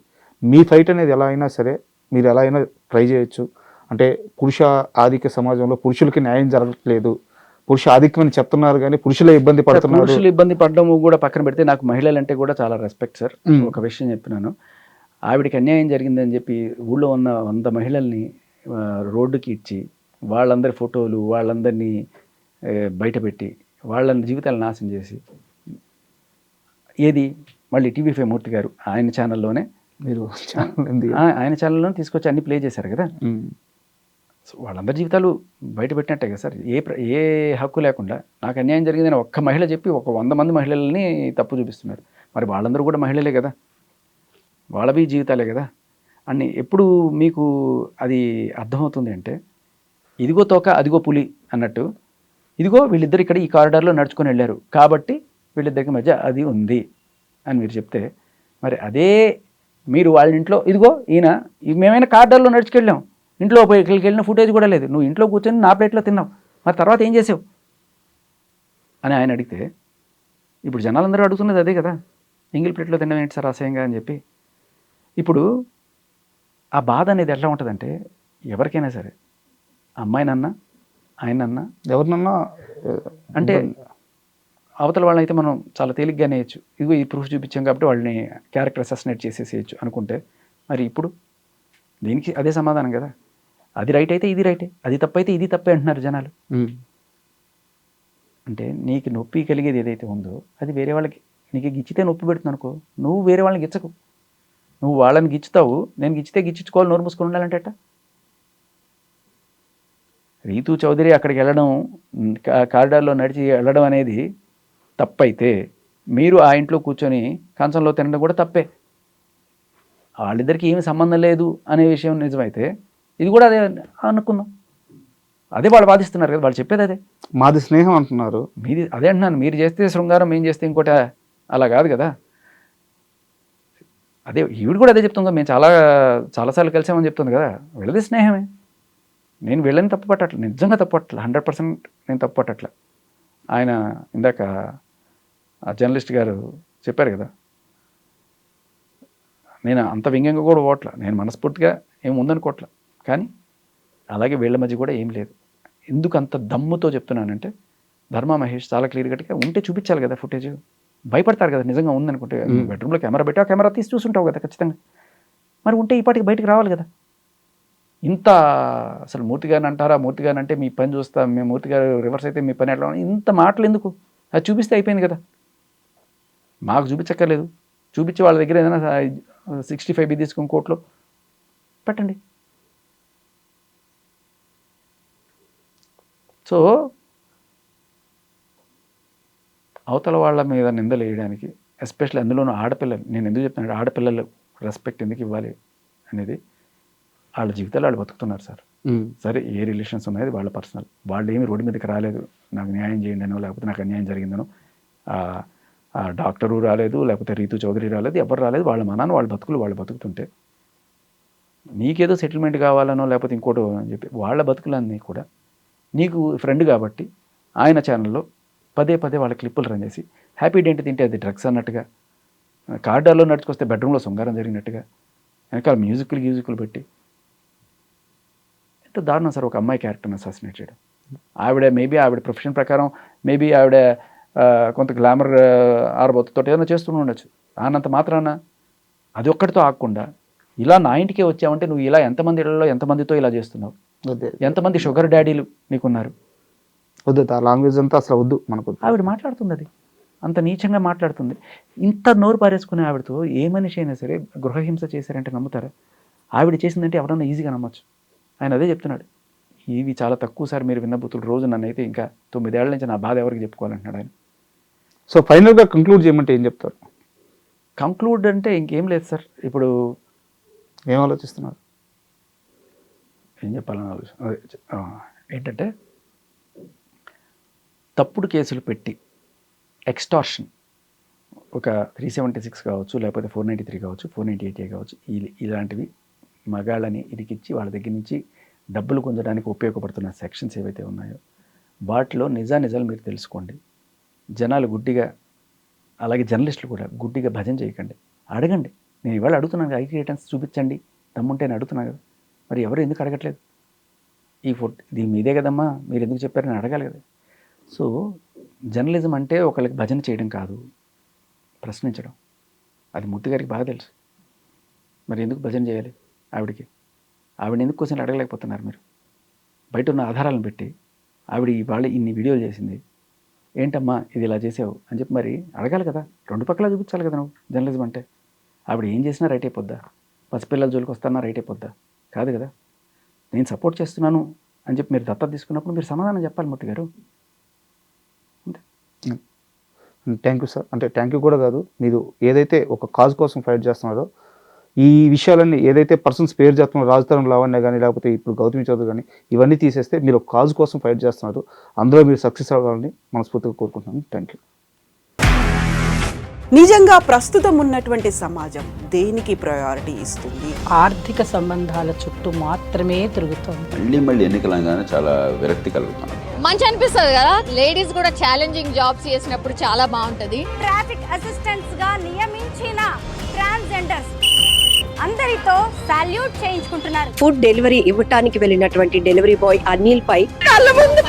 [SPEAKER 3] మీ ఫైట్ అనేది ఎలా అయినా సరే మీరు ఎలా అయినా ట్రై చేయొచ్చు. అంటే పురుష ఆధిక్య సమాజంలో పురుషులకి న్యాయం జరగట్లేదు, పురుష ఆధిక్యం అని చెప్తున్నారు కానీ పురుషులే ఇబ్బంది పడుతున్నారు.
[SPEAKER 2] పురుషులు ఇబ్బంది పడడం కూడా పక్కన పెడితే నాకు మహిళలంటే కూడా చాలా రెస్పెక్ట్ సార్. ఒక విషయం చెప్పినాను, ఆవిడకి అన్యాయం జరిగిందని చెప్పి ఊళ్ళో ఉన్న 100 మహిళల్ని రోడ్డుకి ఇచ్చి వాళ్ళందరి ఫోటోలు వాళ్ళందరినీ బయటపెట్టి వాళ్ళ జీవితాలు నాశనం చేసి, ఏది మళ్ళీ టీవీ5 మూర్తి గారు ఆయన ఛానల్లోనే
[SPEAKER 3] మీరు
[SPEAKER 2] ఆయన ఛానల్లోనే తీసుకొచ్చి అన్ని ప్లే చేశారు కదా. సో వాళ్ళందరి జీవితాలు బయట పెట్టినట్టే కదా సార్. ఏ హక్కు లేకుండా నాకు అన్యాయం జరిగిందని ఒక్క మహిళ చెప్పి 100 మంది మహిళల్ని తప్పు చూపిస్తున్నారు. మరి వాళ్ళందరూ కూడా మహిళలే కదా, వాళ్ళవి జీవితాలే కదా. అన్ని ఎప్పుడు మీకు అది అర్థమవుతుంది అంటే, ఇదిగో తోక అదిగో పులి అన్నట్టు, ఇదిగో వీళ్ళిద్దరు ఇక్కడ ఈ కారిడార్లో నడుచుకొని వెళ్ళారు కాబట్టి వీళ్ళిద్దరికి మధ్య అది ఉంది అని మీరు చెప్తే, మరి మీరు వాళ్ళ ఇంట్లో ఇదిగో ఈయన మేమైనా కారిడార్లో నడుచుకెళ్ళాం, ఇంట్లో ఇక్కడికి వెళ్ళిన ఫుటేజ్ కూడా లేదు, నువ్వు ఇంట్లో కూర్చొని నా ప్లేట్లో తిన్నావు, మరి తర్వాత ఏం చేసావు అని ఆయన అడిగితే, ఇప్పుడు జనాలందరూ అడుగుతున్నది అదే కదా, ఎంగిల్ ప్లేట్లో తినడం ఏంటి సార్ అసహ్యంగా అని చెప్పి. ఇప్పుడు ఆ బాధ అనేది ఎట్లా ఉంటుందంటే, ఎవరికైనా సరే అమ్మాయినన్నా ఆయనన్నా
[SPEAKER 3] ఎవరినన్నా
[SPEAKER 2] అంటే అవతల వాళ్ళైతే మనం చాలా తేలిగ్గానే వేయచ్చు, ఇదిగో ఈ ప్రూఫ్ చూపించాం కాబట్టి వాళ్ళని క్యారెక్టర్ అసాసినేట్ చేసేసేయచ్చు అనుకుంటే, మరి ఇప్పుడు దీనికి అదే సమాధానం కదా. అది రైట్ అయితే ఇది రైటే, అది తప్పైతే ఇది తప్పే అంటున్నారు జనాలు. అంటే నీకు నొప్పి కలిగేది ఏదైతే ఉందో అది వేరే వాళ్ళకి, నీకు గిచ్చితే నొప్పి పెడుతుంది అనుకో, నువ్వు వేరే వాళ్ళని గిచ్చకు. నువ్వు వాళ్ళని గిచ్చుతావు, నేను గిచ్చితే గిచ్చుకోవాలి, నోరు మూసుకొని ఉండాలంటే అట్ట. రీతూ చౌదరి అక్కడికి వెళ్ళడం, కారిడార్లో నడిచి వెళ్ళడం అనేది తప్పైతే, మీరు ఆ ఇంట్లో కూర్చొని కంచంలో తినడం కూడా తప్పే. వాళ్ళిద్దరికి ఏమి సంబంధం లేదు అనే విషయం నిజమైతే ఇది కూడా అదే అనుకుందాం. అదే వాళ్ళు వాదిస్తున్నారు కదా, వాళ్ళు చెప్పేది అదే.
[SPEAKER 3] మాది స్నేహం అంటున్నారు,
[SPEAKER 2] మీది అదే అంటున్నాను. మీరు చేస్తే శృంగారం, మేము చేస్తే ఇంకోటి, అలా కాదు కదా. అదే ఈవిడ కూడా అదే చెప్తుంది కదా, మేము చాలాసార్లు కలిసామని చెప్తుంది కదా, వీళ్ళది స్నేహమే. నేను వీళ్ళని తప్పు పట్టట్లే, నిజంగా తప్పు పట్టట్లే, 100% నేను తప్పు పట్టట్లే. ఆయన ఇందాక ఆ జర్నలిస్ట్ గారు చెప్పారు కదా, నేను అంత వ్యంగ్యంగా కూడా పోవట్లే, నేను మనస్ఫూర్తిగా ఏం ఉందనుకోవట్లే. కానీ అలాగే వీళ్ళ మధ్య కూడా ఏం లేదు. ఎందుకు అంత దమ్ముతో చెప్తున్నానంటే, ధర్మా మహేష్ చాలా క్లియర్గా ఉంటే చూపించాలి కదా ఫుటేజ్. భయపడతారు కదా నిజంగా ఉందనుకుంటే. బెడ్రూమ్లో కెమెరా పెట్టి ఆ కెమెరా తీసి చూసుంటావు కదా ఖచ్చితంగా, మరి ఉంటే ఈ పాటికి బయటకు రావాలి కదా. ఇంత అసలు మూర్తి గారిని అంటారా, మూర్తి గారిని అంటే మీ పని చూస్తా, మేము మూర్తి గారు రివర్స్ అయితే మీ పని ఎట్లా, ఇంత మాటలు ఎందుకు, అది చూపిస్తే అయిపోయింది కదా. మాకు చూపించక్కర్లేదు, చూపించి వాళ్ళ దగ్గర ఏదైనా 65B తీసుకుని కోర్టులో పెట్టండి. సో అవతల వాళ్ళ మీద నిందలు వేయడానికి, ఎస్పెషల్లీ అందులోనూ ఆడపిల్లలు, నేను ఎందుకు చెప్తున్నాను, ఆడపిల్లలు రెస్పెక్ట్ ఎందుకు ఇవ్వాలి అనేది, వాళ్ళ జీవితాలు వాళ్ళు బతుకుతున్నారు సార్. సరే ఏ రిలేషన్స్ ఉన్నాయో వాళ్ళ పర్సనల్, వాళ్ళు ఏమి రోడ్డు మీదకి రాలేదు నాకు న్యాయం చేయండి అనో, లేకపోతే నాకు అన్యాయం జరిగిందనో, డాక్టరు రాలేదు, లేకపోతే రీతూ చౌదరి రాలేదు, ఎవరు రాలేదు. వాళ్ళ మనాన్ని వాళ్ళు బతుకులు వాళ్ళు బతుకుతుంటే నీకేదో సెటిల్మెంట్ కావాలనో లేకపోతే ఇంకోటో అని చెప్పి వాళ్ళ బతుకులన్నీ కూడా నీకు ఫ్రెండ్ కాబట్టి ఆయన ఛానల్లో పదే వాళ్ళ క్లిప్పులు రన్ చేసి హ్యాపీ డేంటి తింటే అది డ్రగ్స్ అన్నట్టుగా, కార్డాల్లో నడుచుకొస్తే బెడ్రూమ్లో శృంగారం జరిగినట్టుగా, వెనకాల మ్యూజిక్లు పెట్టి ఎంత దారుణం సార్ ఒక అమ్మాయి క్యారెక్టర్ని అసాసినేట్ చేయడం. ఆవిడ ప్రొఫెషన్ ప్రకారం మేబీ ఆవిడ కొంత గ్లామర్ ఆరబోతుతో ఏదైనా చేస్తూ ఉండొచ్చు. అన్నంత మాత్రాన అది ఒక్కడితో ఆగకుండా ఇలా నా ఇంటికే వచ్చావంటే నువ్వు ఇలా ఎంతమంది ఇళ్లలో ఎంతమందితో ఇలా చేస్తున్నావు, ఎంతమంది షుగర్ డాడీలు నీకున్నారు.
[SPEAKER 3] వద్దు ఆ లాంగ్వేజ్ అంతా అసలు వద్దు మనకు.
[SPEAKER 2] ఆవిడ మాట్లాడుతుంది, అది అంత నీచంగా మాట్లాడుతుంది. ఇంత నోరు పారేసుకునే ఆవిడతో ఏ మనిషి అయినా సరే గృహహింస చేశారంటే నమ్ముతారా? ఆవిడ చేసిందంటే ఎవరన్నా ఈజీగా నమ్మచ్చు. ఆయన అదే చెప్తున్నాడు, ఇవి చాలా తక్కువ సార్ మీరు విన్న బుద్ధులు. రోజు నన్ను అయితే ఇంకా 9 ఏళ్ల నుంచి నా బాధ ఎవరికి చెప్పుకోవాలంటున్నాడు ఆయన.
[SPEAKER 3] సో ఫైనల్గా కంక్లూడ్ చేయమంటే ఏం చెప్తారు?
[SPEAKER 2] కంక్లూడ్ అంటే ఇంకేం లేదు సార్. ఇప్పుడు
[SPEAKER 3] ఏం ఆలోచిస్తున్నారు?
[SPEAKER 2] ఏం చెప్పాలని ఆలోచన ఏంటంటే తప్పుడు కేసులు పెట్టి ఎక్స్టార్షన్ ఒక 376 కావచ్చు, లేకపోతే 493 కావచ్చు, 498 కావచ్చు, ఇలాంటివి మగాళ్ళని ఇరికిచ్చి వాళ్ళ దగ్గర నుంచి డబ్బులు పొందడానికి ఉపయోగపడుతున్న సెక్షన్స్ ఏవైతే ఉన్నాయో వాటిలో నిజాలు మీరు తెలుసుకోండి. జనాలు గుడ్డిగా, అలాగే జర్నలిస్టులు కూడా గుడ్డిగా భజన చేయకండి, అడగండి. నేను ఇవాళ అడుగుతున్నాను, ఐటీ రిటర్న్స్ చూపించండి దమ్ముంటే నేను అడుగుతున్నాను కదా. మరి ఎవరు ఎందుకు అడగట్లేదు? ఈ ఇది మీదే కదమ్మా, మీరు ఎందుకు చెప్పారు నేను అడగాలి కదా. సో జర్నలిజం అంటే ఒకళ్ళకి భజన చేయడం కాదు, ప్రశ్నించడం. అది మూర్తి గారికి బాగా తెలుసు. మరి ఎందుకు భజన చేయాలి ఆవిడకి? ఆవిడ ఎందుకు క్వశ్చన్లు అడగలేకపోతున్నారు మీరు? బయట ఉన్న ఆధారాలను పెట్టి ఆవిడ ఇవాళ ఇన్ని వీడియోలు చేసింది, ఏంటమ్మా ఇది ఇలా చేసావు అని చెప్పి మరి అడగాలి కదా. రెండు పక్కల చూపించాలి కదా నువ్వు. జర్నలిజం అంటే ఆవిడ ఏం చేసినా రైట్ అయిపోద్దా? పసిపిల్లల జోలికి వస్తానా రైట్ అయిపోద్దా? కాదు కదా. నేను సపోర్ట్ చేస్తున్నాను అని చెప్పి మీరు దత్తత తీసుకున్నప్పుడు మీరు సమాధానం చెప్పాలి మూర్తి గారు.
[SPEAKER 3] Thank you sir. అంటే థ్యాంక్ యూ కూడా కాదు, మీరు ఏదైతే ఒక కాజ్ కోసం ఫైట్ చేస్తున్నారో ఈ విషయాలన్నీ ఏదైతే పర్సన్స్ పేరు చేస్తున్నారో, రాజతరం లావణ్య కానీ లేకపోతే ఇప్పుడు గౌతమి చౌదరి కానీ, ఇవన్నీ తీసేస్తే మీరు ఒక కాజ్ కోసం ఫైట్ చేస్తున్నారు. అందులో మీరు సక్సెస్ అవ్వాలని మనస్ఫూర్తిగా కోరుకుంటున్నాను. Thank you.
[SPEAKER 7] నిజంగా ప్రస్తుతం ఉన్నటువంటి సమాజం దేనికి ప్రయారిటీ ఇస్తుంది?
[SPEAKER 8] ఆర్థిక సంబంధాల చుట్టూ మాత్రమే తిరుగుతుంది.
[SPEAKER 9] మళ్ళీ ఎన్నికలంగానే చాలా విరక్తి కలుగుతాను.
[SPEAKER 10] మంచి అనిపిస్తుంది కదా, లేడీస్ కూడా ఛాలెంజింగ్ జాబ్స్ చేసినప్పుడు చాలా బాగుంటది.
[SPEAKER 11] ట్రాఫిక్ అసిస్టెంట్స్ గా నియమించిన ట్రాన్స్జెండర్స్ అందరితో సాల్యూట్ చేయించుకుంటున్నారు.
[SPEAKER 7] ఫుడ్ డెలివరీ ఇవ్వటానికి వెళ్ళినటువంటి డెలివరీ బాయ్ అనిల్ పై కళ్ళ ముందు